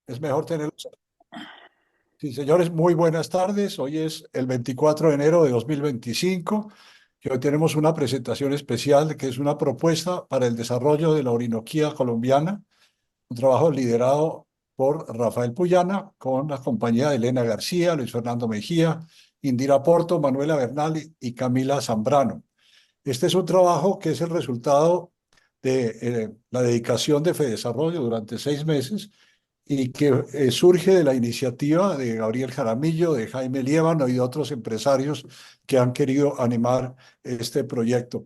Es mejor tenerlos. Sí, señores, muy buenas tardes. Hoy es el 24 de enero de 2025 y hoy tenemos una presentación especial que es una propuesta para el desarrollo de la Orinoquía colombiana, un trabajo liderado por Rafael Puyana con la compañía de Elena García, Luis Fernando Mejía, Indira Porto, Manuela Bernal y Camila Zambrano. Este es un trabajo que es el resultado de la dedicación de FEDesarrollo durante 6 meses y que surge de la iniciativa de Gabriel Jaramillo, de Jaime Liébano y de otros empresarios que han querido animar este proyecto.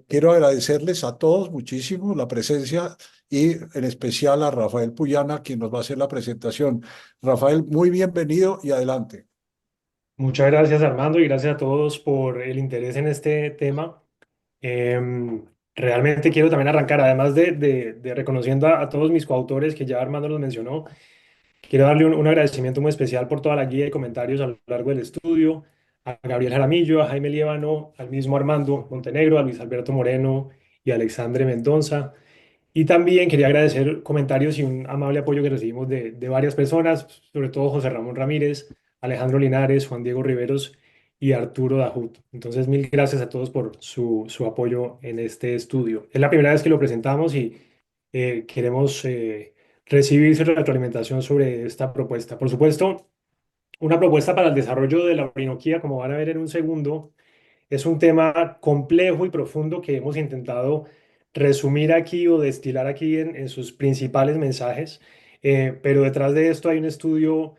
Quiero agradecerles a todos muchísimo la presencia y en especial a Rafael Puyana, quien nos va a hacer la presentación. Rafael, muy bienvenido y adelante. Muchas gracias, Armando, y gracias a todos por el interés en este tema. Realmente quiero también arrancar, además de reconociendo a todos mis coautores que ya Armando los mencionó, quiero darle un agradecimiento muy especial por toda la guía y comentarios a lo largo del estudio, a Gabriel Jaramillo, a Jaime Liébano, al mismo Armando Montenegro, a Luis Alberto Moreno y a Alexandre Mendoza. Y también quería agradecer comentarios y un amable apoyo que recibimos de varias personas, sobre todo José Ramón Ramírez, Alejandro Linares, Juan Diego Riveros y Arturo Dajut. Entonces, mil gracias a todos por su apoyo en este estudio. Es la primera vez que lo presentamos y queremos recibir su retroalimentación sobre esta propuesta. Por supuesto, una propuesta para el desarrollo de la Orinoquía, como van a ver en un segundo, es un tema complejo y profundo que hemos intentado resumir aquí o destilar aquí en sus principales mensajes, pero detrás de esto hay un estudio,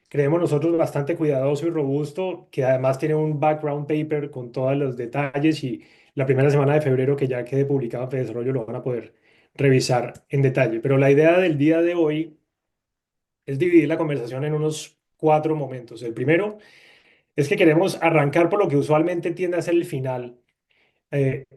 creemos nosotros, bastante cuidadoso y robusto, que además tiene un background paper con todos los detalles y la primera semana de febrero que ya quede publicado en Desarrollo lo van a poder revisar en detalle. Pero la idea del día de hoy es dividir la conversación en unos cuatro momentos. El primero es que queremos arrancar por lo que usualmente tiende a ser el final,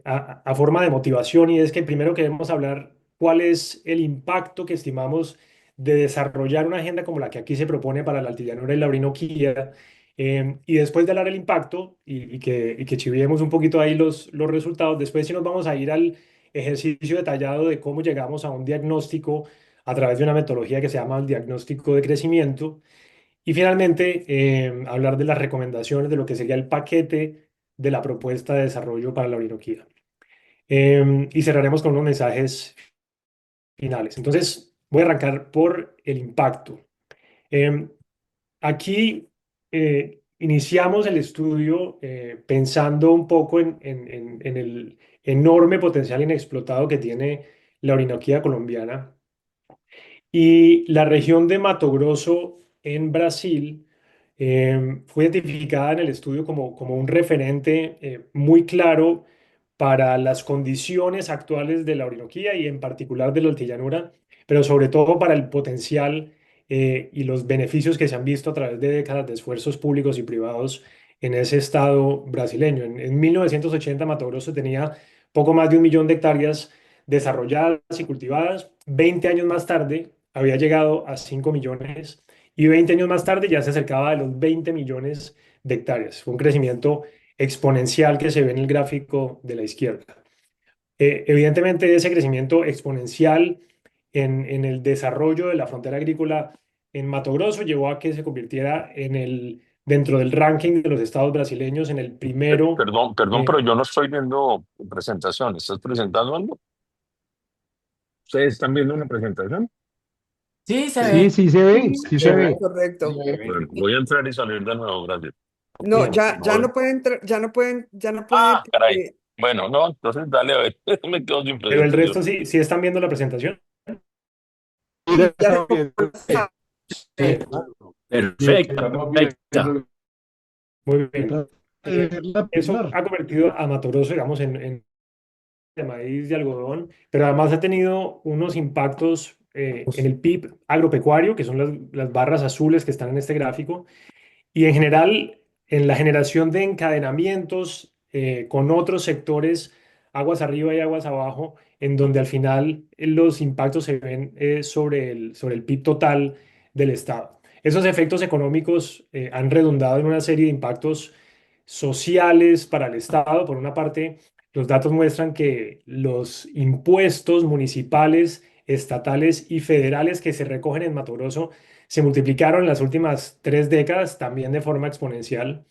a forma de motivación, y es que primero queremos hablar cuál es el impacto que estimamos de desarrollar una agenda como la que aquí se propone para la Altillanura y la Orinoquía, y después de hablar del impacto y que chiviemos un poquito ahí los resultados, después sí nos vamos a ir al ejercicio detallado de cómo llegamos a un diagnóstico a través de una metodología que se llama el diagnóstico de crecimiento, y finalmente, hablar de las recomendaciones de lo que sería el paquete de la propuesta de desarrollo para la Orinoquía. Y cerraremos con unos mensajes finales. Entonces, voy a arrancar por el impacto. Em, Aquí iniciamos el estudio pensando un poco en el enorme potencial inexplotado que tiene la Orinoquía colombiana y la región de Mato Grosso en Brasil fue identificada en el estudio como un referente muy claro para las condiciones actuales de la Orinoquía y en particular de la Altillanura, pero sobre todo para el potencial y los beneficios que se han visto a través de décadas de esfuerzos públicos y privados en ese estado brasileño. En 1980 Mato Grosso tenía poco más de 1 millón de hectáreas desarrolladas y cultivadas. 20 años más tarde había llegado a 5 millones y 20 años más tarde ya se acercaba a los 20 millones de hectáreas. Fue un crecimiento exponencial que se ve en el gráfico de la izquierda. Evidentemente, ese crecimiento exponencial en el desarrollo de la frontera agrícola en Mato Grosso llevó a que se convirtiera dentro del ranking de los estados brasileños en el primero. Perdón, pero yo no estoy viendo presentación. ¿Estás presentando algo? ¿Ustedes están viendo una presentación? Sí, se Sí, ve. sí se ve, Sí, sí se se ve. ve. Correcto. Bueno, voy a entrar y salir de nuevo, gracias. No, Bien. ya no pueden, ya no pueden, Caray. Bueno, no, entonces dale a ver. Me quedo sin Pero el presentación. resto sí están viendo la presentación. Sí, sí, la ya está lo viendo. pueden Sí, ver. claro. Bien, Estamos viendo muy bien. la Eso pilar. ha convertido a Mato Grosso, digamos, en de maíz, de algodón, pero además ha tenido unos impactos en el PIB agropecuario, que son las barras azules que están en este gráfico, y en general en la generación de encadenamientos con otros sectores, aguas arriba y aguas abajo, en donde al final los impactos se ven sobre el PIB total del Estado. Esos efectos económicos han redundado en una serie de impactos sociales para el Estado. Por una parte, los datos muestran que los impuestos municipales estatales y federales que se recogen en Mato Grosso se multiplicaron en las últimas 3 décadas, también de forma exponencial.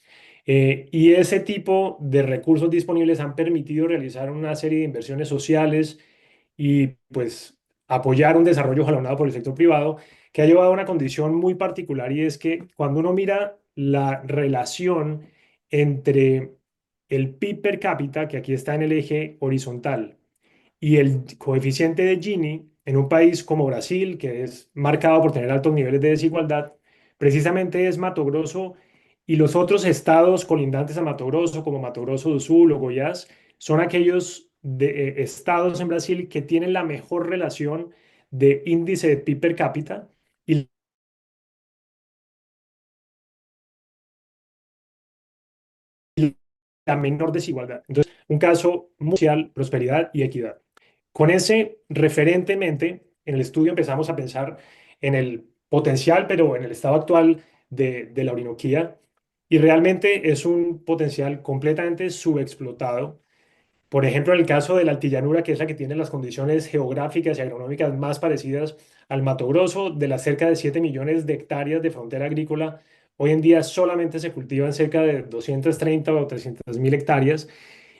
Y ese tipo de recursos disponibles han permitido realizar una serie de inversiones sociales y pues apoyar un desarrollo jalonado por el sector privado que ha llevado a una condición muy particular, y es que cuando uno mira la relación entre el PIB per cápita, que aquí está en el eje horizontal, y el coeficiente de Gini en un país como Brasil, que es marcado por tener altos niveles de desigualdad, precisamente es Mato Grosso y los otros estados colindantes a Mato Grosso, como Mato Grosso do Sul o Goiás, son aquellos estados en Brasil que tienen la mejor relación de índice de PIB per cápita y la menor desigualdad. Entonces, un caso mundial, prosperidad y equidad. Con ese referentemente, en el estudio empezamos a pensar en el potencial, pero en el estado actual de la Orinoquía, y realmente es un potencial completamente subexplotado. Por ejemplo, en el caso de la altillanura, que es la que tiene las condiciones geográficas y agronómicas más parecidas al Mato Grosso, de las cerca de 7 millones de hectáreas de frontera agrícola, hoy en día solamente se cultivan cerca de 230 o 300 mil hectáreas.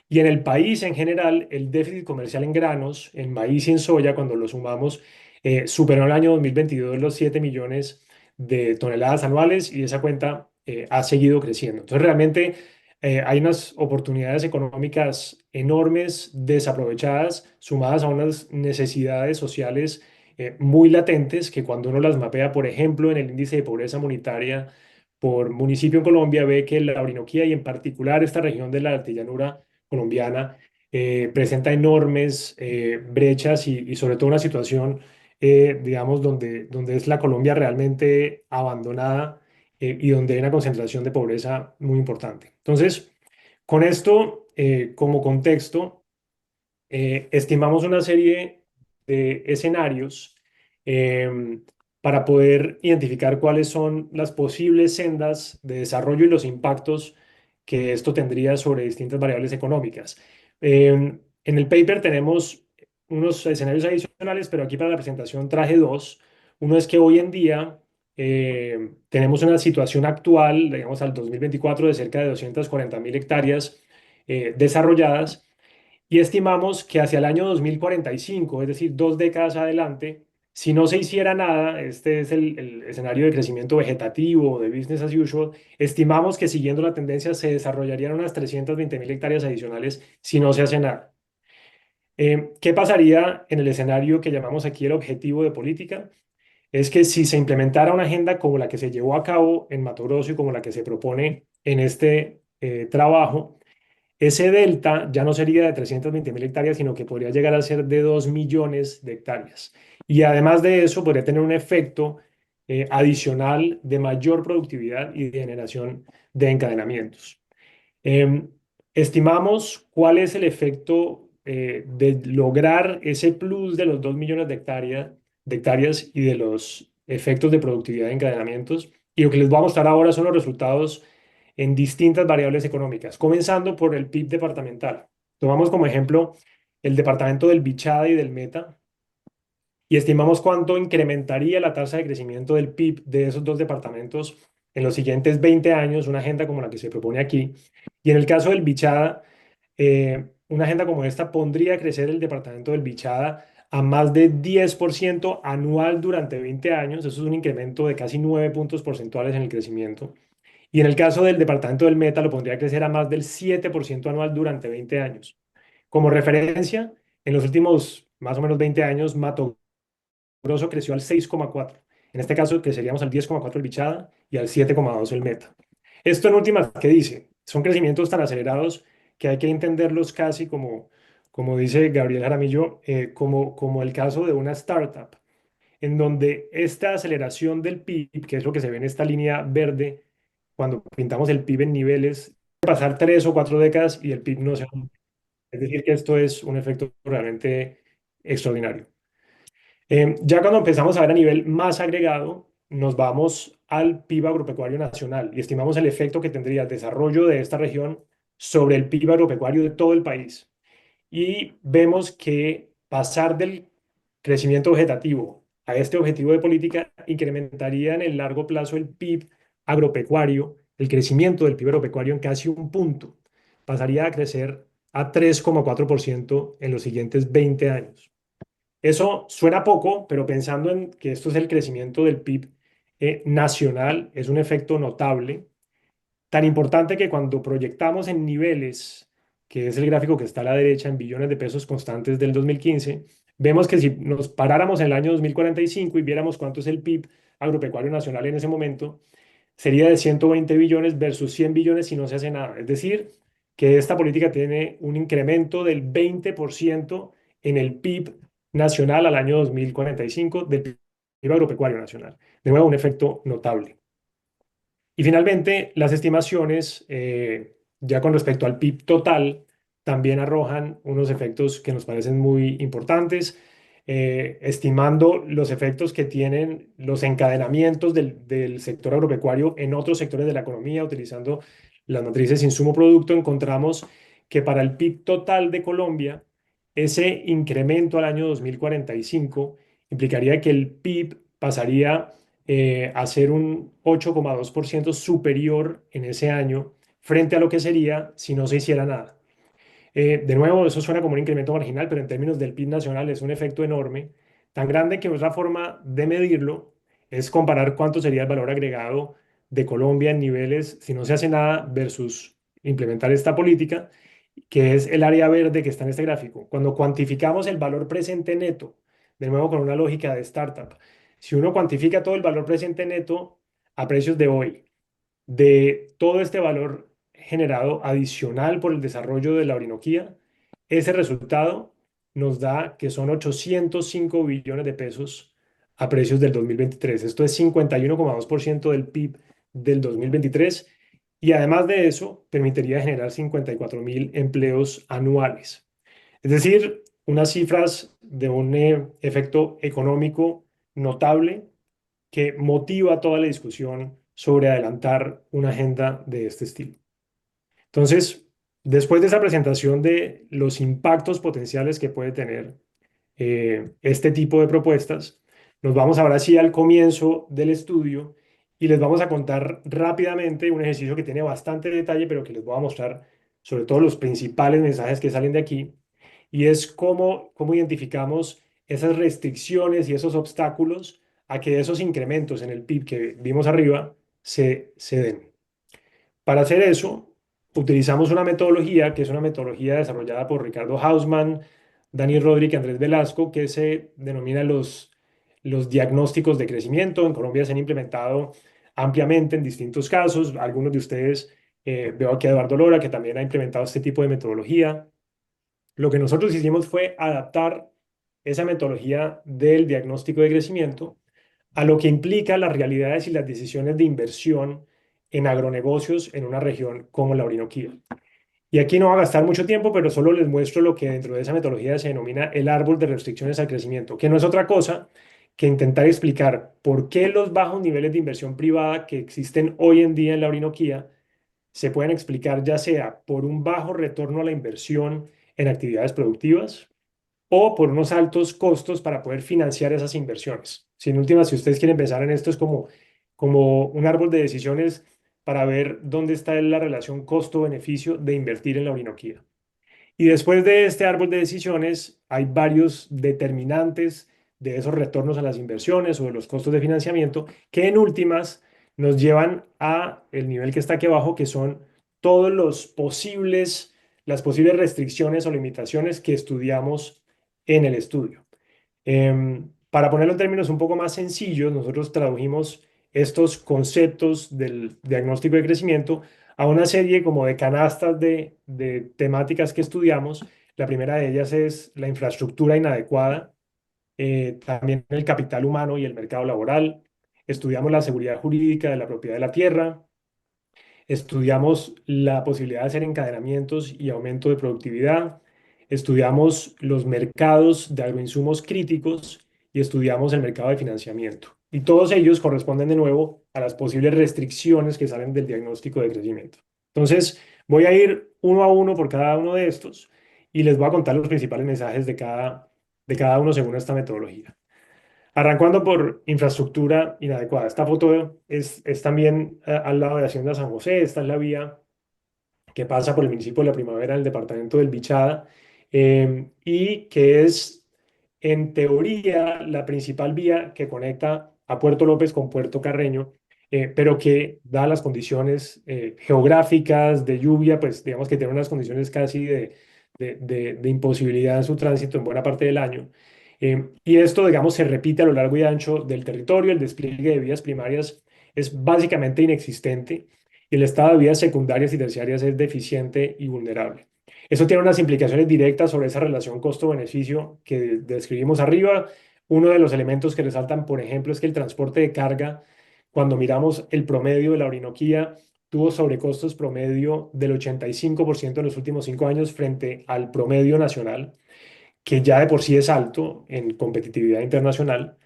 Y en el país en general, el déficit comercial en granos, en maíz y en soya, cuando lo sumamos, superó en el año 2022 los 7 millones de toneladas anuales, y esa cuenta ha seguido creciendo. Entonces, realmente hay unas oportunidades económicas enormes desaprovechadas, sumadas a unas necesidades sociales muy latentes, que cuando uno las mapea, por ejemplo, en el índice de pobreza monetaria por municipio en Colombia, ve que la Orinoquía y en particular esta región de la Altillanura colombiana presenta enormes brechas y sobre todo una situación, digamos, donde es la Colombia realmente abandonada y donde hay una concentración de pobreza muy importante. Entonces, con esto como contexto, estimamos una serie de escenarios em, para poder identificar cuáles son las posibles sendas de desarrollo y los impactos que esto tendría sobre distintas variables económicas. En el paper tenemos unos escenarios adicionales, pero aquí para la presentación traje dos. Uno es que hoy en día tenemos una situación actual, digamos al 2024, de cerca de 240 mil hectáreas desarrolladas, y estimamos que hacia el año 2045, es decir, 2 décadas adelante, si no se hiciera nada, este es el escenario de crecimiento vegetativo, de business as usual, estimamos que siguiendo la tendencia se desarrollarían unas 320 mil hectáreas adicionales si no se hace nada. ¿Qué pasaría en el escenario que llamamos aquí el objetivo de política? Es que si se implementara una agenda como la que se llevó a cabo en Mato Grosso y como la que se propone en este trabajo, ese delta ya no sería de 320 mil hectáreas, sino que podría llegar a ser de 2 millones de hectáreas. Y además de eso, podría tener un efecto adicional de mayor productividad y de generación de encadenamientos. Em, Estimamos cuál es el efecto de lograr ese plus de los 2 millones de hectáreas y de los efectos de productividad de encadenamientos. Y lo que les voy a mostrar ahora son los resultados en distintas variables económicas, comenzando por el PIB departamental. Tomamos como ejemplo el departamento del Bichada y del Meta y estimamos cuánto incrementaría la tasa de crecimiento del PIB de esos dos departamentos en los siguientes 20 años, una agenda como la que se propone aquí. Y en el caso del Bichada, una agenda como esta pondría a crecer el departamento del Bichada a más de 10% anual durante 20 años. Eso es un incremento de casi 9 puntos porcentuales en el crecimiento. Y en el caso del departamento del Meta, lo pondría a crecer a más del 7% anual durante 20 años. Como referencia, en los últimos más o menos 20 años, Mato Grosso creció al 6,4. En este caso, que seríamos al 10,4 el Bichada y al 7,2 el Meta. Esto en últimas, ¿qué dice? Son crecimientos tan acelerados que hay que entenderlos casi como dice Gabriel Jaramillo, como el caso de una startup, en donde esta aceleración del PIB, que es lo que se ve en esta línea verde, cuando pintamos el PIB en niveles, puede pasar 3 o 4 décadas y el PIB no se va. Es decir, que esto es un efecto realmente extraordinario. Ya cuando empezamos a ver a nivel más agregado, nos vamos al PIB agropecuario nacional y estimamos el efecto que tendría el desarrollo de esta región sobre el PIB agropecuario de todo el país. Y vemos que pasar del crecimiento vegetativo a este objetivo de política incrementaría en el largo plazo el PIB agropecuario, el crecimiento del PIB agropecuario en casi un punto. Pasaría a crecer a 3,4% en los siguientes 20 años. Eso suena poco, pero pensando en que esto es el crecimiento del PIB nacional, es un efecto notable, tan importante que cuando proyectamos en niveles, que es el gráfico que está a la derecha, en billones de pesos constantes del 2015, vemos que si nos paráramos en el año 2045 y viéramos cuánto es el PIB agropecuario nacional en ese momento, sería de 120 billones versus 100 billones si no se hace nada. Es decir, que esta política tiene un incremento del 20% en el PIB nacional al año 2045 del PIB agropecuario nacional. De nuevo, un efecto notable. Y finalmente, las estimaciones, ya con respecto al PIB total, también arrojan unos efectos que nos parecen muy importantes, estimando los efectos que tienen los encadenamientos del sector agropecuario en otros sectores de la economía, utilizando las matrices insumo-producto, encontramos que para el PIB total de Colombia, ese incremento al año 2045 implicaría que el PIB pasaría a ser un 8,2% superior en ese año frente a lo que sería si no se hiciera nada. De nuevo, eso suena como un incremento marginal, pero en términos del PIB nacional es un efecto enorme, tan grande que otra forma de medirlo es comparar cuánto sería el valor agregado de Colombia en niveles si no se hace nada versus implementar esta política, que es el área verde que está en este gráfico. Cuando cuantificamos el valor presente neto, de nuevo con una lógica de startup, si uno cuantifica todo el valor presente neto a precios de hoy, de todo este valor generado adicional por el desarrollo de la Orinoquía, ese resultado nos da que son 805 billones de pesos a precios del 2023. Esto es 51,2% del PIB del 2023 y además de eso permitiría generar 54.000 empleos anuales. Es decir, unas cifras de un efecto económico notable que motiva toda la discusión sobre adelantar una agenda de este estilo. Entonces, después de esa presentación de los impactos potenciales que puede tener este tipo de propuestas, nos vamos ahora sí al comienzo del estudio y les vamos a contar rápidamente un ejercicio que tiene bastante detalle, pero que les voy a mostrar sobre todo los principales mensajes que salen de aquí, y es cómo identificamos esas restricciones y esos obstáculos a que esos incrementos en el PIB que vimos arriba se den. Para hacer eso, utilizamos una metodología que es una metodología desarrollada por Ricardo Hausmann, Dani Rodríguez y Andrés Velasco, que se denomina los diagnósticos de crecimiento. En Colombia se han implementado ampliamente en distintos casos. Algunos de ustedes, veo aquí a Eduardo Lora, que también ha implementado este tipo de metodología. Lo que nosotros hicimos fue adaptar esa metodología del diagnóstico de crecimiento a lo que implica las realidades y las decisiones de inversión en agronegocios en una región como la Orinoquía. Y aquí no va a gastar mucho tiempo, pero solo les muestro lo que dentro de esa metodología se denomina el árbol de restricciones al crecimiento, que no es otra cosa que intentar explicar por qué los bajos niveles de inversión privada que existen hoy en día en la Orinoquía se pueden explicar ya sea por un bajo retorno a la inversión en actividades productivas o por unos altos costos para poder financiar esas inversiones. Si en última, si ustedes quieren pensar en esto, es como un árbol de decisiones para ver dónde está la relación costo-beneficio de invertir en la Orinoquía. Y después de este árbol de decisiones, hay varios determinantes de esos retornos a las inversiones o de los costos de financiamiento que en últimas nos llevan a el nivel que está aquí abajo, que son todos las posibles restricciones o limitaciones que estudiamos en el estudio. Para ponerlo en términos un poco más sencillos, nosotros tradujimos estos conceptos del diagnóstico de crecimiento a una serie como de canastas de temáticas que estudiamos. La primera de ellas es la infraestructura inadecuada, también el capital humano y el mercado laboral. Estudiamos la seguridad jurídica de la propiedad de la tierra. Estudiamos la posibilidad de hacer encadenamientos y aumento de productividad. Estudiamos los mercados de agroinsumos críticos y estudiamos el mercado de financiamiento. Y todos ellos corresponden de nuevo a las posibles restricciones que salen del diagnóstico de crecimiento. Entonces, voy a ir uno a uno por cada uno de estos y les voy a contar los principales mensajes de cada uno según esta metodología. Arrancando por infraestructura inadecuada. Esta foto es también al lado de Hacienda San José. Esta es la vía que pasa por el municipio de La Primavera, en el departamento del Bichada, y que es, en teoría, la principal vía que conecta a Puerto López con Puerto Carreño, pero que, dadas las condiciones geográficas de lluvia, pues digamos que tiene unas condiciones casi de imposibilidad en su tránsito en buena parte del año. Y esto, digamos, se repite a lo largo y ancho del territorio. El despliegue de vías primarias es básicamente inexistente y el estado de vías secundarias y terciarias es deficiente y vulnerable. Eso tiene unas implicaciones directas sobre esa relación costo-beneficio que describimos arriba. Uno de los elementos que resaltan, por ejemplo, es que el transporte de carga, cuando miramos el promedio de la Orinoquía, tuvo sobrecostos promedio del 85% en los últimos 5 años frente al promedio nacional, que ya de por sí es alto en competitividad internacional.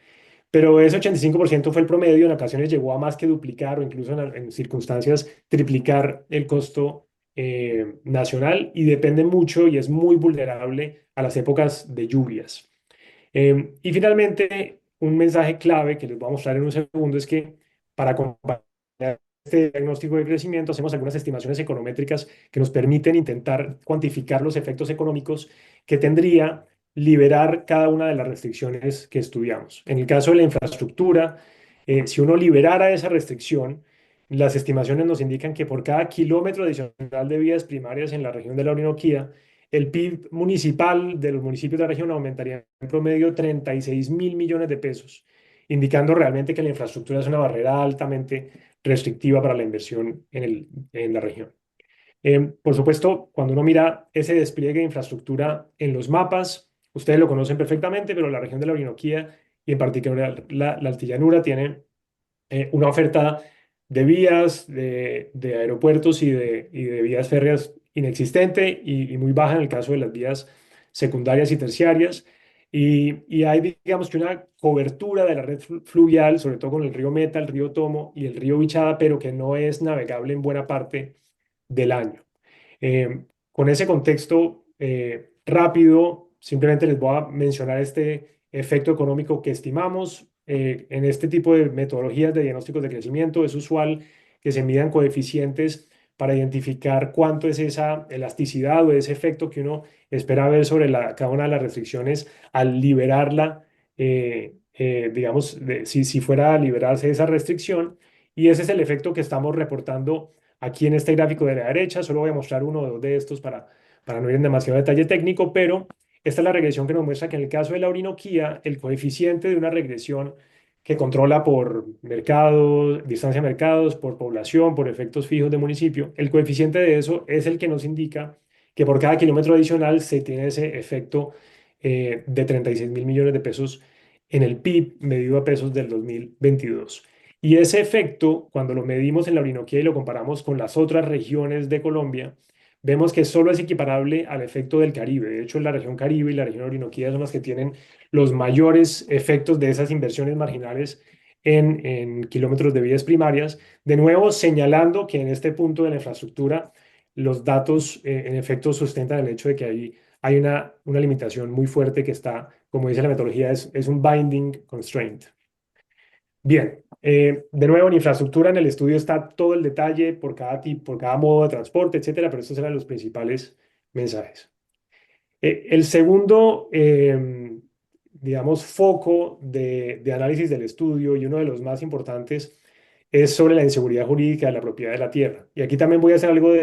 Pero ese 85% fue el promedio, en ocasiones llegó a más que duplicar o incluso en circunstancias triplicar el costo nacional, y depende mucho y es muy vulnerable a las épocas de lluvias. Y finalmente, un mensaje clave que les voy a mostrar en un segundo es que para acompañar este diagnóstico de crecimiento hacemos algunas estimaciones econométricas que nos permiten intentar cuantificar los efectos económicos que tendría liberar cada una de las restricciones que estudiamos. En el caso de la infraestructura, si uno liberara esa restricción, las estimaciones nos indican que por cada kilómetro adicional de vías primarias en la región de la Orinoquía, el PIB municipal de los municipios de la región aumentaría en promedio 36.000 millones de pesos, indicando realmente que la infraestructura es una barrera altamente restrictiva para la inversión en la región. Por supuesto, cuando uno mira ese despliegue de infraestructura en los mapas, ustedes lo conocen perfectamente, pero la región de la Orinoquía y en particular la Altillanura tiene una oferta de vías, de aeropuertos y de vías férreas inexistente y muy baja en el caso de las vías secundarias y terciarias. Y hay, digamos que una cobertura de la red fluvial, sobre todo con el río Meta, el río Tomo y el río Bichada, pero que no es navegable en buena parte del año. Con ese contexto rápido, simplemente les voy a mencionar este efecto económico que estimamos. En este tipo de metodologías de diagnósticos de crecimiento es usual que se midan coeficientes para identificar cuánto es esa elasticidad o ese efecto que uno espera ver sobre cada una de las restricciones al liberarla, digamos, si fuera a liberarse esa restricción. Y ese es el efecto que estamos reportando aquí en este gráfico de la derecha. Solo voy a mostrar uno o dos de estos para no ir en demasiado detalle técnico, pero esta es la regresión que nos muestra que en el caso de la Orinoquía, el coeficiente de una regresión que controla por mercado, distancia a mercados, por población, por efectos fijos de municipio, el coeficiente de eso es el que nos indica que por cada kilómetro adicional se tiene ese efecto de 36.000 millones de pesos en el PIB medido a pesos del 2022. Y ese efecto, cuando lo medimos en la Orinoquía y lo comparamos con las otras regiones de Colombia, vemos que solo es equiparable al efecto del Caribe. De hecho, la región Caribe y la región Orinoquía son las que tienen los mayores efectos de esas inversiones marginales en kilómetros de vías primarias. De nuevo, señalando que en este punto de la infraestructura, los datos en efecto sustentan el hecho de que hay una limitación muy fuerte que está, como dice la metodología, es un binding constraint. Bien, de nuevo en infraestructura en el estudio está todo el detalle por cada tipo, por cada modo de transporte, etcétera, pero estos eran los principales mensajes. El segundo, digamos, foco de análisis del estudio y uno de los más importantes es sobre la inseguridad jurídica de la propiedad de la tierra. Y aquí también voy a hacer algo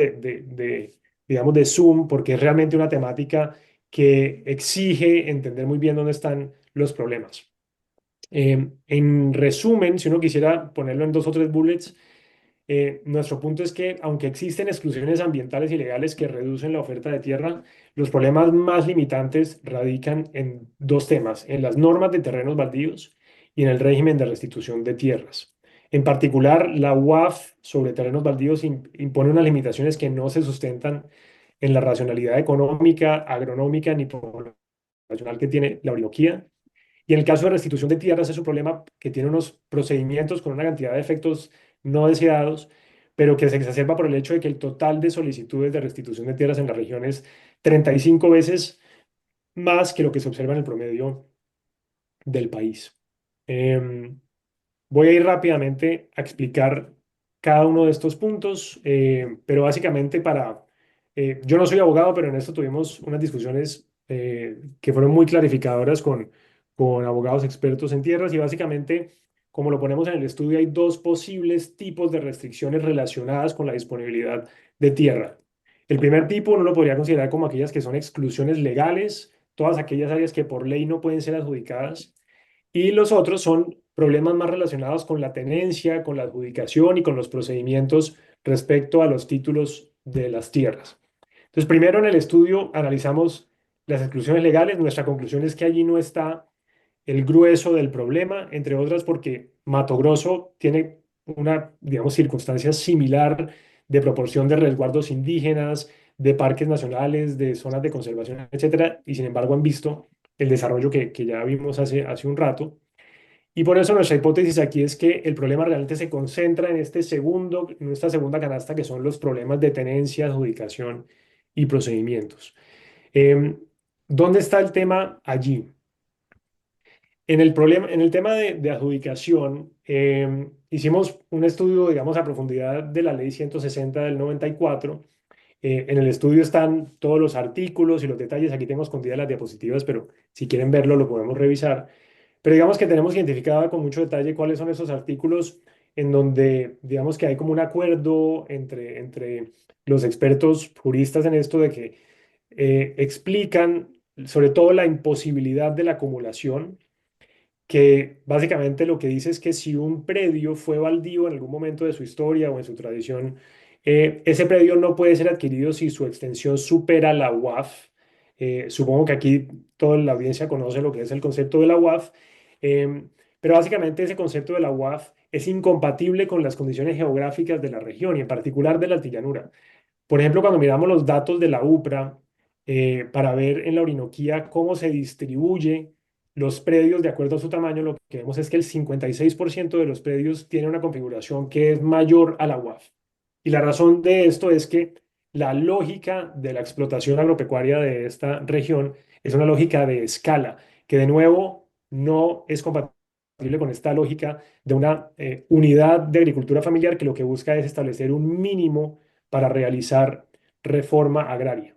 digamos, de zoom, porque es realmente una temática que exige entender muy bien dónde están los problemas. En resumen, si uno quisiera ponerlo en 2 o 3 bullets, nuestro punto es que aunque existen exclusiones ambientales y legales que reducen la oferta de tierra, los problemas más limitantes radican en dos temas: en las normas de terrenos baldíos y en el régimen de restitución de tierras. En particular, la UAF sobre terrenos baldíos impone unas limitaciones que no se sustentan en la racionalidad económica, agronómica ni poblacional que tiene la Orinoquía. Y en el caso de restitución de tierras es un problema que tiene unos procedimientos con una cantidad de efectos no deseados, pero que se exacerba por el hecho de que el total de solicitudes de restitución de tierras en la región es 35 veces más que lo que se observa en el promedio del país. Em, Voy a ir rápidamente a explicar cada uno de estos puntos, pero básicamente yo no soy abogado, pero en esto tuvimos unas discusiones que fueron muy clarificadoras con abogados expertos en tierras y básicamente, como lo ponemos en el estudio, hay dos posibles tipos de restricciones relacionadas con la disponibilidad de tierra. El primer tipo uno lo podría considerar como aquellas que son exclusiones legales, todas aquellas áreas que por ley no pueden ser adjudicadas. Y los otros son problemas más relacionados con la tenencia, con la adjudicación y con los procedimientos respecto a los títulos de las tierras. Entonces, primero en el estudio analizamos las exclusiones legales. Nuestra conclusión es que allí no está el grueso del problema, entre otras porque Mato Grosso tiene una, digamos, circunstancia similar de proporción de resguardos indígenas, de parques nacionales, de zonas de conservación, etcétera, y sin embargo han visto el desarrollo que ya vimos hace un rato. Y por eso nuestra hipótesis aquí es que el problema realmente se concentra en esta segunda canasta, que son los problemas de tenencia, adjudicación y procedimientos. Em, ¿Dónde está el tema allí? En el tema de adjudicación, hicimos un estudio, digamos, a profundidad de la Ley 160 del 94. En el estudio están todos los artículos y los detalles. Aquí tengo escondidas las diapositivas, pero si quieren verlo, lo podemos revisar. Pero digamos que tenemos identificado con mucho detalle cuáles son esos artículos en donde, digamos que hay como un acuerdo entre los expertos juristas en esto de que explican sobre todo la imposibilidad de la acumulación, que básicamente lo que dice es que si un predio fue baldío en algún momento de su historia o en su tradición, ese predio no puede ser adquirido si su extensión supera la UAF. Supongo que aquí toda la audiencia conoce lo que es el concepto de la UAF, pero básicamente ese concepto de la UAF es incompatible con las condiciones geográficas de la región y en particular de la altillanura. Por ejemplo, cuando miramos los datos de la UPRA para ver en la Orinoquía cómo se distribuye los predios de acuerdo a su tamaño, lo que vemos es que el 56% de los predios tiene una configuración que es mayor a la UAF. Y la razón de esto es que la lógica de la explotación agropecuaria de esta región es una lógica de escala, que de nuevo no es compatible con esta lógica de una unidad de agricultura familiar que lo que busca es establecer un mínimo para realizar reforma agraria.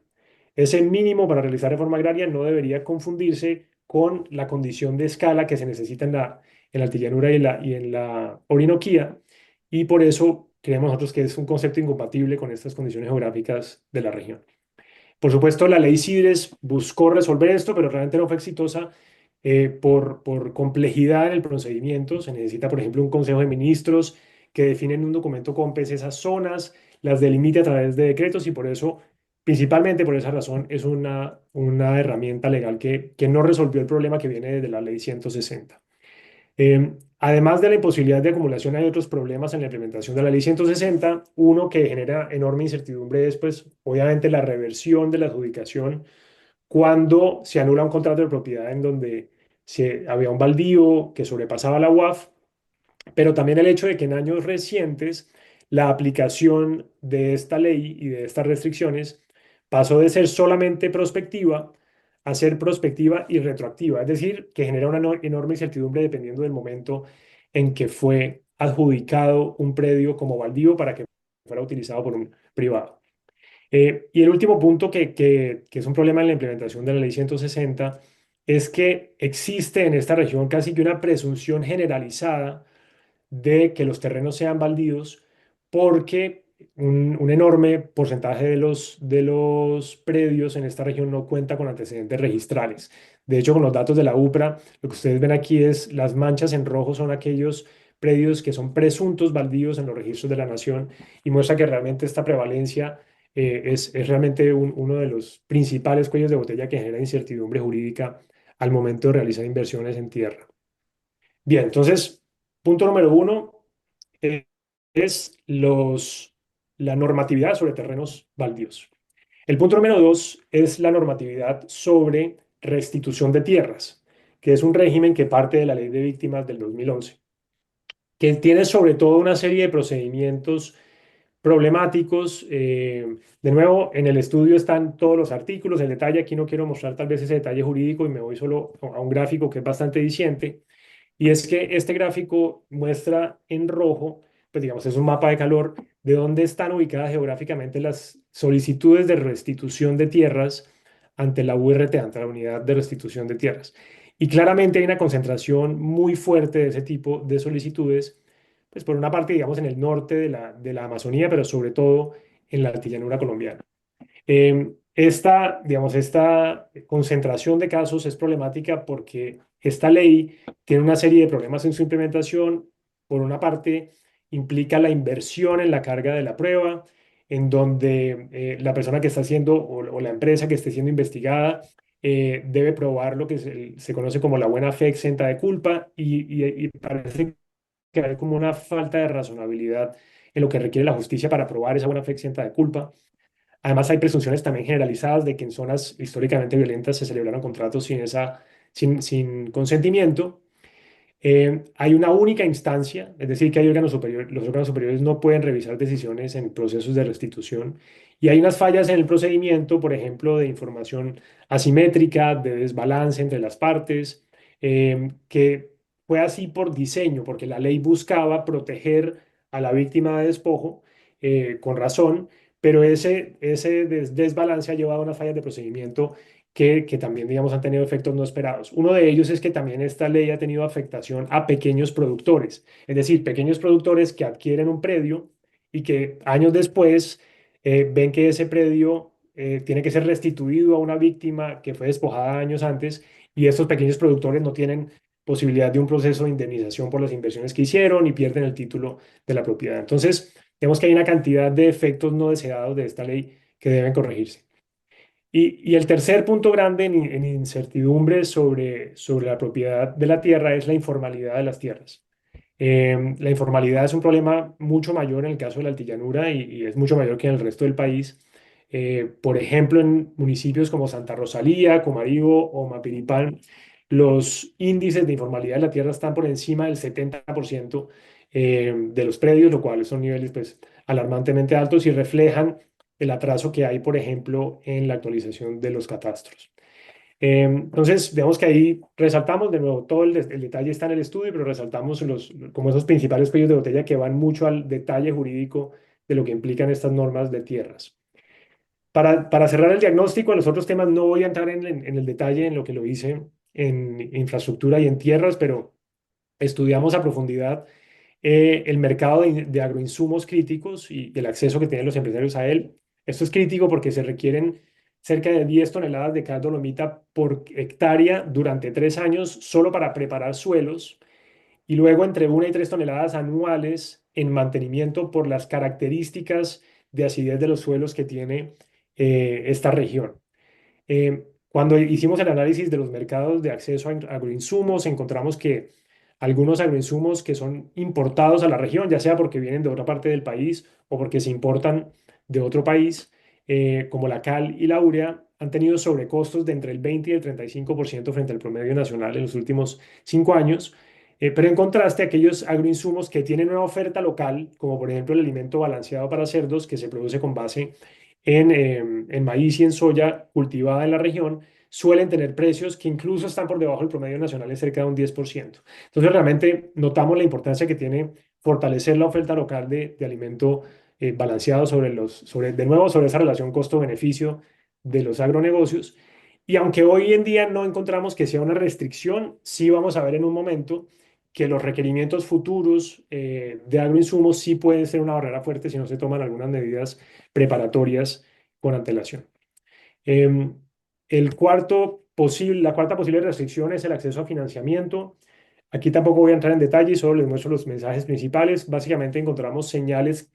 Ese mínimo para realizar reforma agraria no debería confundirse con la condición de escala que se necesita en la altillanura y en la Orinoquía, y por eso creemos nosotros que es un concepto incompatible con estas condiciones geográficas de la región. Por supuesto, la ley CIDRES buscó resolver esto, pero realmente no fue exitosa por complejidad en el procedimiento. Se necesita, por ejemplo, un consejo de ministros que define en un documento COMPES esas zonas, las delimite a través de decretos y por eso, principalmente por esa razón, es una herramienta legal que no resolvió el problema que viene desde la ley 160. Además de la imposibilidad de acumulación, hay otros problemas en la implementación de la ley 160. Uno que genera enorme incertidumbre es, pues, obviamente, la reversión de la adjudicación cuando se anula un contrato de propiedad en donde había un baldío que sobrepasaba la UAF, pero también el hecho de que en años recientes la aplicación de esta ley y de estas restricciones pasó de ser solamente prospectiva a ser prospectiva y retroactiva, es decir, que genera una enorme incertidumbre dependiendo del momento en que fue adjudicado un predio como baldío para que fuera utilizado por un privado. Y el último punto que es un problema en la implementación de la ley 160 es que existe en esta región casi que una presunción generalizada de que los terrenos sean baldíos porque un enorme porcentaje de los predios en esta región no cuenta con antecedentes registrales. De hecho, con los datos de la UPRA, lo que ustedes ven aquí es las manchas en rojo son aquellos predios que son presuntos baldíos en los registros de la nación y muestra que realmente esta prevalencia es realmente uno de los principales cuellos de botella que genera incertidumbre jurídica al momento de realizar inversiones en tierra. Bien, entonces, punto número uno es la normatividad sobre terrenos baldíos. El punto número dos es la normatividad sobre restitución de tierras, que es un régimen que parte de la Ley de Víctimas del 2011, que tiene sobre todo una serie de procedimientos problemáticos. De nuevo, en el estudio están todos los artículos, el detalle. Aquí no quiero mostrar tal vez ese detalle jurídico y me voy solo a un gráfico que es bastante diciente. Y es que este gráfico muestra en rojo, pues digamos, es un mapa de calor de dónde están ubicadas geográficamente las solicitudes de restitución de tierras ante la URT, ante la Unidad de Restitución de Tierras. Y claramente hay una concentración muy fuerte de ese tipo de solicitudes, pues por una parte, digamos, en el norte de la Amazonía, pero sobre todo en la altillanura colombiana. Digamos, esta concentración de casos es problemática porque esta ley tiene una serie de problemas en su implementación. Por una parte, implica la inversión en la carga de la prueba, en donde la persona que está haciendo o la empresa que esté siendo investigada debe probar lo que se conoce como la buena fe exenta de culpa y parece que hay como una falta de razonabilidad en lo que requiere la justicia para probar esa buena fe exenta de culpa. Además, hay presunciones también generalizadas de que en zonas históricamente violentas se celebraron contratos sin consentimiento. Hay una única instancia, es decir, que hay órganos superiores, los órganos superiores no pueden revisar decisiones en procesos de restitución. Y hay unas fallas en el procedimiento, por ejemplo, de información asimétrica, de desbalance entre las partes, que fue así por diseño, porque la ley buscaba proteger a la víctima de despojo, con razón, pero ese desbalance ha llevado a unas fallas de procedimiento que también, digamos, han tenido efectos no esperados. Uno de ellos es que también esta ley ha tenido afectación a pequeños productores, es decir, pequeños productores que adquieren un predio y que años después ven que ese predio tiene que ser restituido a una víctima que fue despojada años antes, y estos pequeños productores no tienen posibilidad de un proceso de indemnización por las inversiones que hicieron y pierden el título de la propiedad. Entonces, vemos que hay una cantidad de efectos no deseados de esta ley que deben corregirse. Y el tercer punto grande en incertidumbre sobre la propiedad de la tierra es la informalidad de las tierras. La informalidad es un problema mucho mayor en el caso de la altillanura y es mucho mayor que en el resto del país. Por ejemplo, en municipios como Santa Rosalía, Comaribo o Mapiripán, los índices de informalidad de la tierra están por encima del 70% de los predios, lo cual son niveles pues, alarmantemente altos y reflejan el atraso que hay, por ejemplo, en la actualización de los catastros. Entonces, digamos que ahí resaltamos, de nuevo, todo el detalle está en el estudio, pero resaltamos como esos principales cuellos de botella que van mucho al detalle jurídico de lo que implican estas normas de tierras. Para cerrar el diagnóstico, en los otros temas no voy a entrar en el detalle en lo que lo hice en infraestructura y en tierras, pero estudiamos a profundidad el mercado de agroinsumos críticos y el acceso que tienen los empresarios a él. Esto es crítico porque se requieren cerca de 10 toneladas de cal dolomita por hectárea durante 3 años solo para preparar suelos, y luego entre 1 y 3 toneladas anuales en mantenimiento por las características de acidez de los suelos que tiene esta región. Cuando hicimos el análisis de los mercados de acceso a agroinsumos, encontramos que algunos agroinsumos que son importados a la región, ya sea porque vienen de otra parte del país o porque se importan de otro país, como la cal y la urea, han tenido sobrecostos de entre el 20 y el 35% frente al promedio nacional en los últimos 5 años. Pero en contraste, aquellos agroinsumos que tienen una oferta local, como por ejemplo el alimento balanceado para cerdos, que se produce con base en maíz y en soya cultivada en la región, suelen tener precios que incluso están por debajo del promedio nacional en cerca de un 10%. Entonces, realmente notamos la importancia que tiene fortalecer la oferta local de alimento balanceado de nuevo, sobre esa relación costo-beneficio de los agronegocios. Y aunque hoy en día no encontramos que sea una restricción, sí vamos a ver en un momento que los requerimientos futuros de agroinsumos sí pueden ser una barrera fuerte si no se toman algunas medidas preparatorias con antelación. Eh, la cuarta posible restricción es el acceso a financiamiento. Aquí tampoco voy a entrar en detalle, solo les muestro los mensajes principales. Básicamente encontramos señales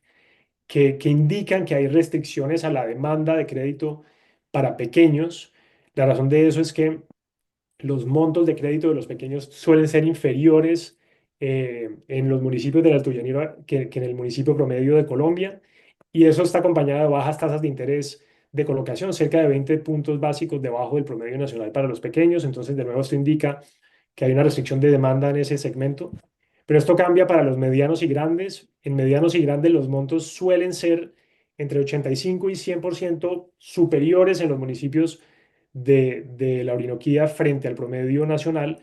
que indican que hay restricciones a la demanda de crédito para pequeños. La razón de eso es que los montos de crédito de los pequeños suelen ser inferiores en los municipios de la Altoyanira que en el municipio promedio de Colombia, y eso está acompañado de bajas tasas de interés de colocación, cerca de 20 puntos básicos debajo del promedio nacional para los pequeños. Entonces, de nuevo, esto indica que hay una restricción de demanda en ese segmento. pero esto cambia para los medianos y grandes. En medianos y grandes los montos suelen ser entre 85 y 100% superiores en los municipios de la Orinoquía frente al promedio nacional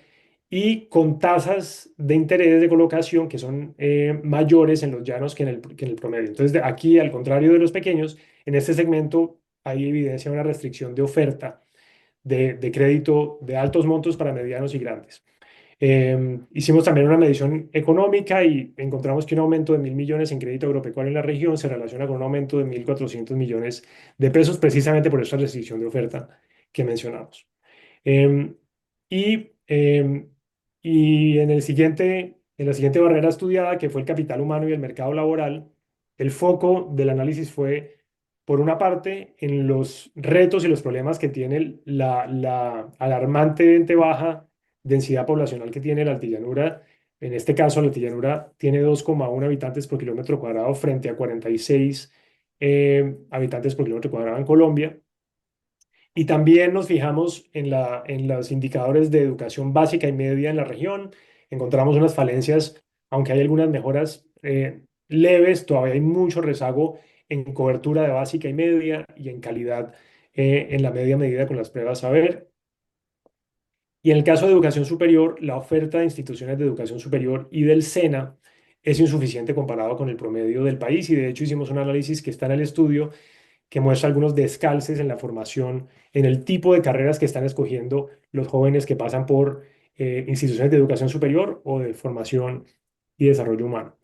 y con tasas de interés de colocación que son mayores en los llanos que en el promedio. Entonces, aquí, al contrario de los pequeños, en este segmento hay evidencia de una restricción de oferta de crédito de altos montos para medianos y grandes. Hicimos también una medición económica y encontramos que un aumento de 1.000 millones en crédito agropecuario en la región se relaciona con un aumento de 1.400 millones de pesos precisamente por esta restricción de oferta que mencionamos. Em, y, em, y en la siguiente barrera estudiada, que fue el capital humano y el mercado laboral, el foco del análisis fue, por una parte, en los retos y los problemas que tiene la alarmantemente baja densidad poblacional que tiene la altillanura. En este caso, la altillanura tiene 2,1 habitantes por kilómetro cuadrado frente a 46 habitantes por kilómetro cuadrado en Colombia. Y también nos fijamos en los indicadores de educación básica y media en la región. Encontramos unas falencias, aunque hay algunas mejoras leves, todavía hay mucho rezago en cobertura de básica y media y en calidad en la media medida con las pruebas saber. Y en el caso de educación superior, la oferta de instituciones de educación superior y del SENA es insuficiente comparado con el promedio del país. Y de hecho hicimos un análisis que está en el estudio que muestra algunos descalces en la formación, en el tipo de carreras que están escogiendo los jóvenes que pasan por instituciones de educación superior o de formación y desarrollo humano.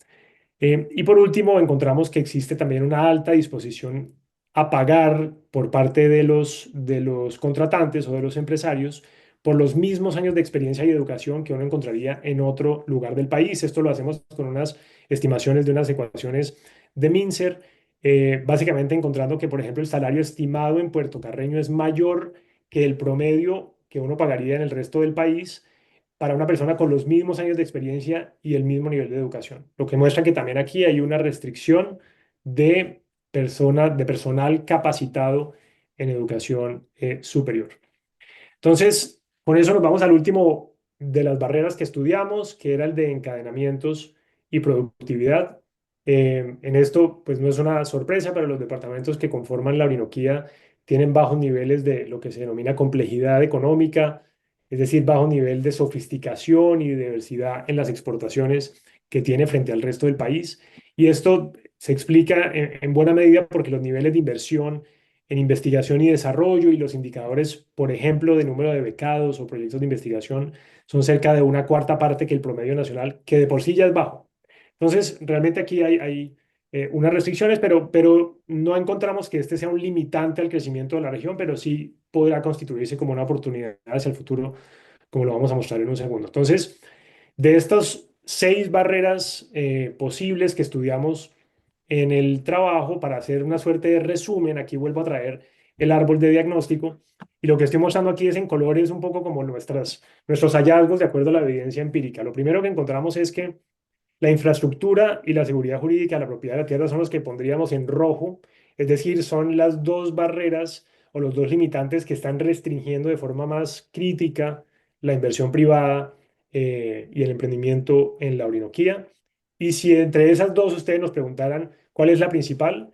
Y por último, encontramos que existe también una alta disposición a pagar por parte de los contratantes o de los empresarios por los mismos años de experiencia y educación que uno encontraría en otro lugar del país. Esto lo hacemos con unas estimaciones de unas ecuaciones de Mincer, básicamente encontrando que, por ejemplo, el salario estimado en Puerto Carreño es mayor que el promedio que uno pagaría en el resto del país para una persona con los mismos años de experiencia y el mismo nivel de educación. Lo que muestra que también aquí hay una restricción de personal capacitado en educación superior. Entonces, con eso nos vamos al último de las barreras que estudiamos, que era el de encadenamientos y productividad. En esto, pues no es una sorpresa, pero los departamentos que conforman la Orinoquía tienen bajos niveles de lo que se denomina complejidad económica, es decir, bajo nivel de sofisticación y de diversidad en las exportaciones que tiene frente al resto del país. Y esto se explica en buena medida porque los niveles de inversión en investigación y desarrollo y los indicadores, por ejemplo, de número de becados o proyectos de investigación son cerca de una cuarta parte que el promedio nacional, que de por sí ya es bajo. Entonces, realmente aquí hay unas restricciones, pero no encontramos que este sea un limitante al crecimiento de la región, pero sí podrá constituirse como una oportunidad hacia el futuro, como lo vamos a mostrar en un segundo. Entonces, de estas 6 barreras posibles que estudiamos en el trabajo, para hacer una suerte de resumen, aquí vuelvo a traer el árbol de diagnóstico y lo que estoy mostrando aquí es en colores un poco como nuestros hallazgos de acuerdo a la evidencia empírica. Lo primero que encontramos es que la infraestructura y la seguridad jurídica de la propiedad de la tierra son los que pondríamos en rojo, es decir, son las dos barreras o los dos limitantes que están restringiendo de forma más crítica la inversión privada y el emprendimiento en la Orinoquía. Y si entre esas dos ustedes nos preguntaran cuál es la principal,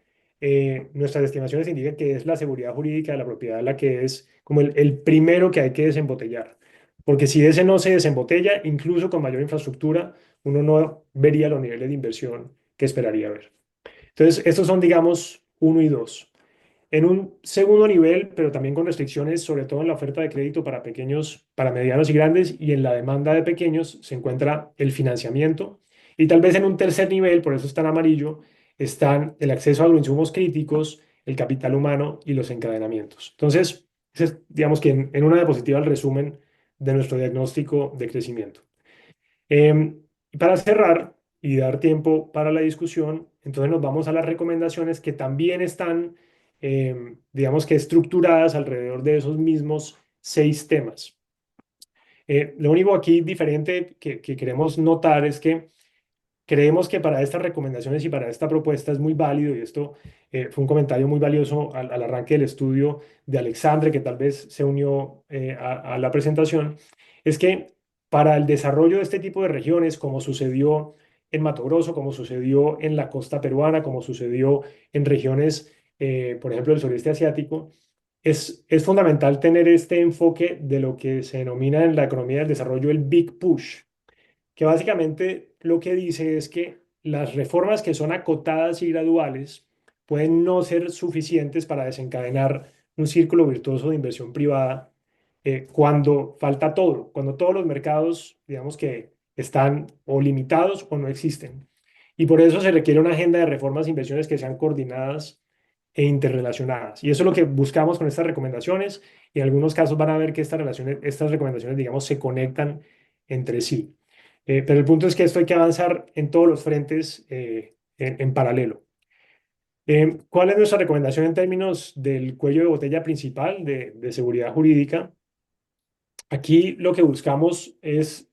nuestras estimaciones indican que es la seguridad jurídica de la propiedad la que es como el primero que hay que desembotellar. Porque si ese no se desembotella, incluso con mayor infraestructura, uno no vería los niveles de inversión que esperaría ver. Entonces, estos son, digamos, uno y dos. En un segundo nivel, pero también con restricciones, sobre todo en la oferta de crédito para pequeños, para medianos y grandes, y en la demanda de pequeños, se encuentra el financiamiento. Y tal vez en un tercer nivel, por eso está en amarillo, están el acceso a los insumos críticos, el capital humano y los encadenamientos. Entonces, ese es, digamos que en una diapositiva el resumen de nuestro diagnóstico de crecimiento. Y para cerrar y dar tiempo para la discusión, entonces nos vamos a las recomendaciones que también están, digamos que estructuradas alrededor de esos mismos 6 temas. Lo único aquí diferente que queremos notar es que creemos que para estas recomendaciones y para esta propuesta es muy válido, y esto fue un comentario muy valioso al arranque del estudio de Alexandre, que tal vez se unió a la presentación, es que para el desarrollo de este tipo de regiones, como sucedió en Mato Grosso, como sucedió en la costa peruana, como sucedió en regiones, por ejemplo, del sureste asiático, es fundamental tener este enfoque de lo que se denomina en la economía del desarrollo el Big Push, que básicamente lo que dice es que las reformas que son acotadas y graduales pueden no ser suficientes para desencadenar un círculo virtuoso de inversión privada cuando falta todo, cuando todos los mercados, digamos que están o limitados o no existen. Y por eso se requiere una agenda de reformas e inversiones que sean coordinadas e interrelacionadas. Y eso es lo que buscamos con estas recomendaciones. Y en algunos casos van a ver que estas recomendaciones, digamos, se conectan entre sí. Pero el punto es que esto hay que avanzar en todos los frentes en paralelo. ¿Cuál es nuestra recomendación en términos del cuello de botella principal de seguridad jurídica? Aquí lo que buscamos es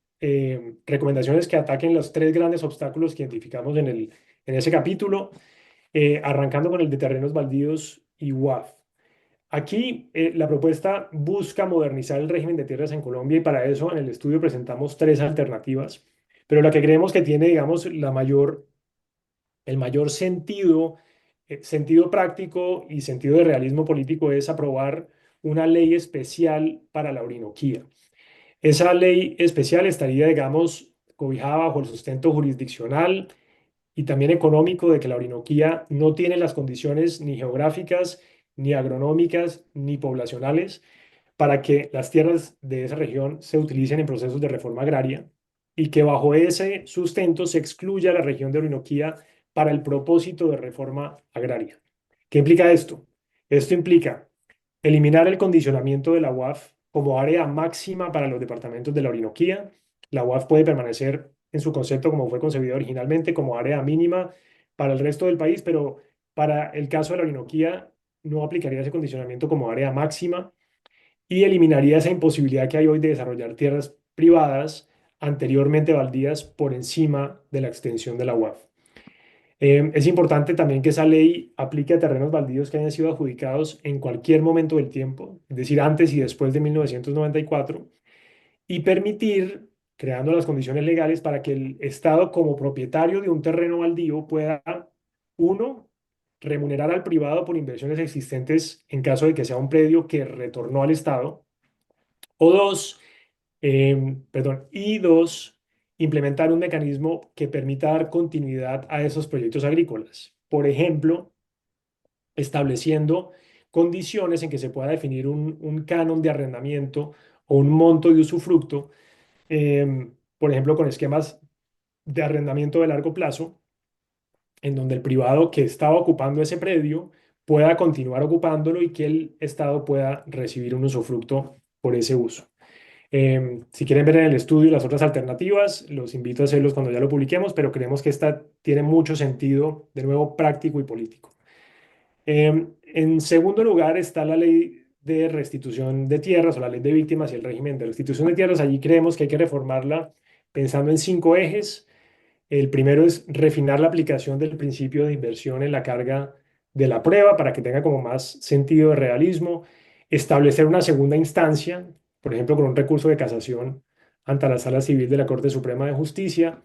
recomendaciones que ataquen los tres grandes obstáculos que identificamos en ese capítulo, arrancando con el de terrenos baldíos y WAF. Aquí la propuesta busca modernizar el régimen de tierras en Colombia y para eso en el estudio presentamos tres alternativas, pero la que creemos que tiene, digamos, el mayor sentido, sentido práctico y sentido de realismo político es aprobar una ley especial para la Orinoquía. Esa ley especial estaría, digamos, cobijada bajo el sustento jurisdiccional y también económico de que la Orinoquía no tiene las condiciones ni geográficas, ni agronómicas, ni poblacionales para que las tierras de esa región se utilicen en procesos de reforma agraria y que bajo ese sustento se excluya la región de Orinoquía para el propósito de reforma agraria. ¿Qué implica esto? Esto implica eliminar el condicionamiento de la UAF como área máxima para los departamentos de la Orinoquía. La UAF puede permanecer en su concepto como fue concebida originalmente, como área mínima para el resto del país, pero para el caso de la Orinoquía no aplicaría ese condicionamiento como área máxima y eliminaría esa imposibilidad que hay hoy de desarrollar tierras privadas anteriormente baldías por encima de la extensión de la UAF. Es importante también que esa ley aplique a terrenos baldíos que hayan sido adjudicados en cualquier momento del tiempo, es decir, antes y después de 1994, y permitir, creando las condiciones legales para que el Estado como propietario de un terreno baldío pueda, uno, remunerar al privado por inversiones existentes en caso de que sea un predio que retornó al Estado, o dos, y dos, implementar un mecanismo que permita dar continuidad a esos proyectos agrícolas. Por ejemplo, estableciendo condiciones en que se pueda definir un canon de arrendamiento o un monto de usufructo, por ejemplo, con esquemas de arrendamiento de largo plazo, en donde el privado que estaba ocupando ese predio pueda continuar ocupándolo y que el Estado pueda recibir un usufructo por ese uso. Si quieren ver en el estudio las otras alternativas, los invito a hacerlos cuando ya lo publiquemos, pero creemos que esta tiene mucho sentido, de nuevo, práctico y político. En segundo lugar está la ley de restitución de tierras o la ley de víctimas y el régimen de restitución de tierras. Allí creemos que hay que reformarla pensando en cinco ejes. El primero es refinar la aplicación del principio de inversión en la carga de la prueba para que tenga como más sentido de realismo. Establecer una segunda instancia, por ejemplo, con un recurso de casación ante la Sala Civil de la Corte Suprema de Justicia.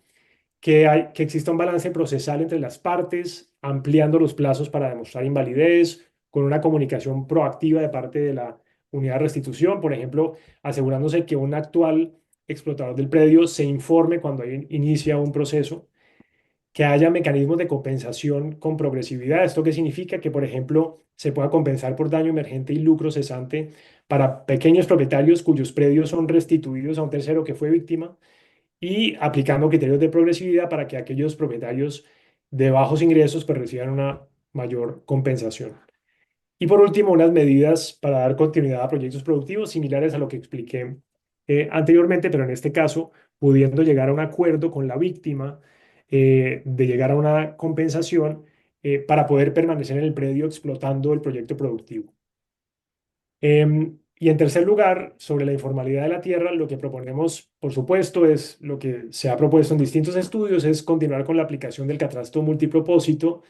Que exista un balance procesal entre las partes, ampliando los plazos para demostrar invalidez, con una comunicación proactiva de parte de la unidad de restitución, por ejemplo, asegurándose que un actual explotador del predio se informe cuando inicia un proceso, que haya mecanismos de compensación con progresividad. ¿Esto qué significa? Que, por ejemplo, se pueda compensar por daño emergente y lucro cesante para pequeños propietarios cuyos predios son restituidos a un tercero que fue víctima y aplicando criterios de progresividad para que aquellos propietarios de bajos ingresos pues, reciban una mayor compensación. Y por último, unas medidas para dar continuidad a proyectos productivos similares a lo que expliqué anteriormente, pero en este caso, pudiendo llegar a un acuerdo con la víctima, de llegar a una compensación para poder permanecer en el predio explotando el proyecto productivo. Y en tercer lugar, sobre la informalidad de la tierra, lo que proponemos, por supuesto, es lo que se ha propuesto en distintos estudios, es continuar con la aplicación del catastro multipropósito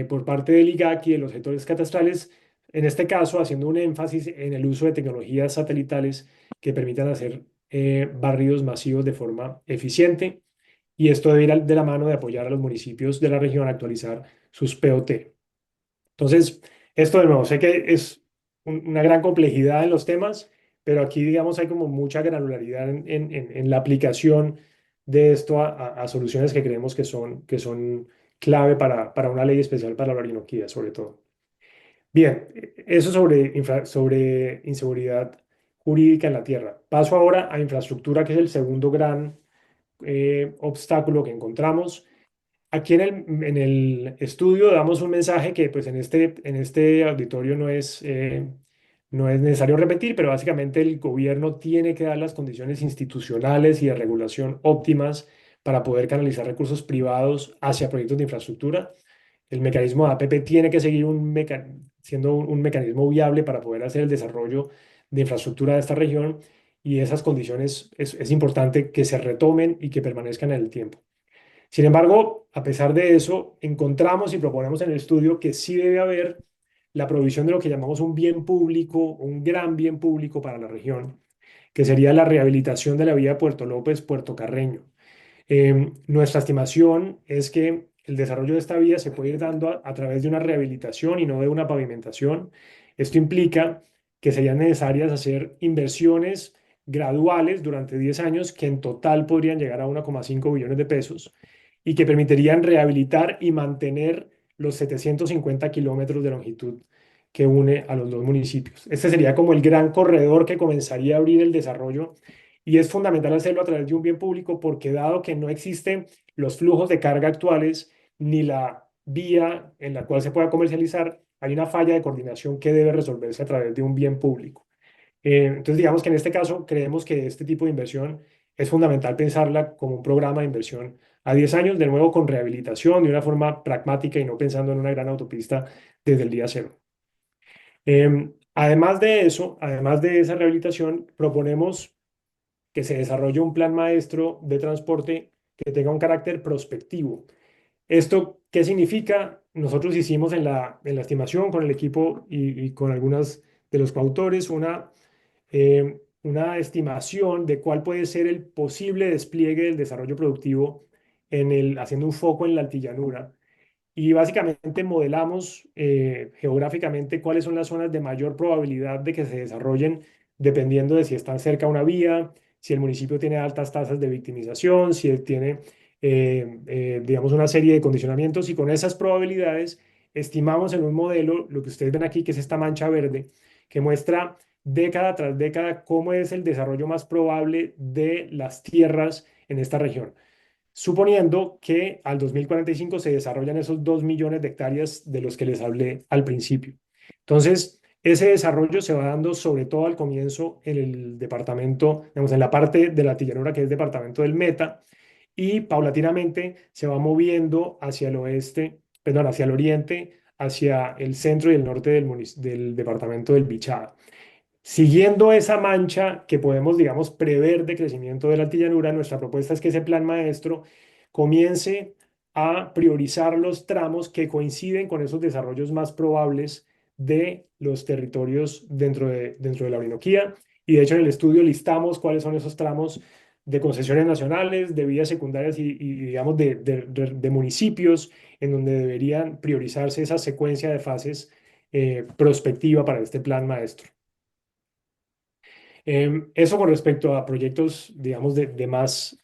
por parte del IGAC y de los gestores catastrales, en este caso haciendo un énfasis en el uso de tecnologías satelitales que permitan hacer barridos masivos de forma eficiente. Y esto debe ir de la mano de apoyar a los municipios de la región a actualizar sus POT. Entonces, esto de nuevo, sé que es una gran complejidad en los temas, pero aquí, digamos, hay como mucha granularidad en la aplicación de esto a soluciones que creemos que son clave para una ley especial para la Orinoquía, sobre todo. Bien, eso sobre inseguridad jurídica en la tierra. Paso ahora a infraestructura, que es el segundo gran obstáculo que encontramos. Aquí en el estudio damos un mensaje que pues en este auditorio no es necesario repetir, pero básicamente el gobierno tiene que dar las condiciones institucionales y de regulación óptimas para poder canalizar recursos privados hacia proyectos de infraestructura. El mecanismo de APP tiene que seguir siendo un mecanismo viable para poder hacer el desarrollo de infraestructura de esta región, y esas condiciones es importante que se retomen y que permanezcan en el tiempo. Sin embargo, a pesar de eso, encontramos y proponemos en el estudio que sí debe haber la provisión de lo que llamamos un bien público, un gran bien público para la región, que sería la rehabilitación de la vía Puerto López-Puerto Carreño. Nuestra estimación es que el desarrollo de esta vía se puede ir dando a través de una rehabilitación y no de una pavimentación. Esto implica que serían necesarias hacer inversiones graduales durante 10 años que en total podrían llegar a 1,5 billones de pesos y que permitirían rehabilitar y mantener los 750 kilómetros de longitud que une a los dos municipios. Este sería como el gran corredor que comenzaría a abrir el desarrollo, y es fundamental hacerlo a través de un bien público porque, dado que no existen los flujos de carga actuales ni la vía en la cual se pueda comercializar, hay una falla de coordinación que debe resolverse a través de un bien público. Entonces, digamos que en este caso creemos que este tipo de inversión es fundamental pensarla como un programa de inversión a 10 años, de nuevo con rehabilitación, de una forma pragmática y no pensando en una gran autopista desde el día cero. Además de eso, además de esa rehabilitación, proponemos que se desarrolle un plan maestro de transporte que tenga un carácter prospectivo. ¿Esto qué significa? Nosotros hicimos en la estimación con el equipo y con algunos de los coautores una estimación de cuál puede ser el posible despliegue del desarrollo productivo haciendo un foco en la altillanura. Y básicamente modelamos geográficamente cuáles son las zonas de mayor probabilidad de que se desarrollen, dependiendo de si están cerca a una vía, si el municipio tiene altas tasas de victimización, si él tiene, digamos, una serie de condicionamientos, y con esas probabilidades estimamos en un modelo lo que ustedes ven aquí, que es esta mancha verde, que muestra década tras década cómo es el desarrollo más probable de las tierras en esta región, suponiendo que al 2045 se desarrollan esos 2 millones de hectáreas de los que les hablé al principio. Entonces, ese desarrollo se va dando sobre todo al comienzo en el departamento, digamos, en la parte de la Tillanura, que es departamento del Meta, y paulatinamente se va moviendo hacia el oeste, perdón, hacia el oriente, hacia el centro y el norte del departamento del Bichada. Siguiendo esa mancha que podemos, digamos, prever de crecimiento de la altillanura, nuestra propuesta es que ese plan maestro comience a priorizar los tramos que coinciden con esos desarrollos más probables de los territorios dentro de la Orinoquía. Y de hecho en el estudio listamos cuáles son esos tramos de concesiones nacionales, de vías secundarias y digamos, de municipios en donde deberían priorizarse esa secuencia de fases prospectiva para este plan maestro. Eso con respecto a proyectos, digamos, de más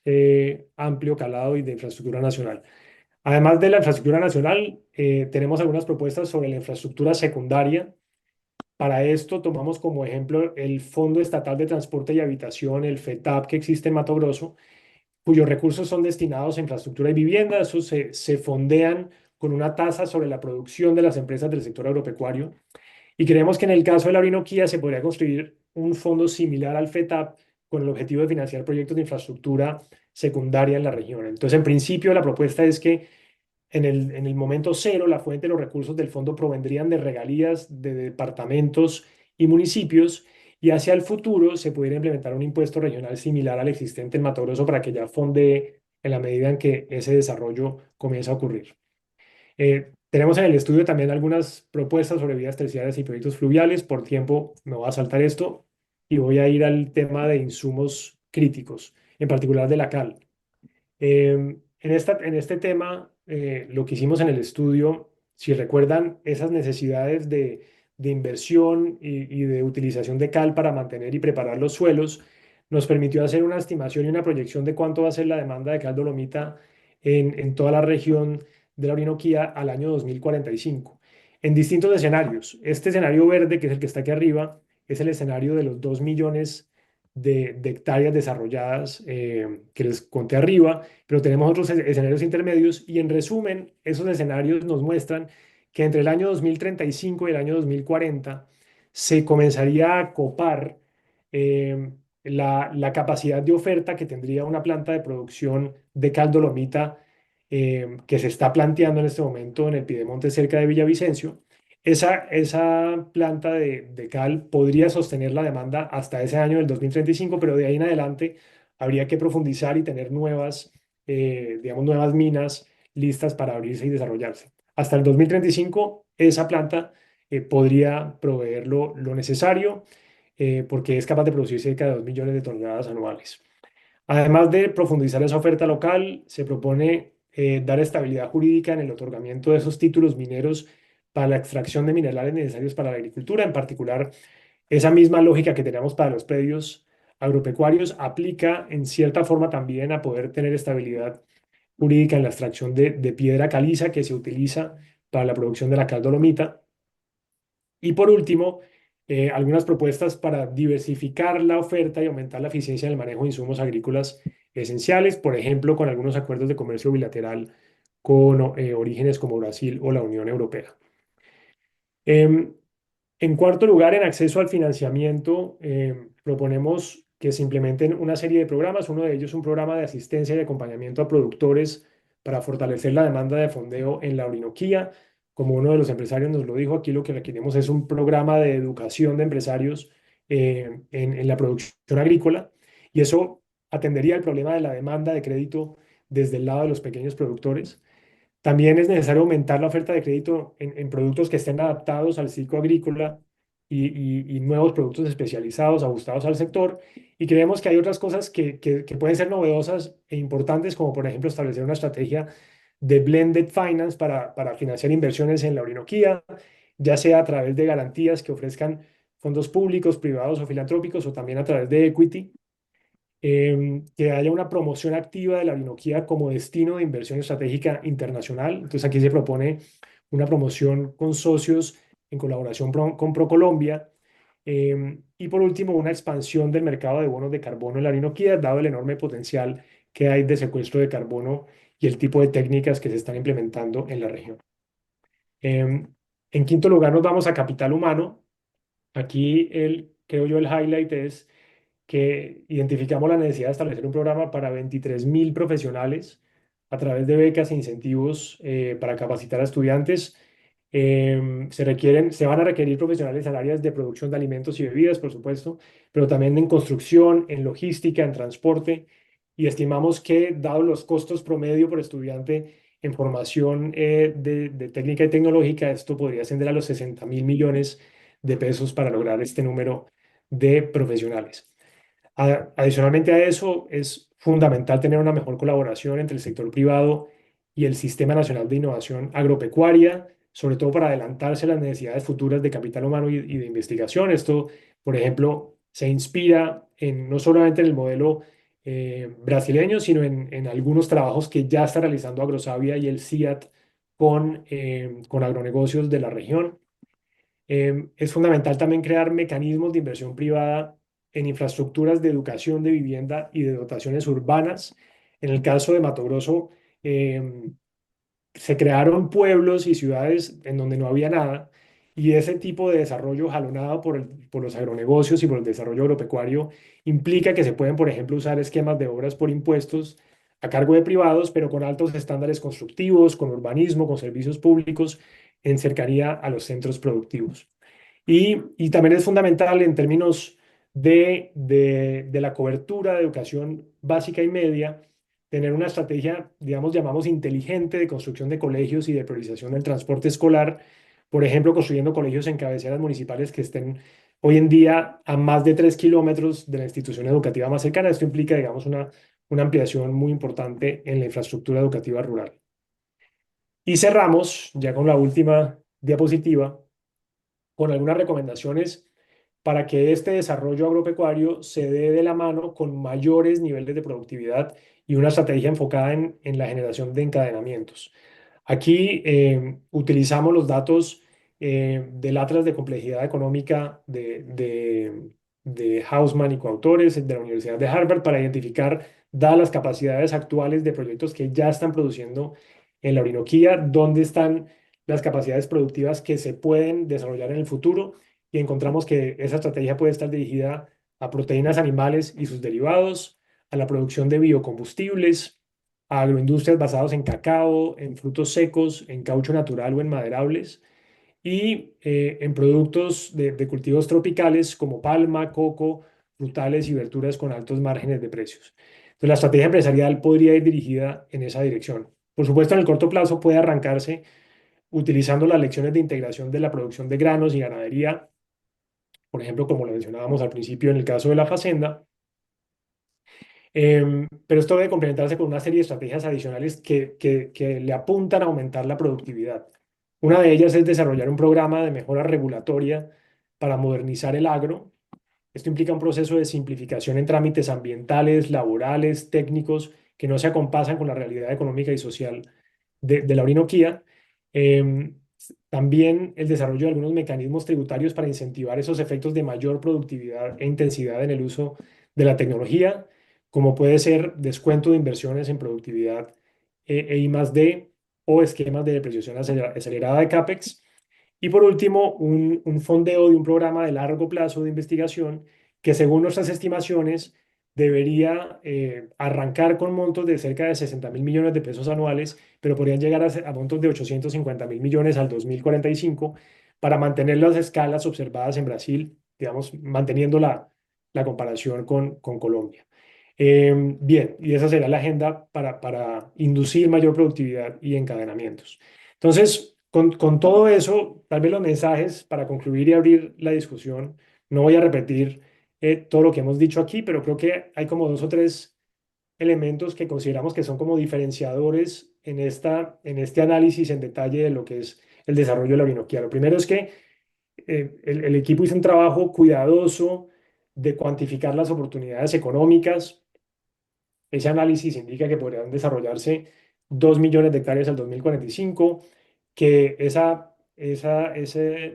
amplio calado y de infraestructura nacional. Además de la infraestructura nacional, tenemos algunas propuestas sobre la infraestructura secundaria. Para esto tomamos como ejemplo el Fondo Estatal de Transporte y Habitación, el FETAP, que existe en Mato Grosso, cuyos recursos son destinados a infraestructura y vivienda. Esos se fondean con una tasa sobre la producción de las empresas del sector agropecuario. Y creemos que en el caso de la Orinoquía se podría construir un fondo similar al FETAP con el objetivo de financiar proyectos de infraestructura secundaria en la región. Entonces, en principio, la propuesta es que en el momento cero, la fuente de los recursos del fondo provendrían de regalías de departamentos y municipios, y hacia el futuro se pudiera implementar un impuesto regional similar al existente en Mato Grosso para que ya fondee en la medida en que ese desarrollo comienza a ocurrir. Tenemos en el estudio también algunas propuestas sobre vías terciarias y proyectos fluviales. Por tiempo me voy a saltar esto y voy a ir al tema de insumos críticos, en particular de la cal. En este tema, lo que hicimos en el estudio, si recuerdan, esas necesidades de inversión y de utilización de cal para mantener y preparar los suelos, nos permitió hacer una estimación y una proyección de cuánto va a ser la demanda de cal dolomita en toda la región de la Orinoquía al año 2045, en distintos escenarios. Este escenario verde, que es el que está aquí arriba, es el escenario de los 2 millones de hectáreas desarrolladas que les conté arriba, pero tenemos otros escenarios intermedios y en resumen, esos escenarios nos muestran que entre el año 2035 y el año 2040 se comenzaría a copar la capacidad de oferta que tendría una planta de producción de cal dolomita que se está planteando en este momento en el Piedemonte cerca de Villavicencio. Esa planta de cal podría sostener la demanda hasta ese año del 2035, pero de ahí en adelante habría que profundizar y tener digamos, nuevas minas listas para abrirse y desarrollarse. Hasta el 2035, esa planta podría proveer lo necesario porque es capaz de producir cerca de 2 millones de toneladas anuales. Además de profundizar esa oferta local, se propone dar estabilidad jurídica en el otorgamiento de esos títulos mineros para la extracción de minerales necesarios para la agricultura. En particular, esa misma lógica que tenemos para los predios agropecuarios aplica en cierta forma también a poder tener estabilidad jurídica en la extracción de piedra caliza que se utiliza para la producción de la cal dolomita. Y por último, algunas propuestas para diversificar la oferta y aumentar la eficiencia en el manejo de insumos agrícolas esenciales, por ejemplo, con algunos acuerdos de comercio bilateral con orígenes como Brasil o la Unión Europea. Em, en cuarto lugar, en acceso al financiamiento, proponemos que se implementen una serie de programas. Uno de ellos es un programa de asistencia y acompañamiento a productores para fortalecer la demanda de fondeo en la Orinoquía. Como uno de los empresarios nos lo dijo, aquí lo que requerimos es un programa de educación de empresarios en la producción agrícola y eso atendería el problema de la demanda de crédito desde el lado de los pequeños productores. También es necesario aumentar la oferta de crédito en productos que estén adaptados al ciclo agrícola y nuevos productos especializados, ajustados al sector. Y creemos que hay otras cosas que pueden ser novedosas e importantes, como por ejemplo establecer una estrategia de blended finance para financiar inversiones en la Orinoquía, ya sea a través de garantías que ofrezcan fondos públicos, privados o filantrópicos, o también a través de equity que haya una promoción activa de la Orinoquía como destino de inversión estratégica internacional. Entonces aquí se propone una promoción con socios en colaboración con ProColombia. Y por último, una expansión del mercado de bonos de carbono en la Orinoquía, dado el enorme potencial que hay de secuestro de carbono y el tipo de técnicas que se están implementando en la región. En quinto lugar, nos vamos a capital humano. Aquí creo yo el highlight es que identificamos la necesidad de establecer un programa para 23.000 profesionales a través de becas e incentivos para capacitar a estudiantes. Se van a requerir profesionales en áreas de producción de alimentos y bebidas, por supuesto, pero también en construcción, en logística, en transporte. Y estimamos que, dado los costos promedio por estudiante en formación de técnica y tecnológica, esto podría ascender a los 60.000 millones de pesos para lograr este número de profesionales. Adicionalmente a eso, es fundamental tener una mejor colaboración entre el sector privado y el Sistema Nacional de Innovación Agropecuaria, sobre todo para adelantarse a las necesidades futuras de capital humano y de investigación. Esto, por ejemplo, se inspira no solamente en el modelo brasileño, sino en algunos trabajos que ya está realizando Agrosavia y el CIAT con agronegocios de la región. Es fundamental también crear mecanismos de inversión privada en infraestructuras de educación, de vivienda y de dotaciones urbanas. En el caso de Mato Grosso, se crearon pueblos y ciudades en donde no había nada, y ese tipo de desarrollo jalonado por los agronegocios y por el desarrollo agropecuario implica que se pueden, por ejemplo, usar esquemas de obras por impuestos a cargo de privados, pero con altos estándares constructivos, con urbanismo, con servicios públicos en cercanía a los centros productivos. Y también es fundamental en términos de la cobertura de educación básica y media, tener una estrategia, digamos, llamamos inteligente de construcción de colegios y de priorización del transporte escolar, por ejemplo, construyendo colegios en cabeceras municipales que estén hoy en día a más de 3 kilómetros de la institución educativa más cercana. Esto implica, digamos, una ampliación muy importante en la infraestructura educativa rural. Y cerramos ya con la última diapositiva con algunas recomendaciones para que este desarrollo agropecuario se dé de la mano con mayores niveles de productividad y una estrategia enfocada en la generación de encadenamientos. Aquí utilizamos los datos del Atlas de Complejidad Económica de Hausman y coautores de la Universidad de Harvard para identificar, dadas las capacidades actuales de proyectos que ya están produciendo en la Orinoquía, dónde están las capacidades productivas que se pueden desarrollar en el futuro, y encontramos que esa estrategia puede estar dirigida a proteínas animales y sus derivados, a la producción de biocombustibles, a agroindustrias basadas en cacao, en frutos secos, en caucho natural o en maderables, y en productos de cultivos tropicales como palma, coco, frutales y verduras con altos márgenes de precios. Entonces, la estrategia empresarial podría ir dirigida en esa dirección. Por supuesto, en el corto plazo puede arrancarse utilizando las lecciones de integración de la producción de granos y ganadería, por ejemplo, como lo mencionábamos al principio en el caso de la facenda. Pero esto debe complementarse con una serie de estrategias adicionales que le apuntan a aumentar la productividad. Una de ellas es desarrollar un programa de mejora regulatoria para modernizar el agro. Esto implica un proceso de simplificación en trámites ambientales, laborales, técnicos, que no se acompasan con la realidad económica y social de la Orinoquía. También el desarrollo de algunos mecanismos tributarios para incentivar esos efectos de mayor productividad e intensidad en el uso de la tecnología, como puede ser descuento de inversiones en productividad e I+D, o esquemas de depreciación acelerada de CAPEX. Y por último, un fondeo de un programa de largo plazo de investigación que, según nuestras estimaciones, debería arrancar con montos de cerca de 60.000 millones de pesos anuales, pero podrían llegar a montos de 850.000 millones al 2045, para mantener las escalas observadas en Brasil, digamos, manteniendo la comparación con Colombia. Bien, y esa será la agenda para inducir mayor productividad y encadenamientos. Entonces, con todo eso, tal vez los mensajes para concluir y abrir la discusión. No voy a repetir todo lo que hemos dicho aquí, pero creo que hay como dos o tres elementos que consideramos que son como diferenciadores en este análisis en detalle de lo que es el desarrollo de la Orinoquía. Lo primero es que el equipo hizo un trabajo cuidadoso de cuantificar las oportunidades económicas. Ese análisis indica que podrían desarrollarse 2 millones de hectáreas al 2045, que esa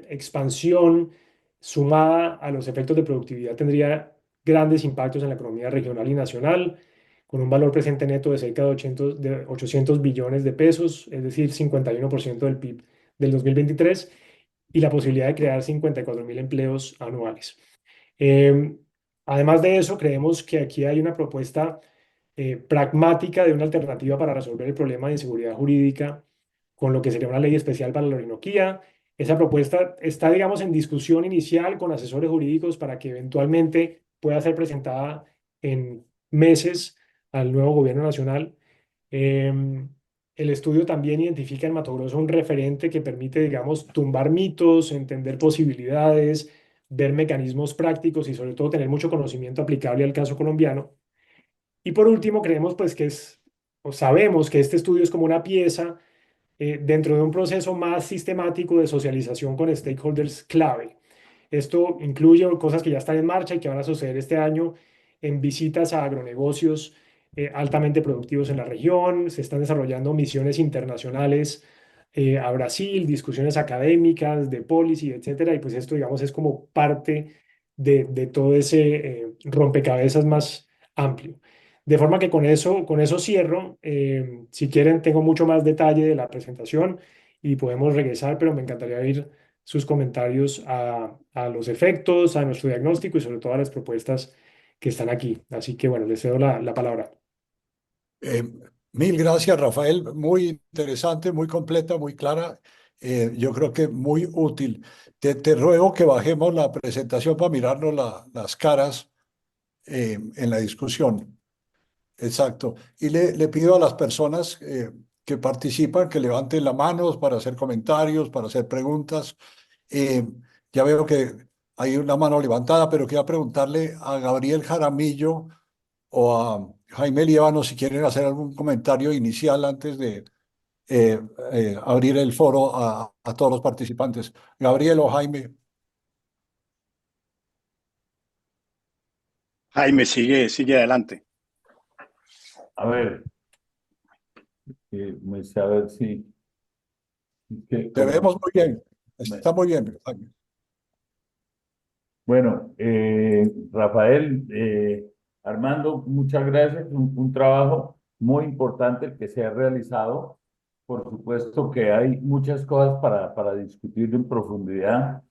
expansión sumada a los efectos de productividad tendría grandes impactos en la economía regional y nacional, con un valor presente neto de cerca de 800 billones de pesos, es decir, 51% del PIB del 2023, y la posibilidad de crear 54.000 empleos anuales. Eh, Además de eso, creemos que aquí hay una propuesta pragmática de una alternativa para resolver el problema de inseguridad jurídica con lo que sería una ley especial para la Orinoquía. Esa propuesta está, digamos, en discusión inicial con asesores jurídicos para que eventualmente pueda ser presentada en meses al nuevo gobierno nacional. El estudio también identifica en Mato Grosso un referente que permite, digamos, tumbar mitos, entender posibilidades, ver mecanismos prácticos y sobre todo tener mucho conocimiento aplicable al caso colombiano. Y por último, creemos pues o sabemos que este estudio es como una pieza dentro de un proceso más sistemático de socialización con stakeholders clave. Esto incluye cosas que ya están en marcha y que van a suceder este año en visitas a agronegocios altamente productivos en la región. Se están desarrollando misiones internacionales a Brasil, discusiones académicas de policy, etcétera. Y pues esto, digamos, es como parte de todo ese rompecabezas más amplio. De forma que con eso cierro. Si quieren, tengo mucho más detalle de la presentación y podemos regresar, pero me encantaría oír sus comentarios a los efectos, a nuestro diagnóstico y sobre todo a las propuestas que están aquí. Así que bueno, les cedo la palabra. Eh, Mil gracias, Rafael. Muy interesante, muy completa, muy clara. Yo creo que muy útil. Te ruego que bajemos la presentación para mirarnos las caras en la discusión. Exacto. Y le pido a las personas que participan que levanten la mano para hacer comentarios, para hacer preguntas. Eh, ya veo que hay una mano levantada, pero quería preguntarle a Gabriel Jaramillo o a Jaime Líbano si quieren hacer algún comentario inicial antes de abrir el foro a todos los participantes. Gabriel o Jaime. Jaime, sigue adelante. A ver, a ver si, Te vemos muy bien. me- Está muy bien, Jaime. bueno, Rafael, Armando, muchas gracias. Un trabajo muy importante el que se ha realizado. Por supuesto que hay muchas cosas para discutir en profundidad.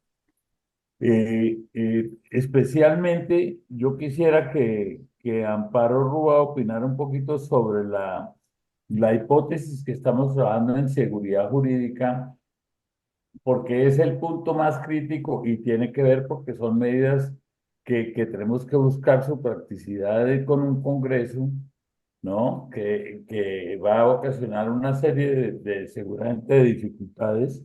Especialmente yo quisiera que Amparo Rúa opinara un poquito sobre la hipótesis que estamos trabajando en seguridad jurídica, porque es el punto más crítico y tiene que ver porque son medidas que tenemos que buscar su practicidad con un Congreso, ¿no? Que va a ocasionar una serie seguramente de dificultades.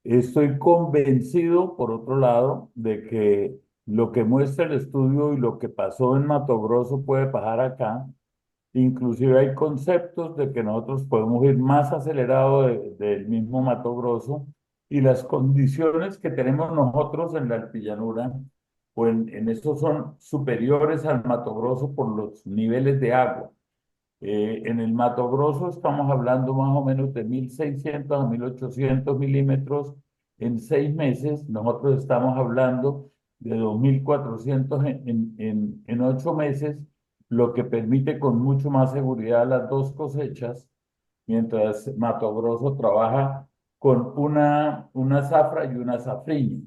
Estoy convencido, por otro lado, de que lo que muestra el estudio y lo que pasó en Mato Grosso puede pasar acá. Inclusive hay conceptos de que nosotros podemos ir más acelerado del mismo Mato Grosso y las condiciones que tenemos nosotros en la altillanura o en eso son superiores al Mato Grosso por los niveles de agua. En el Mato Grosso estamos hablando más o menos de 1.600 a 1.800 milímetros en 6 meses. Nosotros estamos hablando de 2.400 en 8 meses, lo que permite con mucho más seguridad las dos cosechas, mientras Mato Grosso trabaja con una zafra y una safriña.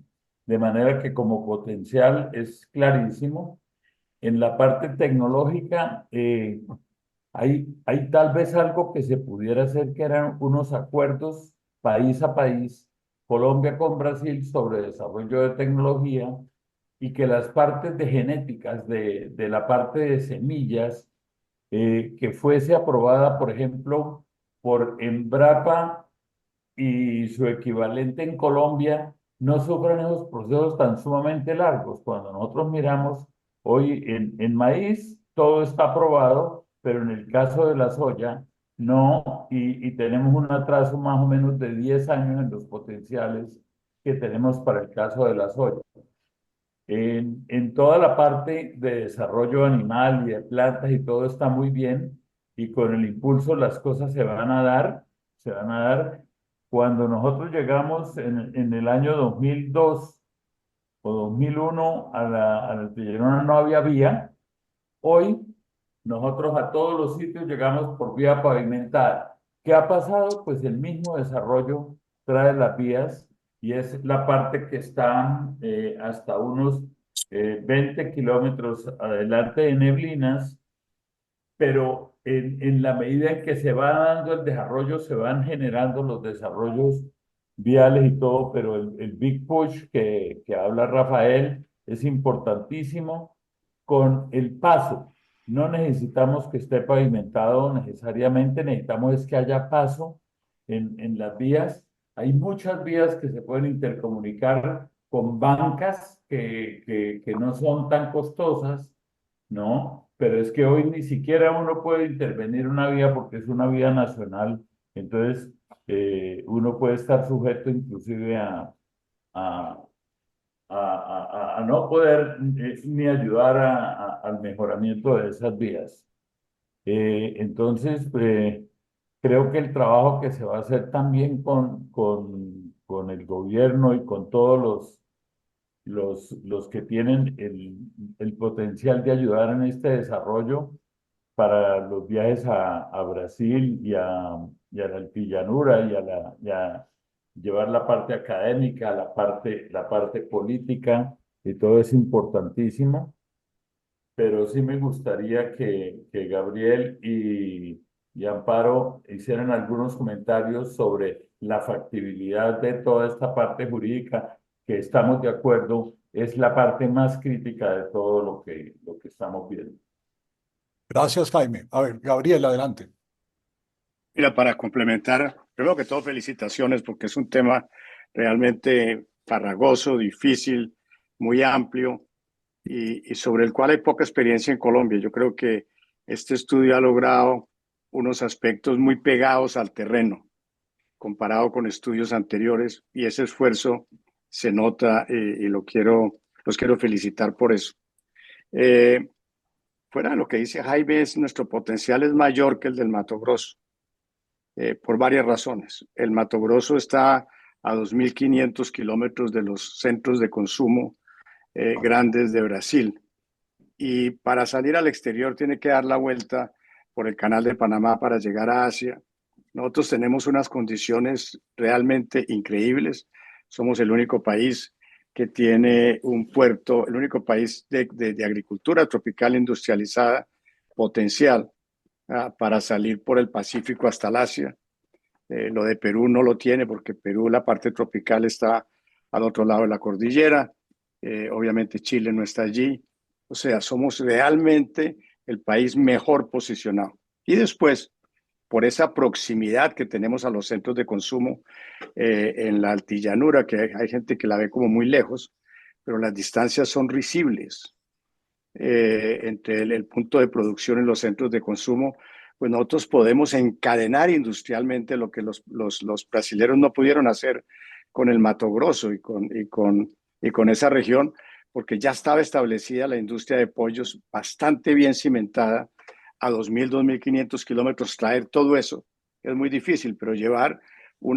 De manera que como potencial es clarísimo. En la parte tecnológica, hay tal vez algo que se pudiera hacer que eran unos acuerdos país a país, Colombia con Brasil sobre desarrollo de tecnología y que las partes de genéticas de la parte de semillas que fuese aprobada, por ejemplo, por Embrapa y su equivalente en Colombia no sufran esos procesos tan sumamente largos. Cuando nosotros miramos hoy en maíz, todo está aprobado, pero en el caso de la soya, no, y tenemos un atraso más o menos de 10 años en los potenciales que tenemos para el caso de la soya. En toda la parte de desarrollo animal y de plantas y todo está muy bien y con el impulso las cosas se van a dar. Cuando nosotros llegamos en el año 2002 o 2001 a la Altillera no había vía. Hoy nosotros a todos los sitios llegamos por vía pavimentada. ¿Qué ha pasado? Pues el mismo desarrollo trae las vías y es la parte que está hasta unos 20 kilómetros adelante de Neblinas, pero en la medida en que se va dando el desarrollo, se van generando los desarrollos viales y todo, pero el Big Push que habla Rafael es importantísimo con el paso. No necesitamos que esté pavimentado necesariamente, necesitamos es que haya paso en las vías. Hay muchas vías que se pueden intercomunicar con bancas que no son tan costosas, ¿no? Pero es que hoy ni siquiera uno puede intervenir una vía porque es una vía nacional. Entonces, uno puede estar sujeto inclusive a, a no poder ni ayudar al mejoramiento de esas vías. Entonces, creo que el trabajo que se va a hacer también con el gobierno y con todos los que tienen el potencial de ayudar en este desarrollo para los viajes a Brasil y a la altillanura y a llevar la parte académica, la parte política, y todo es importantísimo, pero sí me gustaría que Gabriel y Amparo hicieran algunos comentarios sobre la factibilidad de toda esta parte jurídica, que estamos de acuerdo, es la parte más crítica de todo lo que estamos viendo. Gracias, Jaime. A ver, Gabriel, adelante. Mira, para complementar, primero que todo, felicitaciones porque es un tema realmente farragoso, difícil, muy amplio y sobre el cual hay poca experiencia en Colombia. Yo creo que este estudio ha logrado unos aspectos muy pegados al terreno comparado con estudios anteriores, y ese esfuerzo se nota, y los quiero felicitar por eso. Fuera de lo que dice Jaime, nuestro potencial es mayor que el del Mato Grosso, por varias razones. El Mato Grosso está a 2.500 kilómetros de los centros de consumo grandes de Brasil, y para salir al exterior tiene que dar la vuelta por el Canal de Panamá para llegar a Asia. Nosotros tenemos unas condiciones realmente increíbles. Somos el único país que tiene un puerto, el único país de agricultura tropical industrializada potencial para salir por el Pacífico hasta el Asia. Lo de Perú no lo tiene porque Perú, la parte tropical, está al otro lado de la cordillera. Obviamente Chile no está allí. O sea, somos realmente el país mejor posicionado. Y después, por esa proximidad que tenemos a los centros de consumo en la altillanura, que hay gente que la ve como muy lejos, pero las distancias son risibles entre el punto de producción y los centros de consumo. Pues nosotros podemos encadenar industrialmente lo que los brasileros no pudieron hacer con el Mato Grosso y con esa región, porque ya estaba establecida la industria de pollos bastante bien cimentada. A 2.000, 2.500 kilómetros traer todo eso es muy difícil, pero llevar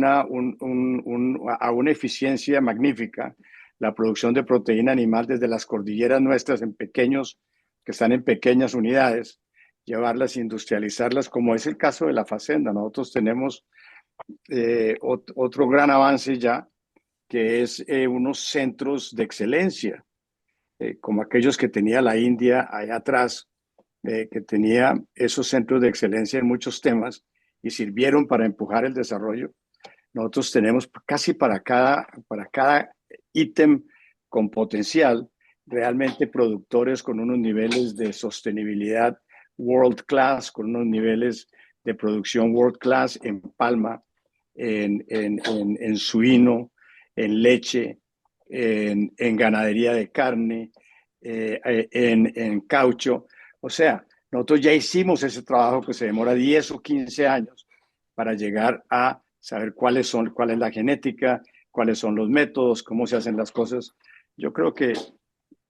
a una eficiencia magnífica la producción de proteína animal desde las cordilleras nuestras que están en pequeñas unidades, llevarlas e industrializarlas, como es el caso de la Facenda. Nosotros tenemos otro gran avance ya, que es unos centros de excelencia, como aquellos que tenía la India allá atrás, que tenía esos centros de excelencia en muchos temas y sirvieron para empujar el desarrollo. Nosotros tenemos casi para cada ítem con potencial, realmente productores con unos niveles de sostenibilidad world class, con unos niveles de producción world class en palma, en suino, en leche, en ganadería de carne, en caucho. O sea, nosotros ya hicimos ese trabajo que se demora 10 o 15 años para llegar a saber cuál es la genética, cuáles son los métodos, cómo se hacen las cosas. Yo creo que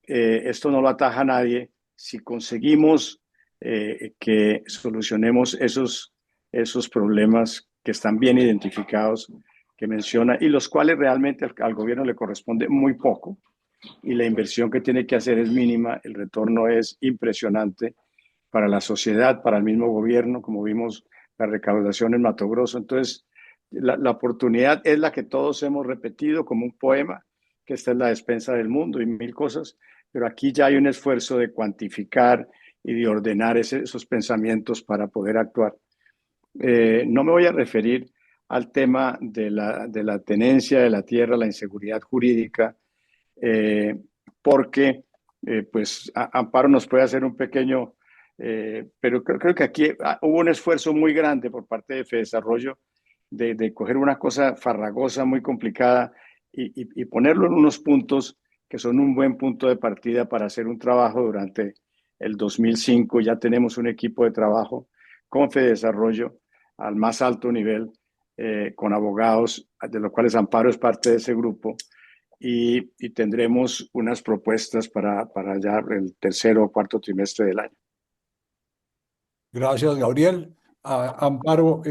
esto no lo ataja a nadie si conseguimos que solucionemos esos problemas que están bien identificados, que menciona, y los cuales realmente al gobierno le corresponde muy poco, y la inversión que tiene que hacer es mínima. El retorno es impresionante para la sociedad, para el mismo gobierno, como vimos la recaudación en Mato Grosso. Entonces, la oportunidad es la que todos hemos repetido como un poema, que esta es la despensa del mundo y mil cosas, pero aquí ya hay un esfuerzo de cuantificar y de ordenar esos pensamientos para poder actuar. No me voy a referir al tema de la tenencia de la tierra, la inseguridad jurídica, porque pues Amparo nos puede hacer un pequeño, pero creo que aquí hubo un esfuerzo muy grande por parte de FEDesarrollo de coger una cosa farragosa, muy complicada, y ponerlo en unos puntos que son un buen punto de partida para hacer un trabajo durante el 2005. Ya tenemos un equipo de trabajo con FEDesarrollo al más alto nivel, con abogados, de los cuales Amparo es parte de ese grupo, y tendremos unas propuestas para ya el tercer o cuarto trimestre del año. Gracias, Gabriel. Amparo,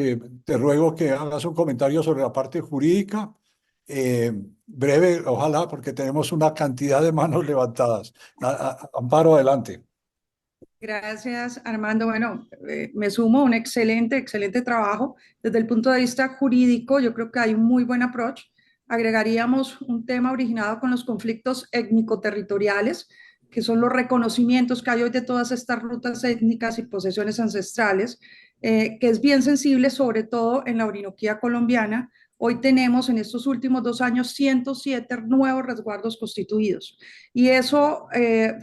te ruego que hagas un comentario sobre la parte jurídica, breve, ojalá, porque tenemos una cantidad de manos levantadas. Amparo, adelante. Gracias, Armando. Bueno, me sumo a un excelente trabajo. Desde el punto de vista jurídico, yo creo que hay un muy buen approach. Agregaríamos un tema originado con los conflictos étnico-territoriales, que son los reconocimientos que hay hoy de todas estas rutas étnicas y posesiones ancestrales, que es bien sensible, sobre todo en la Orinoquía colombiana. Hoy tenemos en estos últimos 2 años 107 nuevos resguardos constituidos, y eso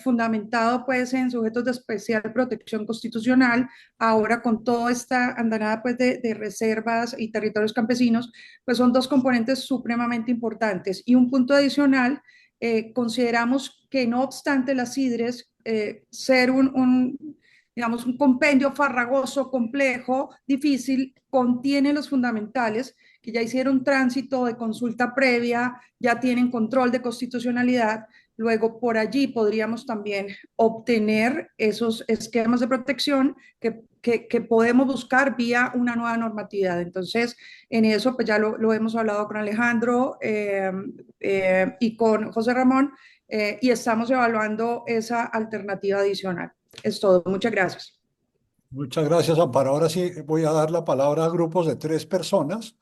fundamentado pues en sujetos de especial protección constitucional. Ahora con toda esta andanada pues de reservas y territorios campesinos, pues son dos componentes supremamente importantes. Y un punto adicional consideramos que no obstante las sidres ser digamos, un compendio farragoso, complejo, difícil, contiene los fundamentales que ya hicieron tránsito de consulta previa, ya tienen control de constitucionalidad. Luego, por allí podríamos también obtener esos esquemas de protección que podemos buscar vía una nueva normatividad. Entonces, en eso pues ya lo hemos hablado con Alejandro y con José Ramón y estamos evaluando esa alternativa adicional. Es todo. Muchas gracias. Muchas gracias, Amparo. Ahora sí voy a dar la palabra a grupos de 3 personas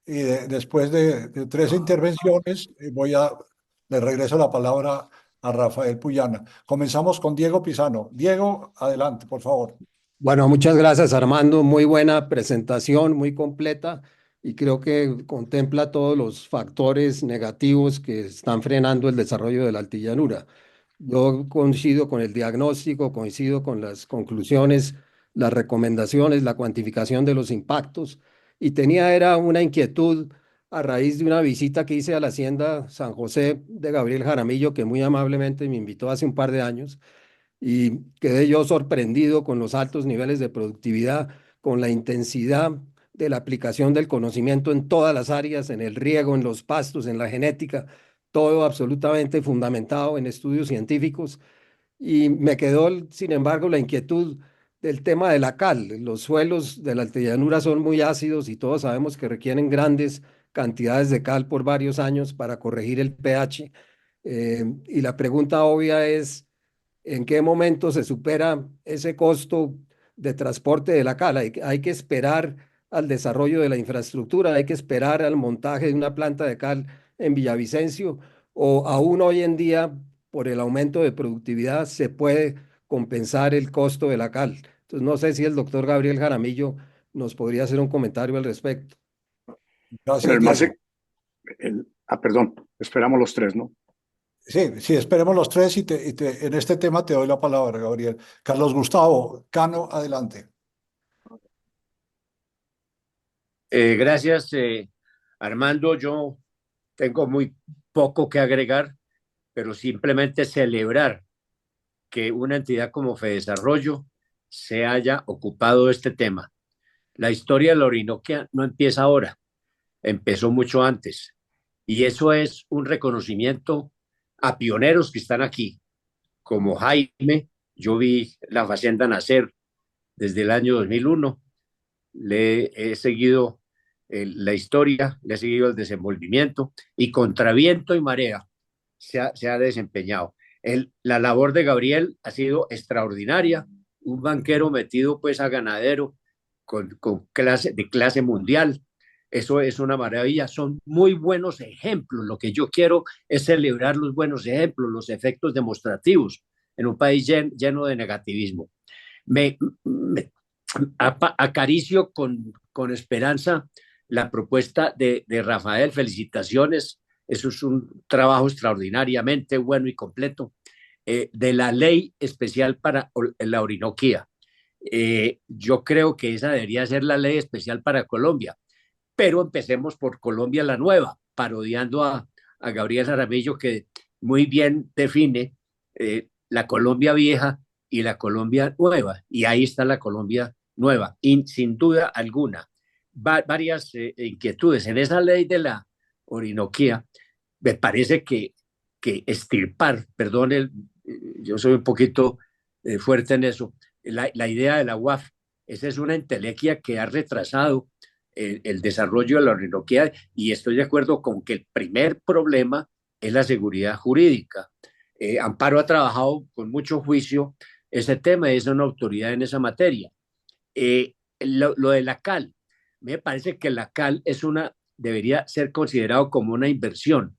y después de 3 intervenciones le regreso la palabra a Rafael Puyana. Comenzamos con Diego Pisano. Diego, adelante, por favor. Bueno, muchas gracias, Armando. Muy buena presentación, muy completa y creo que contempla todos los factores negativos que están frenando el desarrollo de la altillanura. Yo coincido con el diagnóstico, coincido con las conclusiones, las recomendaciones, la cuantificación de los impactos y era una inquietud a raíz de una visita que hice a la Hacienda San José de Gabriel Jaramillo, que muy amablemente me invitó hace un par de años y quedé yo sorprendido con los altos niveles de productividad, con la intensidad de la aplicación del conocimiento en todas las áreas, en el riego, en los pastos, en la genética, todo absolutamente fundamentado en estudios científicos. Y me quedó, sin embargo, la inquietud del tema de la cal. Los suelos de la altillanura son muy ácidos y todos sabemos que requieren grandes cantidades de cal por varios años para corregir el pH. Y la pregunta obvia es, ¿en qué momento se supera ese costo de transporte de la cal? Hay que esperar al desarrollo de la infraestructura, hay que esperar al montaje de una planta de cal en Villavicencio, o aún hoy en día, por el aumento de productividad, se puede compensar el costo de la cal. Entonces, no sé si el doctor Gabriel Jaramillo nos podría hacer un comentario al respecto. Bueno, Gracias, Diego. perdón, esperamos los tres, ¿no? Sí, sí, esperemos los tres en este tema te doy la palabra, Gabriel. Carlos Gustavo Cano, adelante. Gracias, Armando. Yo tengo muy poco que agregar, pero simplemente celebrar que una entidad como Fedesarrollo se haya ocupado de este tema. La historia de la Orinoquia no empieza ahora, empezó mucho antes. Y eso es un reconocimiento a pioneros que están aquí, como Jaime. Yo vi la Hacienda nacer desde el año 2001. Le he seguido la historia, le he seguido el desenvolvimiento y contra viento y marea se ha desempeñado. La labor de Gabriel ha sido extraordinaria, un banquero metido pues a ganadero con clase mundial. Eso es una maravilla, son muy buenos ejemplos. Lo que yo quiero es celebrar los buenos ejemplos, los efectos demostrativos en un país lleno de negativismo. Me acaricio con esperanza la propuesta de Rafael. Felicitaciones, eso es un trabajo extraordinariamente bueno y completo, de la ley especial para la Orinoquía. Yo creo que esa debería ser la ley especial para Colombia, pero empecemos por Colombia la nueva, parodiando a Gabriel Jaramillo, que muy bien define la Colombia vieja y la Colombia nueva, y ahí está la Colombia nueva, y sin duda alguna. Varias inquietudes en esa ley de la Orinoquía. Me parece que estirpar, perdón, yo soy un poquito fuerte en eso, la idea de la UAF, esa es una entelequia que ha retrasado el desarrollo de la Orinoquía, y estoy de acuerdo con que el primer problema es la seguridad jurídica. Amparo ha trabajado con mucho juicio ese tema, es una autoridad en esa materia. Lo de la cal, me parece que la cal debería ser considerado como una inversión.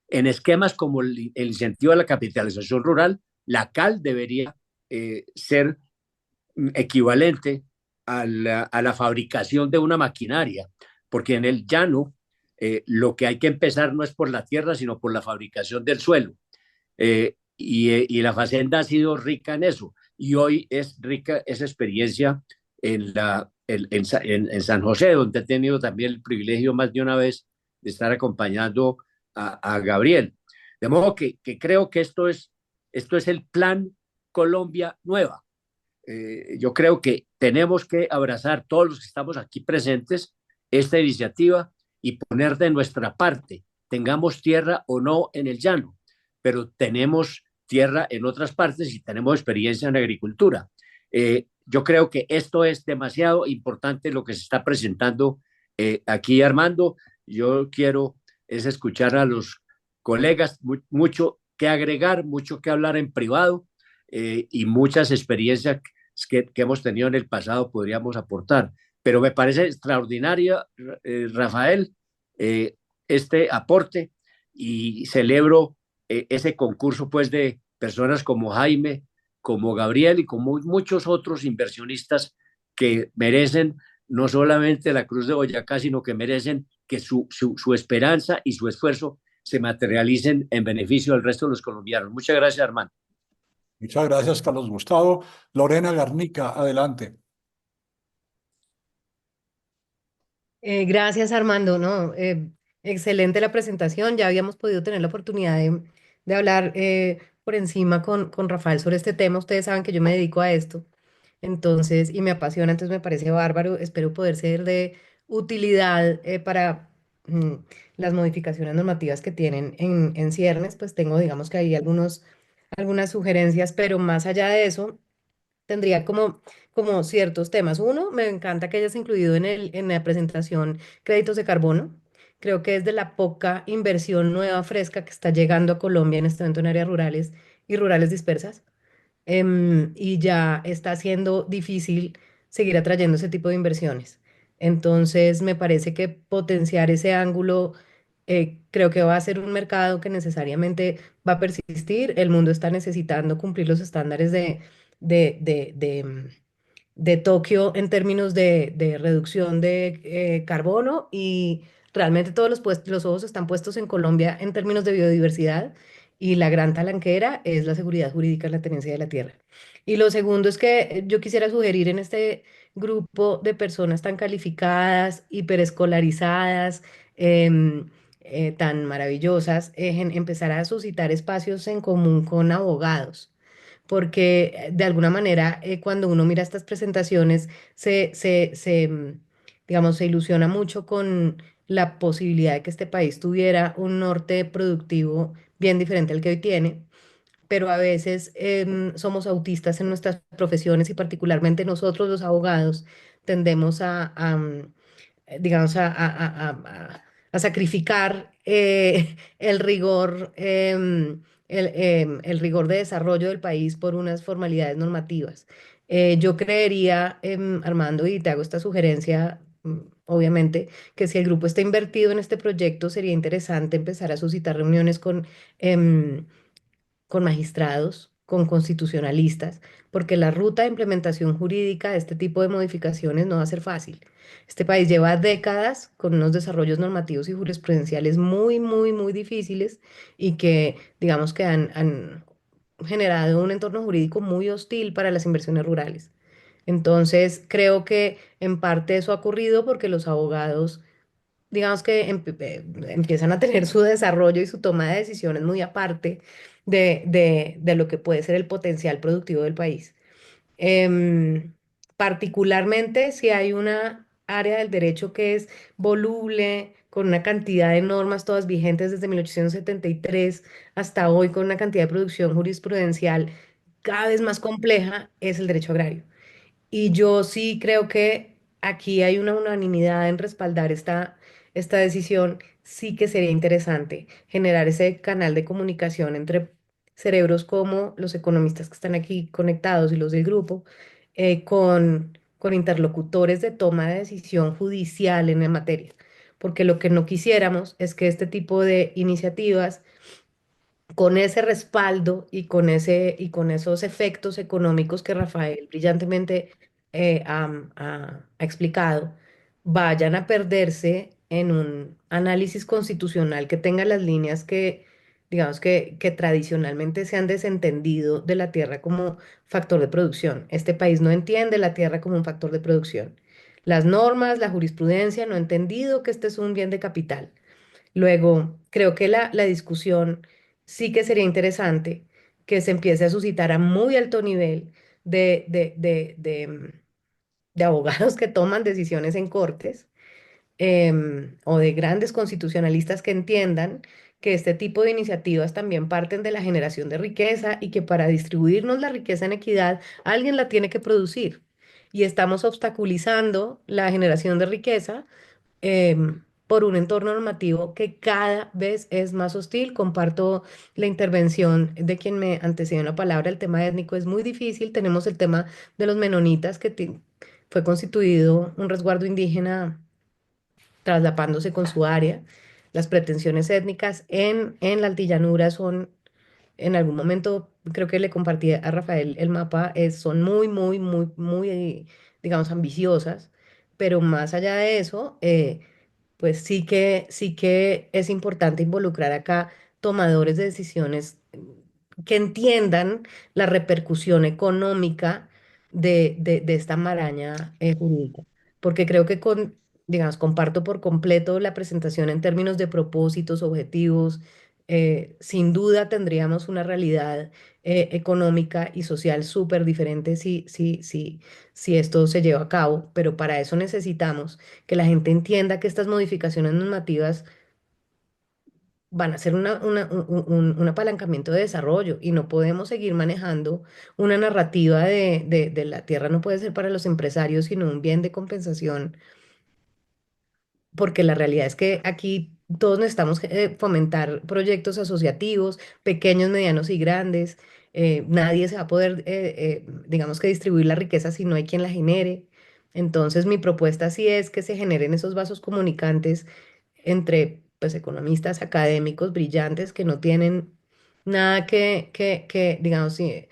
En esquemas como el incentivo a la capitalización rural, la cal debería ser equivalente a la fabricación de una maquinaria, porque en el llano lo que hay que empezar no es por la tierra, sino por la fabricación del suelo. Y la Facenda ha sido rica en eso, y hoy es rica esa experiencia en San José, donde he tenido también el privilegio más de una vez de estar acompañando a Gabriel. De modo que creo que esto es el plan Colombia Nueva. Yo creo que tenemos que abrazar todos los que estamos aquí presentes esta iniciativa y poner de nuestra parte, tengamos tierra o no en el llano, pero tenemos tierra en otras partes y tenemos experiencia en agricultura. Yo creo que esto es demasiado importante lo que se está presentando aquí, Armando. Yo quiero es escuchar a los colegas, mucho que agregar, mucho que hablar en privado y muchas experiencias que hemos tenido en el pasado podríamos aportar. Pero me parece extraordinario, Rafael, eh, este aporte y celebro ese concurso pues de personas como Jaime, como Gabriel y como muchos otros inversionistas que merecen no solamente la Cruz de Boyacá, sino que merecen que su esperanza y su esfuerzo se materialicen en beneficio del resto de los colombianos. Muchas gracias, Armando. Muchas gracias, Carlos Gustavo. Lorena Garnica, adelante. Gracias, Armando. No, excelente la presentación. Ya habíamos podido tener la oportunidad de hablar por encima con Rafael sobre este tema. Ustedes saben que yo me dedico a esto, entonces, y me apasiona, entonces me parece bárbaro. Espero poder ser de utilidad para las modificaciones normativas que tienen en ciernes. Pues tengo, digamos que hay algunas sugerencias, pero más allá de eso tendría como ciertos temas. Uno, me encanta que hayas incluido en la presentación créditos de carbono. Creo que es de la poca inversión nueva, fresca que está llegando a Colombia en este momento en áreas rurales y rurales dispersas. Y ya está siendo difícil seguir atrayendo ese tipo de inversiones. Entonces, me parece que potenciar ese ángulo, creo que va a ser un mercado que necesariamente va a persistir. El mundo está necesitando cumplir los estándares de, de, de, mm, de Tokio en términos de reducción de carbono y realmente todos los ojos están puestos en Colombia en términos de biodiversidad y la gran talanquera es la seguridad jurídica en la tenencia de la tierra. Y lo segundo es que yo quisiera sugerir en este grupo de personas tan calificadas, hiperescolarizadas, tan maravillosas, empezar a suscitar espacios en común con abogados porque de alguna manera cuando uno mira estas presentaciones digamos, se ilusiona mucho con la posibilidad de que este país tuviera un norte productivo bien diferente al que hoy tiene, pero a veces somos autistas en nuestras profesiones y particularmente nosotros los abogados tendemos digamos, a sacrificar el rigor, el rigor de desarrollo del país por unas formalidades normativas. Yo creería, Armando, y te hago esta sugerencia, obviamente, que si el grupo está invertido en este proyecto, sería interesante empezar a suscitar reuniones con magistrados, con constitucionalistas, porque la ruta de implementación jurídica de este tipo de modificaciones no va a ser fácil. Este país lleva décadas con unos desarrollos normativos y jurisprudenciales muy, muy, muy difíciles y que, digamos que han generado un entorno jurídico muy hostil para las inversiones rurales. Entonces, creo que en parte eso ha ocurrido porque los abogados digamos que empiezan a tener su desarrollo y su toma de decisiones muy aparte de lo que puede ser el potencial productivo del país. Particularmente si hay una área del derecho que es voluble, con una cantidad de normas todas vigentes desde 1873 hasta hoy, con una cantidad de producción jurisprudencial cada vez más compleja, es el derecho agrario. Y yo sí creo que aquí hay una unanimidad en respaldar esta decisión. Sí que sería interesante generar ese canal de comunicación entre cerebros como los economistas que están aquí conectados y los del grupo, con interlocutores de toma de decisión judicial en la materia. Porque lo que no quisiéramos es que este tipo de iniciativas con ese respaldo y con esos efectos económicos que Rafael brillantemente ha explicado, vayan a perderse en un análisis constitucional que tenga las líneas que, digamos, que tradicionalmente se han desentendido de la tierra como factor de producción. Este país no entiende la tierra como un factor de producción. Las normas, la jurisprudencia no ha entendido que este es un bien de capital. Luego, creo que la discusión sí que sería interesante que se empiece a suscitar a muy alto nivel de abogados que toman decisiones en cortes, o de grandes constitucionalistas que entiendan que este tipo de iniciativas también parten de la generación de riqueza y que para distribuirnos la riqueza en equidad, alguien la tiene que producir. Y estamos obstaculizando la generación de riqueza, por un entorno normativo que cada vez es más hostil. Comparto la intervención de quien me antecedió en la palabra. El tema étnico es muy difícil. Tenemos el tema de los menonitas, que fue constituido un resguardo indígena traslapándose con su área. Las pretensiones étnicas en la altillanura son, en algún momento, creo que le compartí a Rafael el mapa, son muy, muy, muy, muy, digamos, ambiciosas, pero más allá de eso, pues sí que es importante involucrar acá tomadores de decisiones que entiendan la repercusión económica de esta maraña jurídica. Porque creo que digamos, comparto por completo la presentación en términos de propósitos, objetivos. Sin duda tendríamos una realidad económica y social súper diferente si esto se lleva a cabo, pero para eso necesitamos que la gente entienda que estas modificaciones normativas van a ser un apalancamiento de desarrollo, y no podemos seguir manejando una narrativa de la tierra no puede ser para los empresarios, sino un bien de compensación, porque la realidad es que aquí todos necesitamos fomentar proyectos asociativos, pequeños, medianos y grandes. Nadie se va a poder, digamos que distribuir la riqueza si no hay quien la genere. Entonces, mi propuesta sí es que se generen esos vasos comunicantes entre, pues, economistas académicos brillantes que no tienen nada digamos, sí,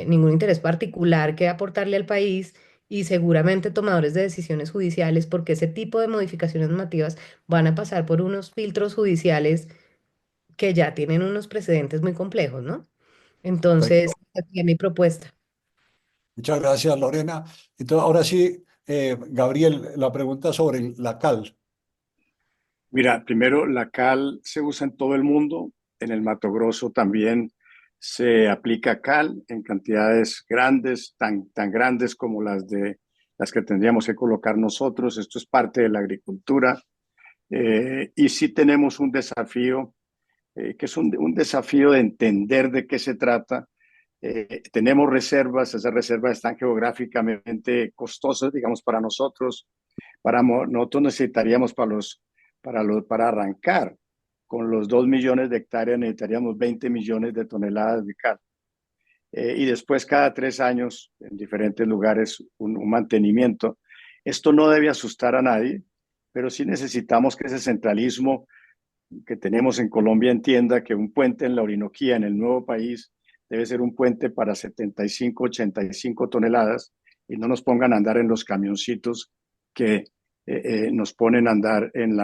ningún interés particular que aportarle al país, y seguramente tomadores de decisiones judiciales, porque ese tipo de modificaciones normativas van a pasar por unos filtros judiciales que ya tienen unos precedentes muy complejos, ¿no? Entonces, Perfecto. aquí es mi propuesta. Muchas gracias, Lorena. Entonces, ahora sí, Gabriel, la pregunta sobre la cal. Mira, primero, la cal se usa en todo el mundo. En el Mato Grosso también se aplica cal en cantidades grandes, tan grandes como las que tendríamos que colocar nosotros. Esto es parte de la agricultura. Y sí tenemos un desafío, que es un desafío de entender de qué se trata. Tenemos reservas, esas reservas están geográficamente costosas, digamos, para nosotros. Nosotros necesitaríamos para arrancar con los 2 millones de hectáreas, necesitaríamos 20 millones de toneladas de cal. Y después cada 3 años en diferentes lugares un mantenimiento. Esto no debe asustar a nadie, pero sí necesitamos que ese centralismo que tenemos en Colombia entienda que un puente en la Orinoquía, en el nuevo país, debe ser un puente para 75, 85 toneladas, y no nos pongan a andar en los camioncitos que nos ponen a andar en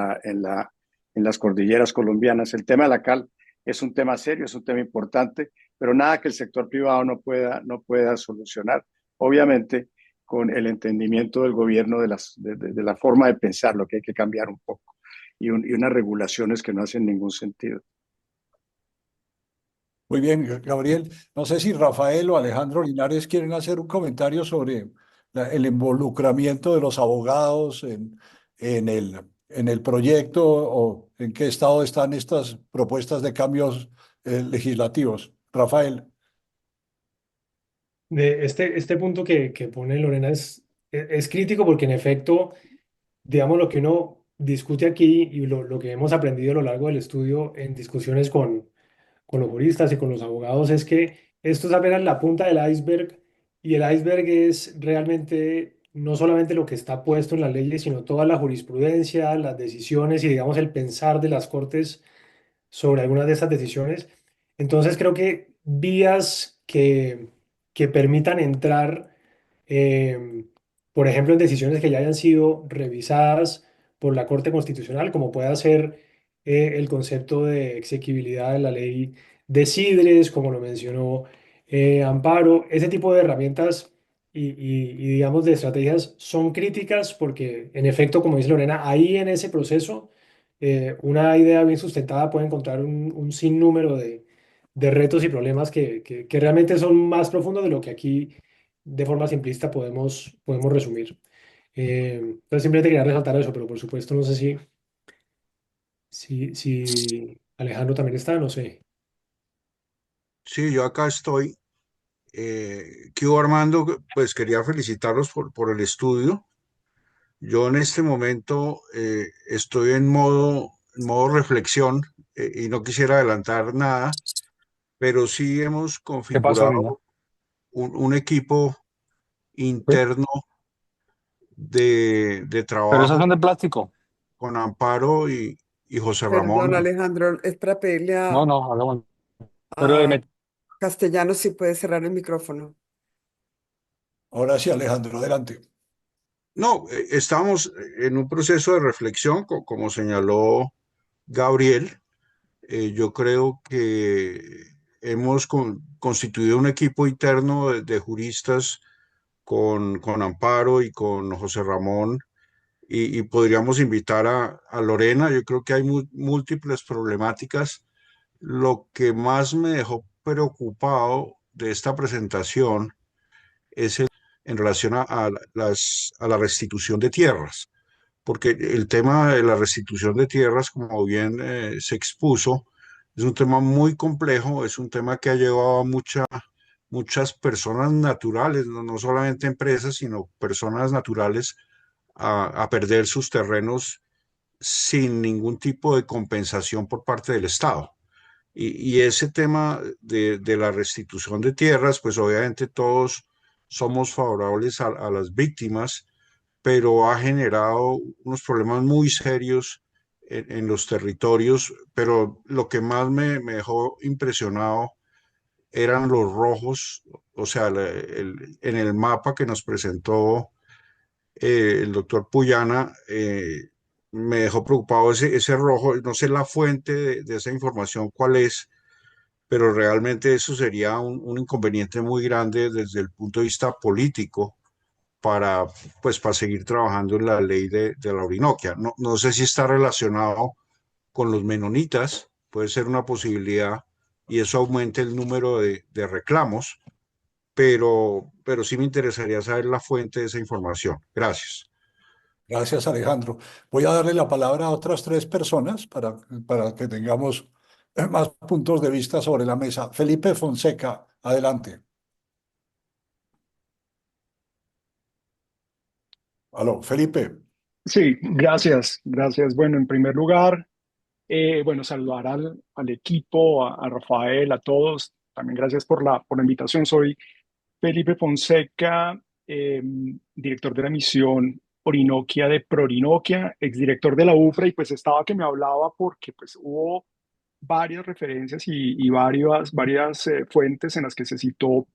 las cordilleras colombianas. El tema de la cal es un tema serio, es un tema importante, pero nada que el sector privado no pueda solucionar. Obviamente, con el entendimiento del gobierno de la forma de pensar, lo que hay que cambiar un poco, y unas regulaciones que no hacen ningún sentido. Muy bien, Gabriel. No sé si Rafael o Alejandro Linares quieren hacer un comentario sobre el involucramiento de los abogados en el proyecto, o en qué estado están estas propuestas de cambios legislativos. Rafael. Este punto que pone Lorena es crítico, porque en efecto, digamos, lo que uno discute aquí y lo que hemos aprendido a lo largo del estudio en discusiones con los juristas y con los abogados es que esto es apenas la punta del iceberg, y el iceberg es realmente no solamente lo que está puesto en las leyes, sino toda la jurisprudencia, las decisiones y, digamos, el pensar de las cortes sobre algunas de estas decisiones. Entonces creo que vías que permitan entrar, eh, por ejemplo, en decisiones que ya hayan sido revisadas por la Corte Constitucional, como pueda ser el concepto de exequibilidad de la ley de Sidres, como lo mencionó Amparo. Ese tipo de herramientas digamos, de estrategias son críticas, porque en efecto, como dice Lorena, ahí en ese proceso, una idea bien sustentada puede encontrar un sinnúmero de retos y problemas que realmente son más profundos de lo que aquí de forma simplista podemos resumir. Entonces simplemente quería resaltar eso, pero por supuesto no sé si Alejandro también está, no sé. Sí, yo acá estoy. ¿Qué hubo, Armando? Pues quería felicitarlos por el estudio. Yo en este momento estoy en modo reflexión y no quisiera adelantar nada, pero sí hemos ¿Qué pasó, configurado niña? un equipo ¿Sí? interno de Pero esas trabajo son de plástico. con Amparo y José Perdón, Ramón. Alejandro, es para pedirle No, no, hagamos. Pero a Castellanos si puede cerrar el micrófono. Ahora sí, Alejandro, adelante. No, estamos en un proceso de reflexión, como señaló Gabriel. Yo creo que hemos constituido un equipo interno de juristas con Amparo y con José Ramón y podríamos invitar a Lorena. Yo creo que hay múltiples problemáticas. Lo que más me dejó preocupado de esta presentación es en relación a la restitución de tierras, porque el tema de la restitución de tierras, como bien se expuso, es un tema muy complejo, es un tema que ha llevado a muchas personas naturales, no solamente empresas, sino personas naturales a perder sus terrenos sin ningún tipo de compensación por parte del Estado. Y ese tema de la restitución de tierras, pues obviamente todos somos favorables a las víctimas, pero ha generado unos problemas muy serios en los territorios. Pero lo que más me dejó impresionado eran los rojos, o sea, en el mapa que nos presentó el doctor Puyana, me dejó preocupado ese rojo. No sé la fuente de esa información cuál es, pero realmente eso sería un inconveniente muy grande desde el punto de vista político para, pues, para seguir trabajando en la ley de la Orinoquia. No sé si está relacionado con los menonitas, puede ser una posibilidad, y eso aumente el número de reclamos, pero sí me interesaría saber la fuente de esa información. Gracias. Gracias, Alejandro. Voy a darle la palabra a otras tres personas para que tengamos más puntos de vista sobre la mesa. Felipe Fonseca, adelante. Aló, Felipe. Sí, gracias, gracias. Bueno, en primer lugar, bueno, saludar al equipo, a Rafael, a todos. También gracias por la invitación. Soy Felipe Fonseca, director de la misión Orinoquia de Prorinoquia, exdirector de la UFRA, y pues estaba que me hablaba porque pues hubo varias referencias y varias fuentes en las que se citó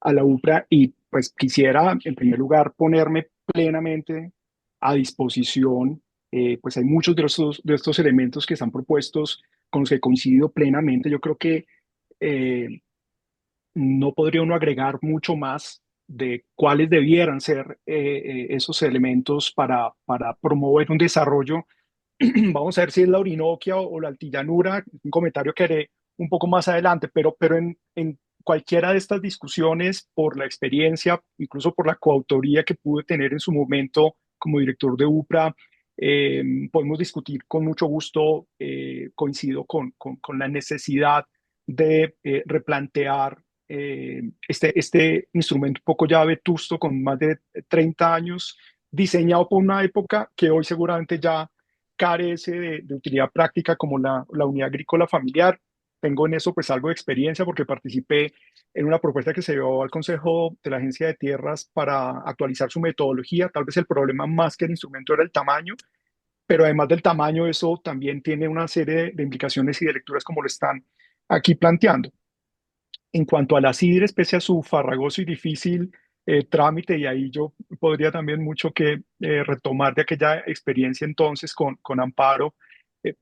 a la UFRA y pues quisiera en primer lugar ponerme plenamente a disposición. Pues hay muchos de estos elementos que están propuestos con los que coincido plenamente. Yo creo que eh, no podría uno agregar mucho más de cuáles debieran ser esos elementos para promover un desarrollo. Vamos a ver si es la Orinoquia o la Altillanura, un comentario que haré un poco más adelante, pero en cualquiera de estas discusiones, por la experiencia, incluso por la coautoría que pude tener en su momento como director de UPRA, podemos discutir con mucho gusto. Coincido con la necesidad de replantear este instrumento un poco ya vetusto, con más de 30 años, diseñado por una época que hoy seguramente ya carece de utilidad práctica como la unidad agrícola familiar. Tengo en eso pues algo de experiencia porque participé en una propuesta que se llevó al Consejo de la Agencia de Tierras para actualizar su metodología. Tal vez el problema más que el instrumento era el tamaño, pero además del tamaño, eso también tiene una serie de implicaciones y de lecturas como lo están aquí planteando. En cuanto a la sidra, pese a su farragoso y difícil trámite, y ahí yo podría también mucho que retomar de aquella experiencia entonces con Amparo.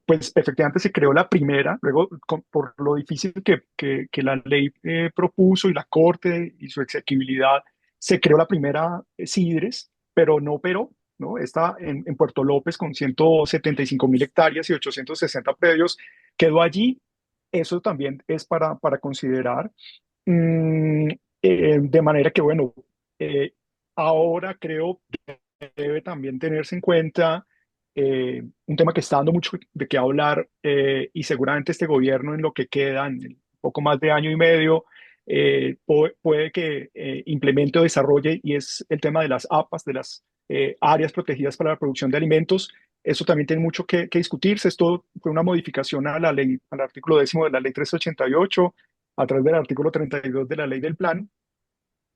Pues efectivamente se creó la primera, luego por lo difícil que la ley propuso y la Corte y su exequibilidad, se creó la primera Sidres, pero no operó, ¿no? Está en Puerto López con 175.000 hectáreas y 860 predios, quedó allí eso también es para considerar. Mm, de manera que, bueno, eh, ahora creo que debe también tenerse en cuenta un tema que está dando mucho de qué hablar, y seguramente este gobierno en lo que queda, en el poco más de año y medio, puede que implemente o desarrolle, y es el tema de las APAs, de las áreas protegidas para la producción de alimentos. Eso también tiene mucho que discutirse. Esto fue una modificación a la ley, al artículo 10 de la ley 388, a través del artículo 32 de la ley del plan.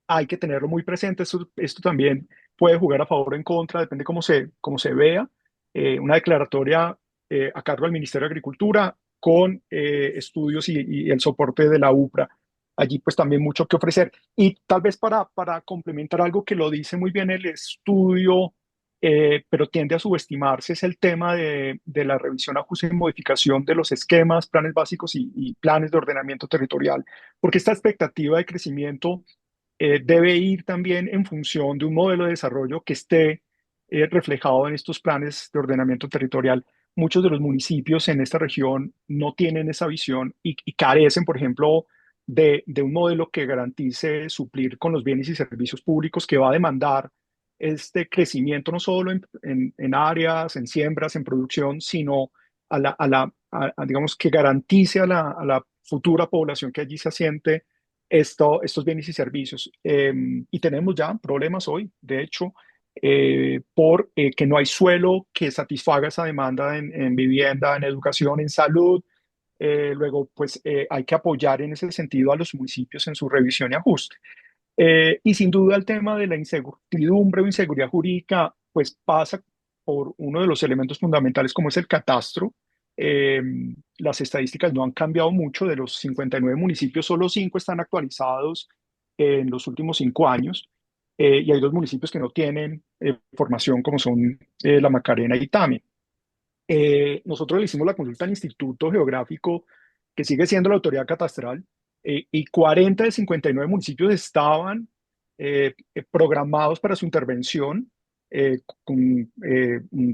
Hay que tenerlo muy presente. Esto también puede jugar a favor o en contra, depende cómo se vea. Una declaratoria a cargo del Ministerio de Agricultura con estudios y el soporte de la UPRA. Allí pues también mucho que ofrecer. Y tal vez para complementar algo que lo dice muy bien el estudio, pero tiende a subestimarse, es el tema de la revisión, ajuste y modificación de los esquemas, planes básicos y planes de ordenamiento territorial, porque esta expectativa de crecimiento debe ir también en función de un modelo de desarrollo que esté reflejado en estos planes de ordenamiento territorial. Muchos de los municipios en esta región no tienen esa visión y carecen, por ejemplo, de un modelo que garantice suplir con los bienes y servicios públicos que va a demandar este crecimiento no solo en áreas, en siembras, en producción, sino digamos, que garantice a la futura población que allí se asiente estos bienes y servicios. Y tenemos ya problemas hoy, de hecho, por que no hay suelo que satisfaga esa demanda en vivienda, en educación, en salud. Luego, pues hay que apoyar en ese sentido a los municipios en su revisión y ajuste. Y sin duda el tema de la incertidumbre o inseguridad jurídica, pues pasa por uno de los elementos fundamentales como es el catastro. Eh, las estadísticas no han cambiado mucho. De los 59 municipios, solo 5 están actualizados en los últimos 5 años. Y hay 2 municipios que no tienen formación, como son La Macarena y Tame. Nosotros le hicimos la consulta al Instituto Geográfico, que sigue siendo la autoridad catastral, y 40 de 59 municipios estaban programados para su intervención, con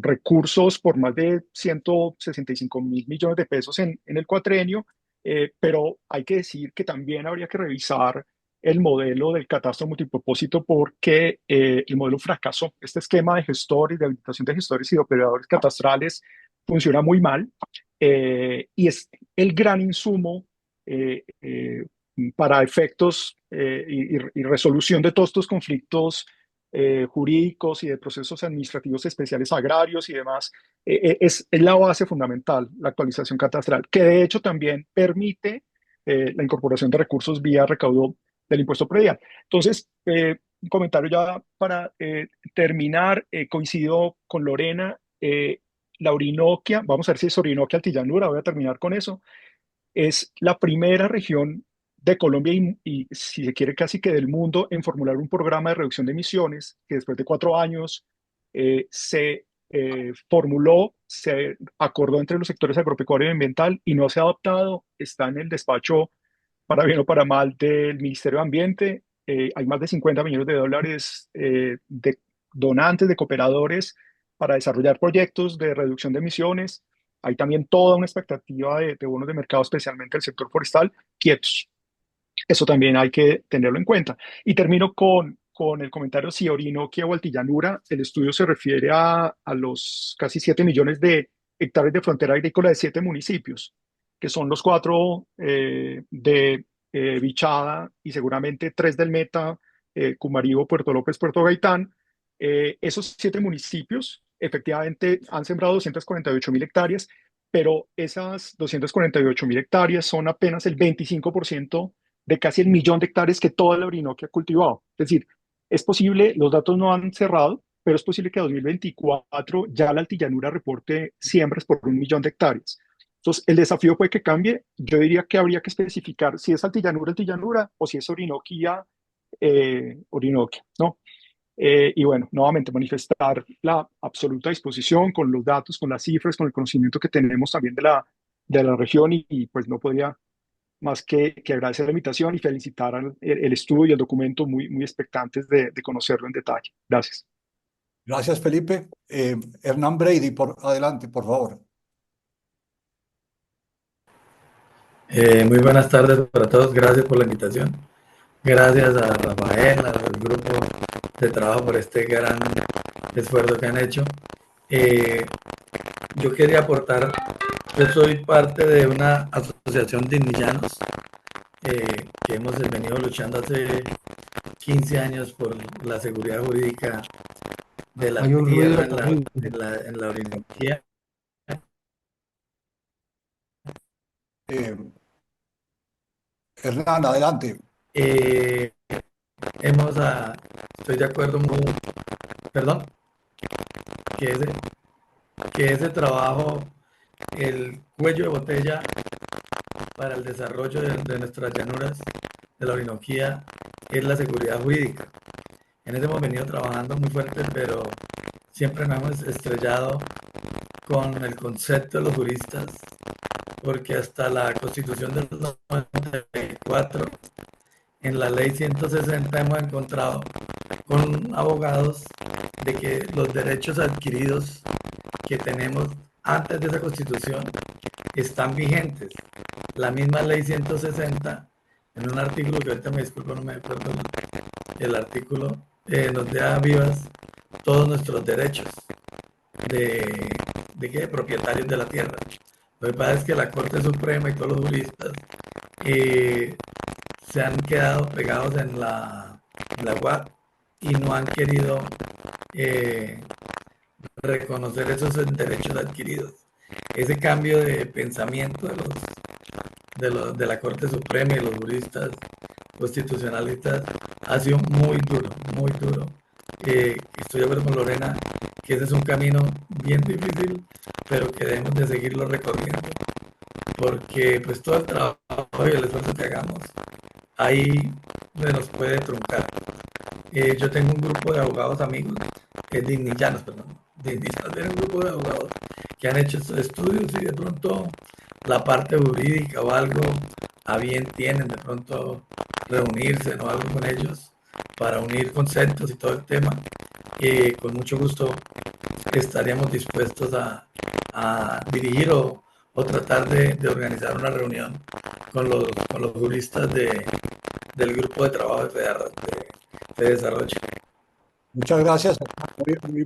recursos por más de 165.000 millones de pesos en el cuatrenio. Pero hay que decir que también habría que revisar el modelo del catastro multipropósito, porque el modelo fracasó. Este esquema de gestores, de habilitación de gestores y de operadores catastrales funciona muy mal, y es el gran insumo para efectos y resolución de todos estos conflictos jurídicos y de procesos administrativos especiales agrarios y demás. Es la base fundamental, la actualización catastral, que de hecho también permite la incorporación de recursos vía recaudo del impuesto predial. Entonces, un comentario ya para terminar. Coincido con Lorena. La Orinoquia, vamos a ver si es Orinoquia Altillanura, voy a terminar con eso, es la primera región de Colombia y, si se quiere, casi que del mundo, en formular un programa de reducción de emisiones que después de 4 años se formuló, se acordó entre los sectores agropecuario y ambiental y no se ha adoptado. Está en el despacho, para bien o para mal, del Ministerio de Ambiente. Hay más de 50 millones de dólares de donantes, de cooperadores, para desarrollar proyectos de reducción de emisiones. Hay también toda una expectativa de bonos de mercado, especialmente el sector forestal, quietos. Eso también hay que tenerlo en cuenta. Y termino con el comentario: si Orinoquia o Altillanura, el estudio se refiere a los casi 7 millones de hectáreas de frontera agrícola de 7 municipios, que son los 4 de Bichada y seguramente 3 del Meta, Cumaribo, Puerto López, Puerto Gaitán. Esos 7 municipios efectivamente han sembrado 248.000 hectáreas, pero esas 248.000 hectáreas son apenas el 25% de casi el millón de hectáreas que toda la Orinoquia ha cultivado. Es decir, es posible, los datos no han cerrado, pero es posible que en 2024 ya la Altillanura reporte siembras por 1 millón de hectáreas. Entonces, el desafío puede que cambie. Yo diría que habría que especificar si es Altillanura, Altillanura, o si es Orinoquia, Orinoquia, ¿no? Y bueno, nuevamente manifestar la absoluta disposición con los datos, con las cifras, con el conocimiento que tenemos también de la región, y pues no podría más que agradecer la invitación y felicitar el estudio y el documento, muy, muy expectantes de conocerlo en detalle. Gracias. Gracias, Felipe. Hernán Brady, adelante, por favor. Muy buenas tardes para todos, gracias por la invitación. Gracias a Rafael, al grupo de trabajo por este gran esfuerzo que han hecho. Eh, yo quería aportar, yo soy parte de una asociación de indianos que hemos venido luchando hace 15 años por la seguridad jurídica de la Hay un ruido tierra terrible. en la Orinoquía. Eh, Hernán, adelante. Eh, estoy de acuerdo perdón, que ese, que ese trabajo, el cuello de botella para el desarrollo de nuestras llanuras de la Orinoquía es la seguridad jurídica. En eso hemos venido trabajando muy fuerte, pero siempre nos hemos estrellado con el concepto de los juristas, porque hasta la Constitución del 94, en la Ley 160 hemos encontrado con abogados de que los derechos adquiridos que tenemos antes de esa Constitución están vigentes. La misma Ley 160, en un artículo que ahorita me disculpo, no me acuerdo el artículo, nos da vivas todos nuestros derechos de propietarios de la tierra. Lo que pasa es que la Corte Suprema y todos los juristas se han quedado pegados en la UAP y no han querido reconocer esos derechos adquiridos. Ese cambio de pensamiento de la Corte Suprema y de los juristas constitucionalistas ha sido muy duro, muy duro. Estoy de acuerdo con Lorena que ese es un camino bien difícil, pero que debemos de seguirlo recorriendo, porque pues todo el trabajo y el esfuerzo que hagamos ahí se nos puede truncar. Yo tengo un grupo de abogados amigos, de indianos, perdón, de indígenas, tengo un grupo de abogados que han hecho estos estudios y de pronto la parte jurídica o algo a bien tienen de pronto reunirse o algo con ellos para unir conceptos y todo el tema. Con mucho gusto estaríamos dispuestos a dirigir o tratar de organizar una reunión con los juristas del grupo de trabajo de desarrollo. Muchas gracias,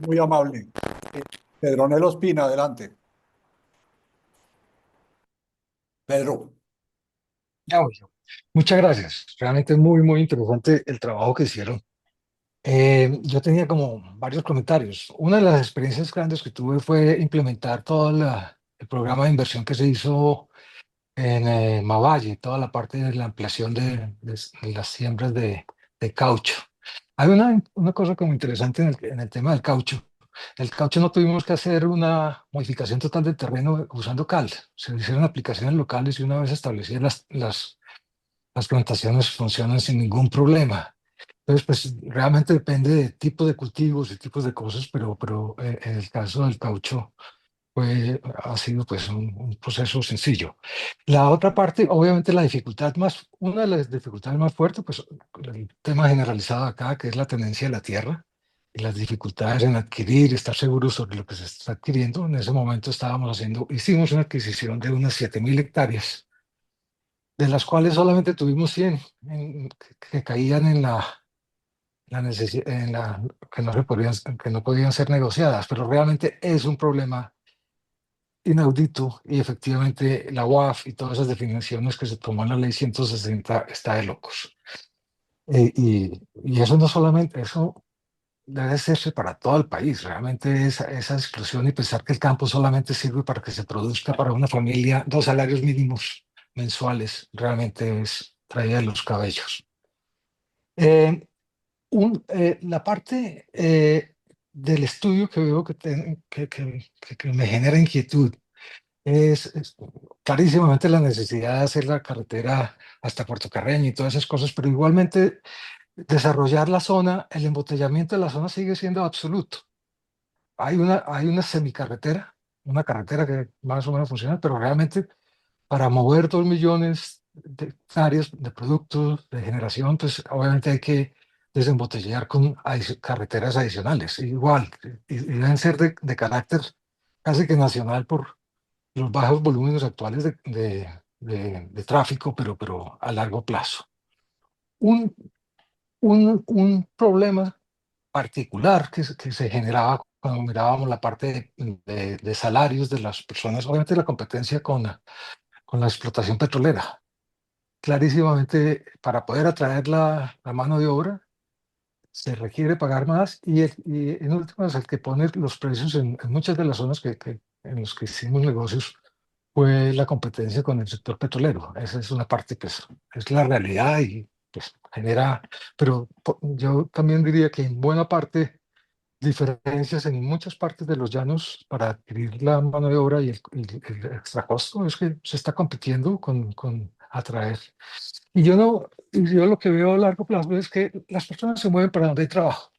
muy amable. Pedronel Ospina, adelante. Pedro. Ya voy yo. Muchas gracias. Realmente muy, muy interesante el trabajo que hicieron. Yo tenía como varios comentarios. Una de las experiencias grandes que tuve fue implementar todo el programa de inversión que se hizo en Mavalle, toda la parte de la ampliación de las siembras de caucho. Hay una cosa como interesante en el tema del caucho. El caucho no tuvimos que hacer una modificación total del terreno usando cal. Se hicieron aplicaciones locales y una vez establecidas las plantaciones funcionan sin ningún problema. Entonces, pues realmente depende de tipo de cultivos y tipos de cosas, pero en el caso del caucho ha sido pues un proceso sencillo. La otra parte, obviamente una de las dificultades más fuertes, pues el tema generalizado acá, que es la tenencia de la tierra y las dificultades en adquirir, estar seguros sobre lo que se está adquiriendo. En ese momento hicimos una adquisición de unas 7.000 hectáreas, de las cuales solamente tuvimos 100 que caían en que no podían ser negociadas, pero realmente es un problema inaudito y efectivamente la UAF y todas esas definiciones que se tomó en la ley 160 está de locos. Y eso no solamente, eso debe hacerse para todo el país. Realmente esa exclusión y pensar que el campo solamente sirve para que se produzca para una familia 2 salarios mínimos mensuales, realmente es traída de los cabellos. La parte del estudio que veo que me genera inquietud es clarísimamente la necesidad de hacer la carretera hasta Puerto Carreño y todas esas cosas, pero igualmente desarrollar la zona, el embotellamiento de la zona sigue siendo absoluto. Hay una semicarretera, una carretera que más o menos funciona, pero realmente para mover 2 millones de hectáreas de productos de generación, pues obviamente hay que desembotellar con carreteras adicionales, igual, y deben ser de carácter casi que nacional por los bajos volúmenes actuales de tráfico, pero a largo plazo. Un, un problema particular que se generaba cuando mirábamos la parte de salarios de las personas, obviamente la competencia con la explotación petrolera. Clarísimamente, para poder atraer la mano de obra, se requiere pagar más y en últimas el que pone los precios en muchas de las zonas en las que hicimos negocios fue la competencia con el sector petrolero. Esa es una parte, pues, es la realidad y pues genera, pero yo también diría que en buena parte diferencias en muchas partes de los llanos para adquirir la mano de obra y el extra costo es que se está compitiendo con atraer. Y yo lo que veo a largo plazo es que las personas se mueven para donde hay trabajo.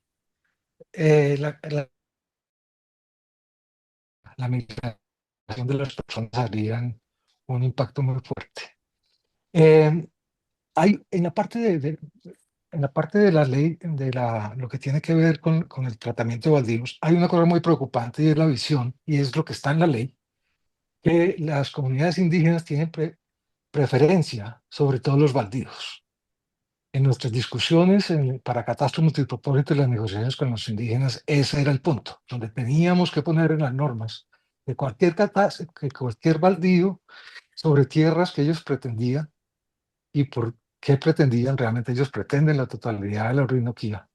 La migración de las personas harían un impacto muy fuerte. Hay en la parte de la ley, lo que tiene que ver con el tratamiento de baldíos, hay una cosa muy preocupante y es la visión, y es lo que está en la ley, que las comunidades indígenas tienen preferencia sobre todos los baldíos. En nuestras discusiones para catastro multipropósito y las negociaciones con los indígenas, ese era el punto, donde teníamos que poner en las normas que que cualquier baldío sobre tierras que ellos pretendían y por qué pretendían, realmente ellos pretenden la totalidad de la Orinoquía,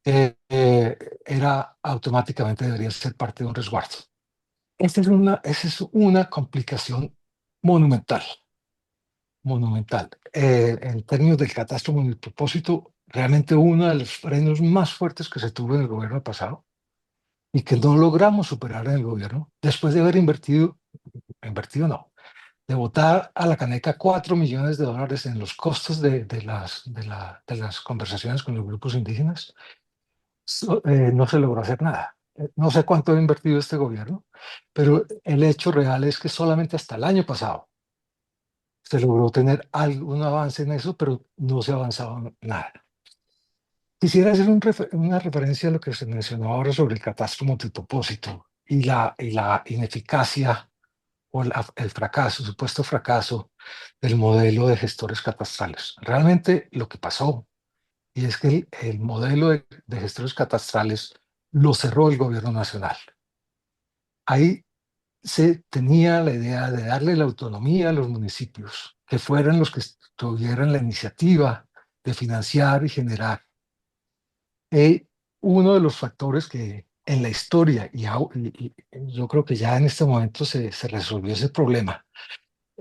era automáticamente debería ser parte de un resguardo. Esa es una complicación monumental, monumental. En términos del catastro multipropósito, realmente uno de los frenos más fuertes que se tuvo en el gobierno pasado y que no logramos superar en el gobierno, después de haber invertido no, de botar a la caneca $4 millones en los costos de las conversaciones con los grupos indígenas, no se logró hacer nada. No sé cuánto ha invertido este gobierno, pero el hecho real es que solamente hasta el año pasado se logró tener algún avance en eso, pero no se ha avanzado en nada. Quisiera hacer una referencia a lo que se mencionó ahora sobre el catastro multipropósito y la ineficacia o el fracaso, supuesto fracaso del modelo de gestores catastrales. Realmente lo que pasó y es que el modelo de gestores catastrales lo cerró el gobierno nacional. Ahí se tenía la idea de darle la autonomía a los municipios, que fueran los que tuvieran la iniciativa de financiar y generar. Uno de los factores que en la historia, y yo creo que ya en este momento se resolvió ese problema,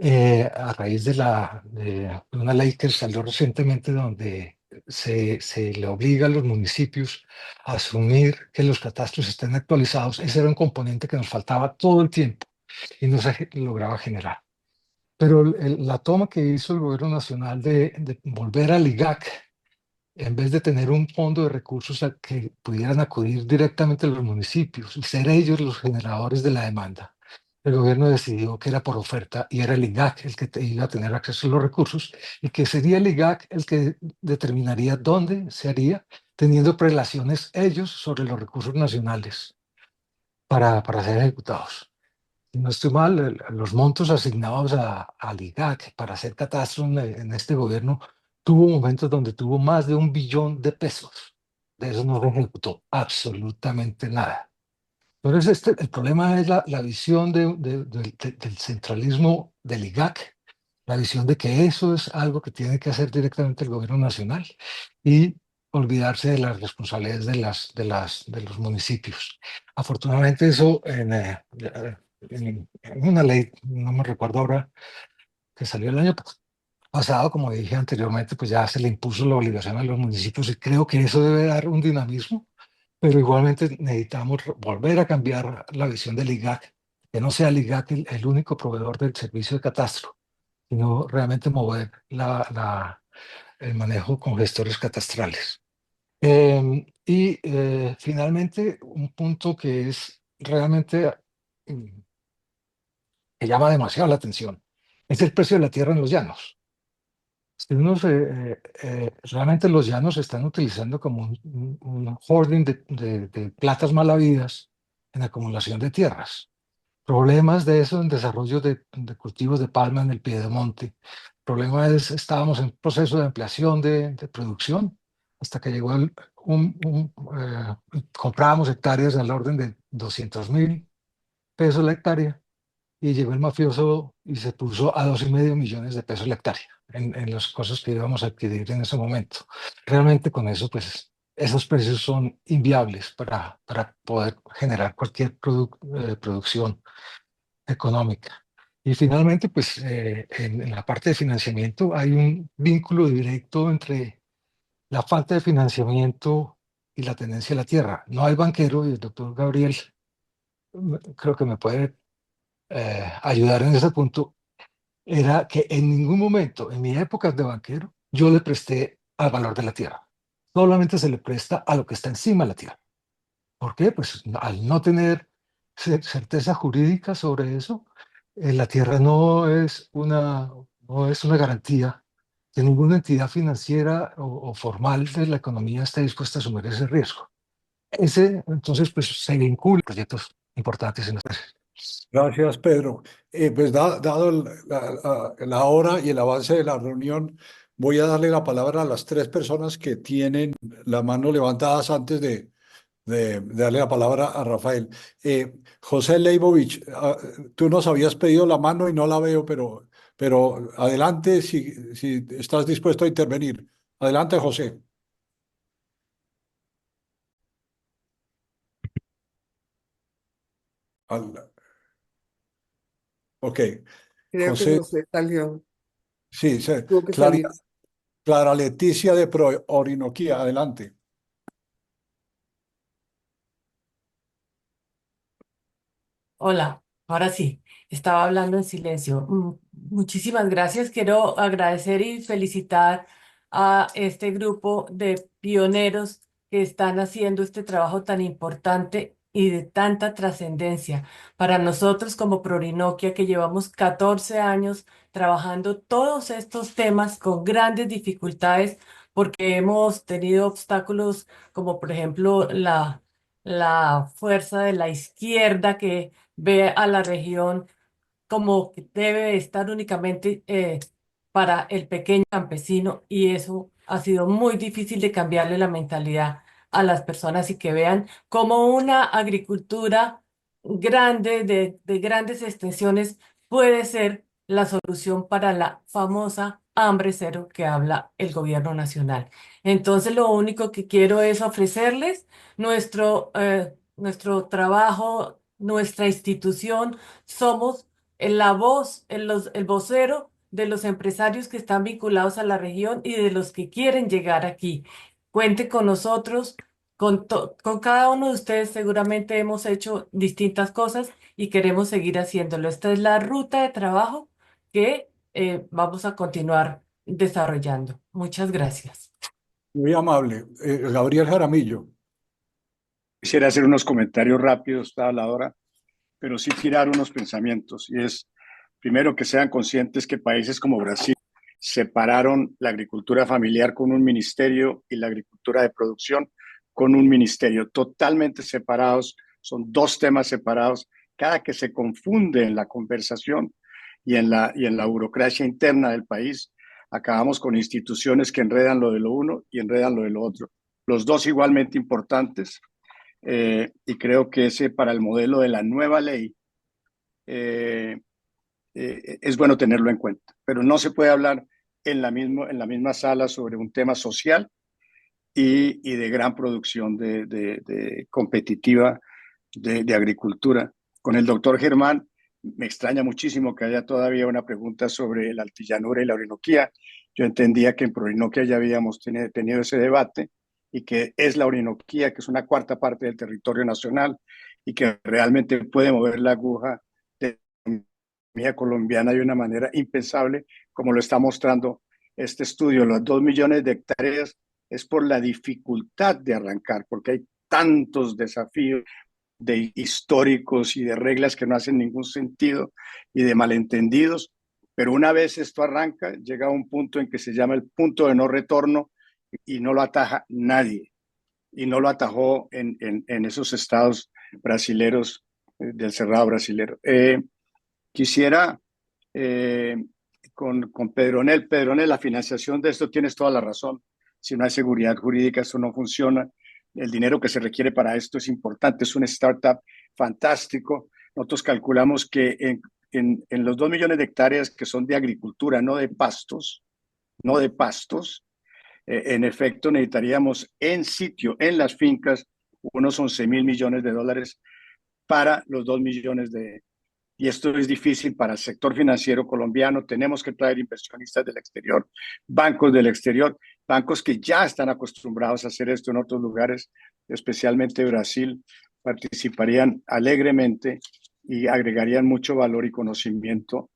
a raíz de una ley que salió recientemente donde se le obliga a los municipios a asumir que los catastros estén actualizados. Ese era un componente que nos faltaba todo el tiempo y no se lograba generar. Pero la toma que hizo el gobierno nacional de volver al IGAC, en vez de tener un fondo de recursos a que pudieran acudir directamente a los municipios y ser ellos los generadores de la demanda, el gobierno decidió que era por oferta y era el IGAC el que iba a tener acceso a los recursos y que sería el IGAC el que determinaría dónde se haría, teniendo prelaciones ellos sobre los recursos nacionales para ser ejecutados. Si no estoy mal, los montos asignados al IGAC para hacer catastro en este gobierno tuvo momentos donde tuvo más de $1 billón. De eso no se ejecutó absolutamente nada. Entonces, el problema es la visión del centralismo del IGAC, la visión de que eso es algo que tiene que hacer directamente el gobierno nacional y olvidarse de las responsabilidades de los municipios. Afortunadamente eso en una ley, no me recuerdo ahora, que salió el año pasado, como dije anteriormente, pues ya se le impuso la obligación a los municipios y creo que eso debe dar un dinamismo, pero igualmente necesitamos volver a cambiar la visión del IGAC, que no sea el IGAC el único proveedor del servicio de catastro, sino realmente mover el manejo con gestores catastrales. Finalmente, un punto que es realmente que llama demasiado la atención es el precio de la tierra en los llanos. Si realmente los llanos se están utilizando como un hoarding de platas mal habidas en acumulación de tierras. problemas de eso en desarrollo de cultivos de palma en el Piedemonte. El problema es, estábamos en proceso de ampliación de producción hasta que llegó comprábamos hectáreas al orden de 200.000 pesos la hectárea y llegó el mafioso y se puso a 2,5 millones de pesos la hectárea en las cosas que íbamos a adquirir en ese momento. Realmente con eso, pues, esos precios son inviables para poder generar cualquier producción económica. Y finalmente, pues, en la parte de financiamiento hay un vínculo directo entre la falta de financiamiento y la tenencia de la tierra. No hay banquero, y el doctor Gabriel creo que me puede ayudar en ese punto, era que en ningún momento, en mi época de banquero, yo le presté al valor de la tierra. Solamente se le presta a lo que está encima de la tierra. ¿Por qué? Pues al no tener certeza jurídica sobre eso, la tierra no es una garantía que ninguna entidad financiera o formal de la economía esté dispuesta a asumir ese riesgo. Entonces, pues se vincula a proyectos importantes en nuestra. Gracias, Pedro. Pues dado la hora y el avance de la reunión, voy a darle la palabra a las tres personas que tienen la mano levantadas antes de darle la palabra a Rafael. José Leibovich, tú nos habías pedido la mano y no la veo, pero adelante si estás dispuesto a intervenir. Adelante, José. Ok, Creo que José, José salió, sí, tuvo que Clara, salir. Clara Leticia de Pro Orinoquía, adelante. Hola, ahora sí, estaba hablando en silencio. Muchísimas gracias. Quiero agradecer y felicitar a este grupo de pioneros que están haciendo este trabajo tan importante y de tanta trascendencia para nosotros como Prorinoquia, que llevamos 14 años trabajando todos estos temas con grandes dificultades porque hemos tenido obstáculos como por ejemplo la fuerza de la izquierda que ve a la región como que debe estar únicamente para el pequeño campesino y eso ha sido muy difícil de cambiarle la mentalidad a las personas y que vean como una agricultura grande, de grandes extensiones, puede ser la solución para la famosa hambre cero que habla el gobierno nacional. Entonces, lo único que quiero es ofrecerles nuestro trabajo, nuestra institución. Somos la voz, el vocero de los empresarios que están vinculados a la región y de los que quieren llegar aquí. Cuente con nosotros, con cada uno de ustedes seguramente hemos hecho distintas cosas y queremos seguir haciéndolo. Esta es la ruta de trabajo que vamos a continuar desarrollando. Muchas gracias. Muy amable. Gabriel Jaramillo. Quisiera hacer unos comentarios rápidos, está la hora, pero sí tirar unos pensamientos. Y es, primero, que sean conscientes que países como Brasil separaron la agricultura familiar con un ministerio y la agricultura de producción con un ministerio, totalmente separados. Son dos temas separados. Cada que se confunde en la conversación y en la burocracia interna del país, acabamos con instituciones que enredan lo de lo uno y enredan lo de lo otro. Los dos igualmente importantes. Y creo que ese para el modelo de la nueva ley es bueno tenerlo en cuenta, pero no se puede hablar en la misma sala sobre un tema social y de gran producción de competitiva de agricultura. Con el doctor Germán me extraña muchísimo que haya todavía una pregunta sobre la Altillanura y la Orinoquía. Yo entendía que en Prorinoquia ya habíamos tenido ese debate y que es la Orinoquía, que es una cuarta parte del territorio nacional y que realmente puede mover la aguja de la economía colombiana de una manera impensable, como lo está mostrando este estudio. Los 2 millones de hectáreas es por la dificultad de arrancar, porque hay tantos desafíos históricos y de reglas que no hacen ningún sentido y de malentendidos, pero una vez esto arranca, llega a un punto en que se llama el punto de no retorno y no lo ataja nadie. Y no lo atajó en esos estados brasileros del cerrado brasilero. Quisiera con Pedronel. Pedronel, la financiación de esto tienes toda la razón. Si no hay seguridad jurídica, esto no funciona. El dinero que se requiere para esto es importante. Es un startup fantástico. Nosotros calculamos que en los 2 millones de hectáreas que son de agricultura, no de pastos, en efecto necesitaríamos en sitio, en las fincas, unos 11.000 millones de dólares para los 2 millones y esto es difícil para el sector financiero colombiano. Tenemos que traer inversionistas del exterior, bancos del exterior, bancos que ya están acostumbrados a hacer esto en otros lugares, especialmente Brasil, participarían alegremente y agregarían mucho valor y conocimiento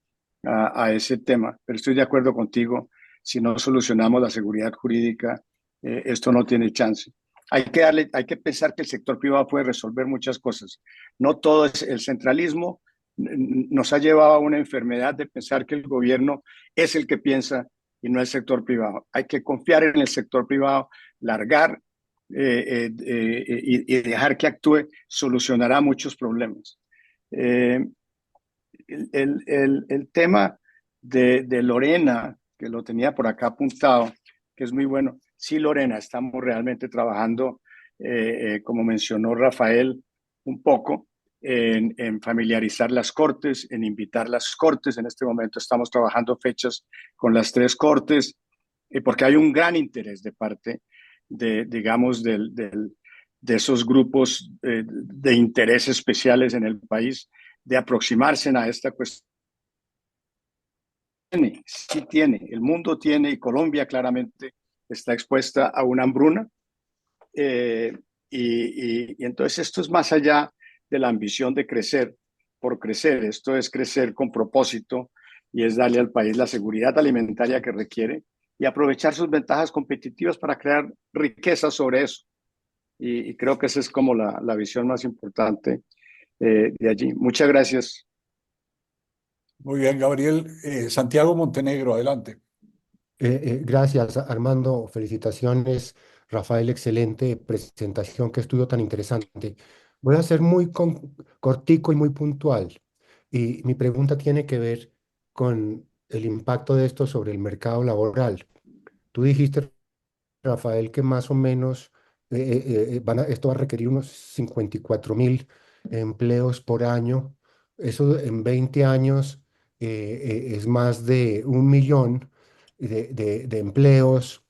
a ese tema. Pero estoy de acuerdo contigo, si no solucionamos la seguridad jurídica, esto no tiene chance. Hay que pensar que el sector privado puede resolver muchas cosas. No todo es el centralismo, nos ha llevado a una enfermedad de pensar que el gobierno es el que piensa y no el sector privado. Hay que confiar en el sector privado, largar y dejar que actúe, solucionará muchos problemas. El tema de Lorena, que lo tenía por acá apuntado, que es muy bueno. Sí, Lorena, estamos realmente trabajando, como mencionó Rafael, un poco en familiarizar las cortes, en invitar las cortes. En este momento estamos trabajando fechas con las 3 cortes, porque hay un gran interés de parte digamos, de esos grupos de interés especiales en el país de aproximarse a esta cuestión. Sí tiene, el mundo tiene, y Colombia claramente está expuesta a una hambruna. Y entonces esto es más allá de la ambición de crecer por crecer. Esto es crecer con propósito y es darle al país la seguridad alimentaria que requiere y aprovechar sus ventajas competitivas para crear riqueza sobre eso. Y creo que esa es como la visión más importante de allí. Muchas gracias. Muy bien, Gabriel. Santiago Montenegro, adelante. Gracias, Armando. Felicitaciones, Rafael. Excelente presentación. Qué estudio tan interesante. Voy a ser muy cortico y muy puntual. Y mi pregunta tiene que ver con el impacto de esto sobre el mercado laboral. Tú dijiste, Rafael, que más o menos esto va a requerir unos 54.000 empleos por año. Eso en 20 años es más de 1 millón de empleos,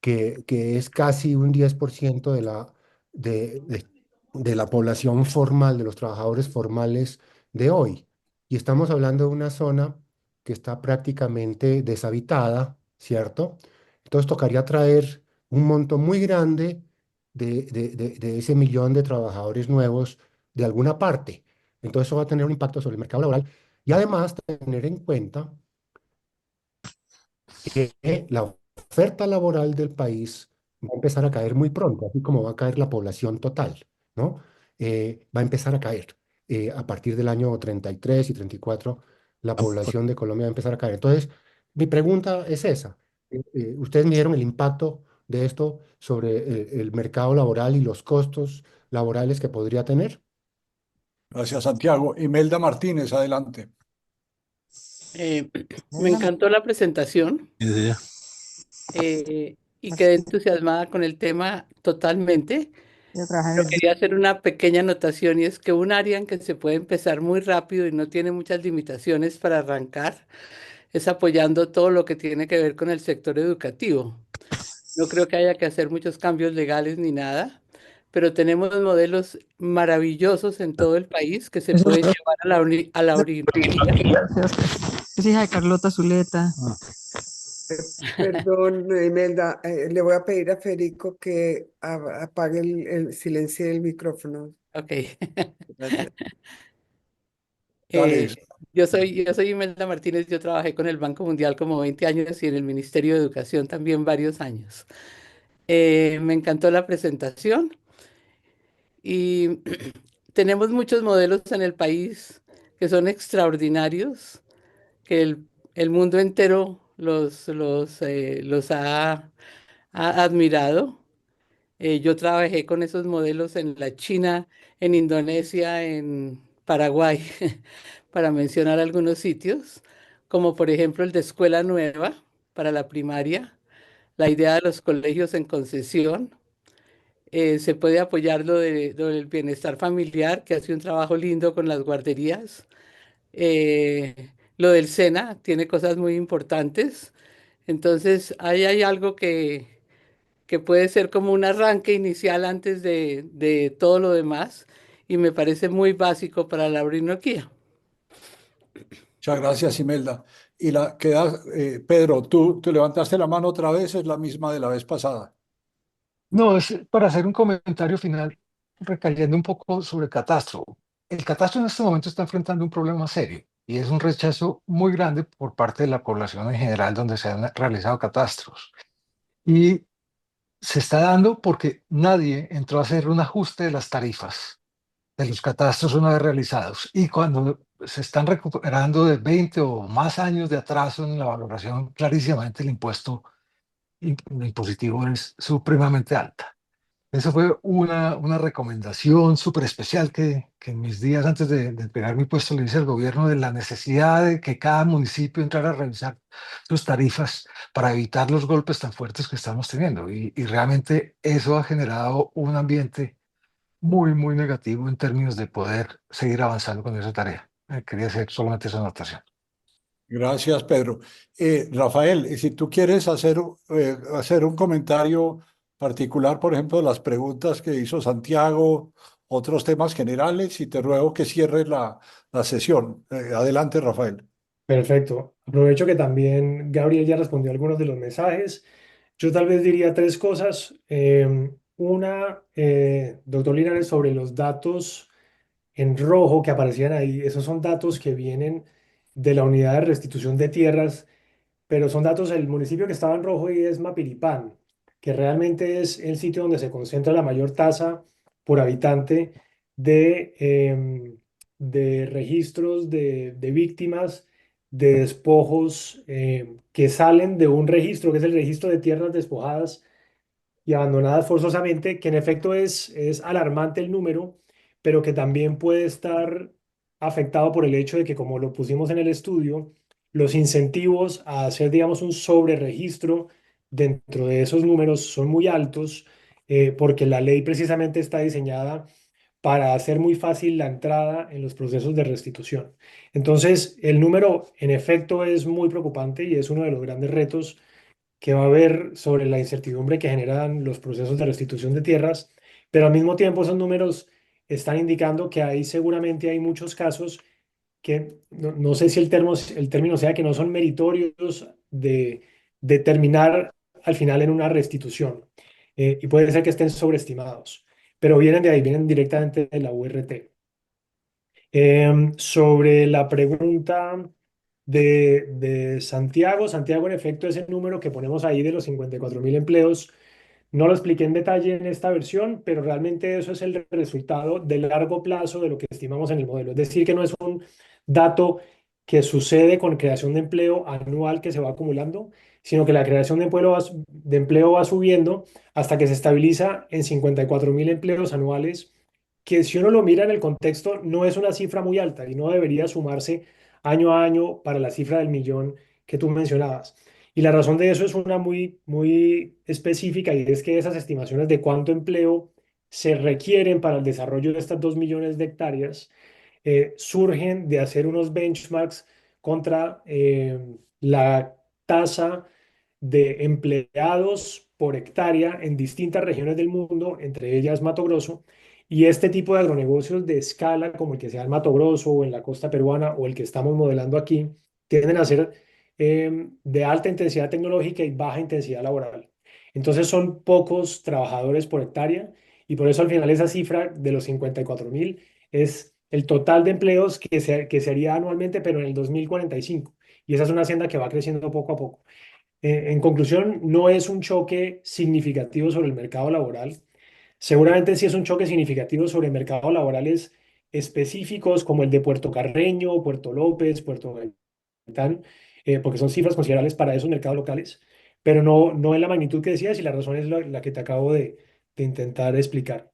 que es casi un 10% de, de- de la población formal, de los trabajadores formales de hoy. Y estamos hablando de una zona que está prácticamente deshabitada, ¿cierto? Entonces tocaría traer un monto muy grande de ese millón de trabajadores nuevos de alguna parte. Entonces eso va a tener un impacto sobre el mercado laboral y además tener en cuenta que la oferta laboral del país va a empezar a caer muy pronto, así como va a caer la población total, ¿no? Va a empezar a caer. A partir del año 33 y 34, la población de Colombia va a empezar a caer. Entonces, mi pregunta es esa. Ustedes midieron el impacto de esto sobre el mercado laboral y los costos laborales que podría tener. Gracias, Santiago. Imelda Martínez, adelante. Me encantó la presentación y quedé entusiasmada con el tema totalmente. Pero quería hacer una pequeña anotación y es que un área en que se puede empezar muy rápido y no tiene muchas limitaciones para arrancar es apoyando todo lo que tiene que ver con el sector educativo. No creo que haya que hacer muchos cambios legales ni nada, pero tenemos modelos maravillosos en todo el país que se pueden llevar a a la orinoquía. Es hija de Carlota Zuleta. Perdón, Imelda, le voy a pedir a Federico que apague el silencio del micrófono. Ok. Gracias. Dale. Yo soy Imelda Martínez, yo trabajé con el Banco Mundial como 20 años y en el Ministerio de Educación también varios años. Me encantó la presentación y tenemos muchos modelos en el país que son extraordinarios, que el mundo entero los ha admirado. Yo trabajé con esos modelos en la China, en Indonesia, en Paraguay, para mencionar algunos sitios, como por ejemplo el de Escuela Nueva para la primaria, la idea de los colegios en concesión. Se puede apoyar lo del bienestar familiar, que hace un trabajo lindo con las guarderías. Lo del SENA tiene cosas muy importantes. Entonces, ahí hay algo que puede ser como un arranque inicial antes de todo lo demás y me parece muy básico para la orinoquía. Muchas gracias, Imelda. Y queda, Pedro, tú levantaste la mano otra vez, es la misma de la vez pasada. No, es para hacer un comentario final recayendo un poco sobre catastro. El catastro en este momento está enfrentando un problema serio y es un rechazo muy grande por parte de la población en general donde se han realizado catastros. Y se está dando porque nadie entró a hacer un ajuste de las tarifas de los catastros una vez realizados. Y cuando se están recuperando de 20 o más años de atraso en la valoración, clarísimamente el impositivo es supremamente alta. Esa fue una recomendación súper especial que en mis días antes de entregar mi puesto le hice al gobierno de la necesidad de que cada municipio entrara a revisar sus tarifas para evitar los golpes tan fuertes que estamos teniendo. Y realmente eso ha generado un ambiente muy, muy negativo en términos de poder seguir avanzando con esa tarea. Quería hacer solamente esa anotación. Gracias, Pedro. Rafael, si tú quieres hacer un comentario particular, por ejemplo, de las preguntas que hizo Santiago, otros temas generales, y te ruego que cierres la sesión. Adelante, Rafael. Perfecto. Aprovecho que también Gabriel ya respondió algunos de los mensajes. Yo tal vez diría tres cosas. Una, doctor Linares, sobre los datos en rojo que aparecían ahí. Esos son datos que vienen de la unidad de restitución de tierras, pero son datos del municipio que estaba en rojo y es Mapiripán, que realmente es el sitio donde se concentra la mayor tasa por habitante de registros de víctimas de despojos que salen de un registro, que es el registro de tierras despojadas y abandonadas forzosamente, que en efecto es alarmante el número, pero que también puede estar afectado por el hecho de que, como lo pusimos en el estudio, los incentivos a hacer, digamos, un sobreregistro dentro de esos números son muy altos, porque la ley precisamente está diseñada para hacer muy fácil la entrada en los procesos de restitución. Entonces, el número en efecto es muy preocupante y es uno de los grandes retos que va a haber sobre la incertidumbre que generan los procesos de restitución de tierras, pero al mismo tiempo esos números están indicando que seguramente hay muchos casos que no sé si el término sea que no son meritorios de terminar al final en una restitución, y puede ser que estén sobreestimados, pero vienen de ahí, vienen directamente de la URT. Sobre la pregunta de Santiago, Santiago en efecto es el número que ponemos ahí de los 54.000 empleos. No lo expliqué en detalle en esta versión, pero realmente eso es el resultado de largo plazo de lo que estimamos en el modelo. Es decir, que no es un dato que sucede con creación de empleo anual que se va acumulando, sino que la creación de empleo va subiendo hasta que se estabiliza en 54.000 empleos anuales, que si uno lo mira en el contexto no es una cifra muy alta y no debería sumarse año a año para la cifra del millón que tú mencionabas. Y la razón de eso es una muy, muy específica, y es que esas estimaciones de cuánto empleo se requieren para el desarrollo de estas 2 millones de hectáreas surgen de hacer unos benchmarks contra la tasa de empleados por hectárea en distintas regiones del mundo, entre ellas Mato Grosso, y este tipo de agronegocios de escala, como el que sea en Mato Grosso o en la costa peruana o el que estamos modelando aquí, tienden a ser de alta intensidad tecnológica y baja intensidad laboral. Entonces son pocos trabajadores por hectárea, y por eso al final esa cifra de los 54.000 es el total de empleos que se haría anualmente, pero en el 2045. Y esa es una hacienda que va creciendo poco a poco. En conclusión, no es un choque significativo sobre el mercado laboral. Seguramente sí es un choque significativo sobre mercados laborales específicos como el de Puerto Carreño, Puerto López, Puerto Gaitán, porque son cifras considerables para esos mercados locales, pero no en la magnitud que decías, y la razón es la que te acabo de intentar explicar.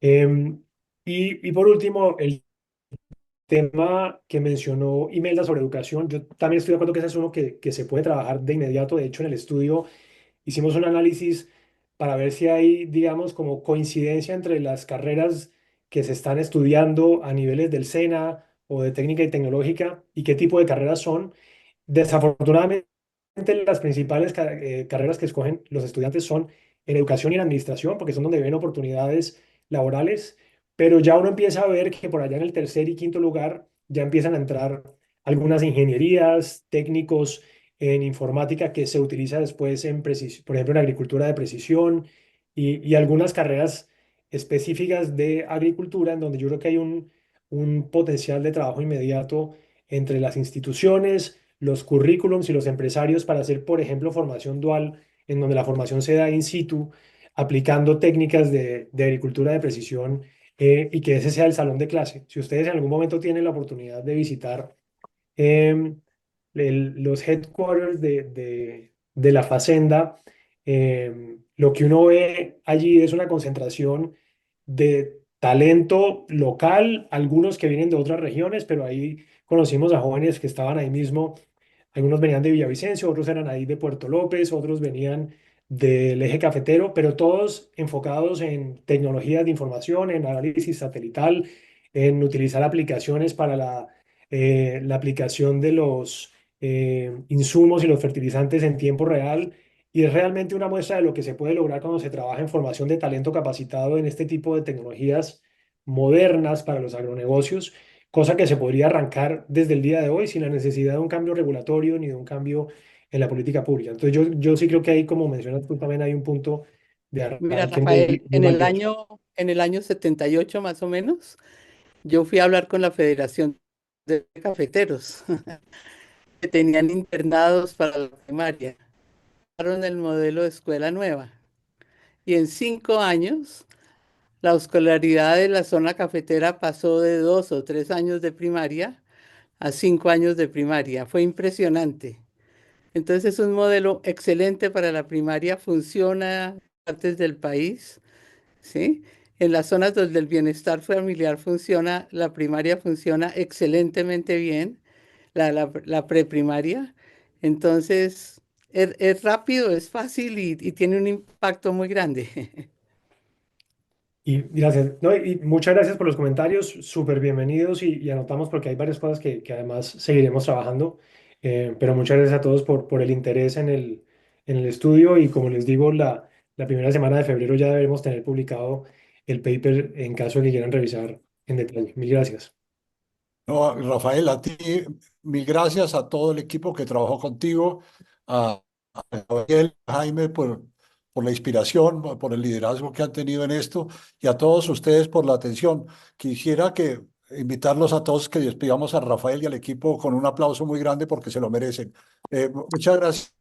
Y por último, el tema que mencionó Imelda sobre educación, yo también estoy de acuerdo que ese es uno que se puede trabajar de inmediato. De hecho, en el estudio hicimos un análisis para ver si hay, digamos, como coincidencia entre las carreras que se están estudiando a niveles del SENA o de técnica y tecnológica y qué tipo de carreras son. Desafortunadamente, las principales carreras que escogen los estudiantes son en educación y en administración, porque son donde ven oportunidades laborales, pero ya uno empieza a ver que por allá en el tercer y quinto lugar ya empiezan a entrar algunas ingenierías, técnicos en informática que se utiliza después en por ejemplo, en agricultura de precisión y algunas carreras específicas de agricultura en donde yo creo que hay un potencial de trabajo inmediato entre las instituciones, los currículums y los empresarios para hacer, por ejemplo, formación dual, en donde la formación se da in situ, aplicando técnicas de agricultura de precisión, y que ese sea el salón de clase. Si ustedes en algún momento tienen la oportunidad de visitar em, los headquarters de la Facenda, lo que uno ve allí es una concentración de talento local, algunos que vienen de otras regiones, pero ahí conocimos a jóvenes que estaban ahí mismo. Algunos venían de Villavicencio, otros eran ahí de Puerto López, otros venían del eje cafetero, pero todos enfocados en tecnologías de información, en análisis satelital, en utilizar aplicaciones para la aplicación de los insumos y los fertilizantes en tiempo real. Y es realmente una muestra de lo que se puede lograr cuando se trabaja en formación de talento capacitado en este tipo de tecnologías modernas para los agronegocios, cosa que se podría arrancar desde el día de hoy sin la necesidad de un cambio regulatorio ni de un cambio en la política pública. Entonces yo sí creo que ahí, como mencionas tú, también hay un punto de Mira, arranque Rafael, muy valioso. en el año 78 más o menos, yo fui a hablar con la Federación de Cafeteros, que tenían internados para la primaria. Usaron el modelo de escuela nueva. Y en 5 años, la escolaridad de la zona cafetera pasó de 2 o 3 años de primaria a 5 años de primaria. Fue impresionante. Entonces es un modelo excelente para la primaria, funciona en partes del país, ¿sí? En las zonas donde el bienestar familiar funciona, la primaria funciona excelentemente bien, la preprimaria. Entonces es rápido, es fácil y tiene un impacto muy grande. Y gracias, no, y muchas gracias por los comentarios, súper bienvenidos y anotamos porque hay varias cosas que además seguiremos trabajando. Pero muchas gracias a todos por el interés en el estudio y como les digo, la primera semana de febrero ya debemos tener publicado el paper en caso de que quieran revisar en detalle. Mil gracias. No, Rafael, a ti, mil gracias a todo el equipo que trabajó contigo, a Gabriel, a Jaime por la inspiración, por el liderazgo que han tenido en esto y a todos ustedes por la atención. Quisiera que invitarlos a todos que despidamos a Rafael y al equipo con un aplauso muy grande porque se lo merecen. Muchas gracias.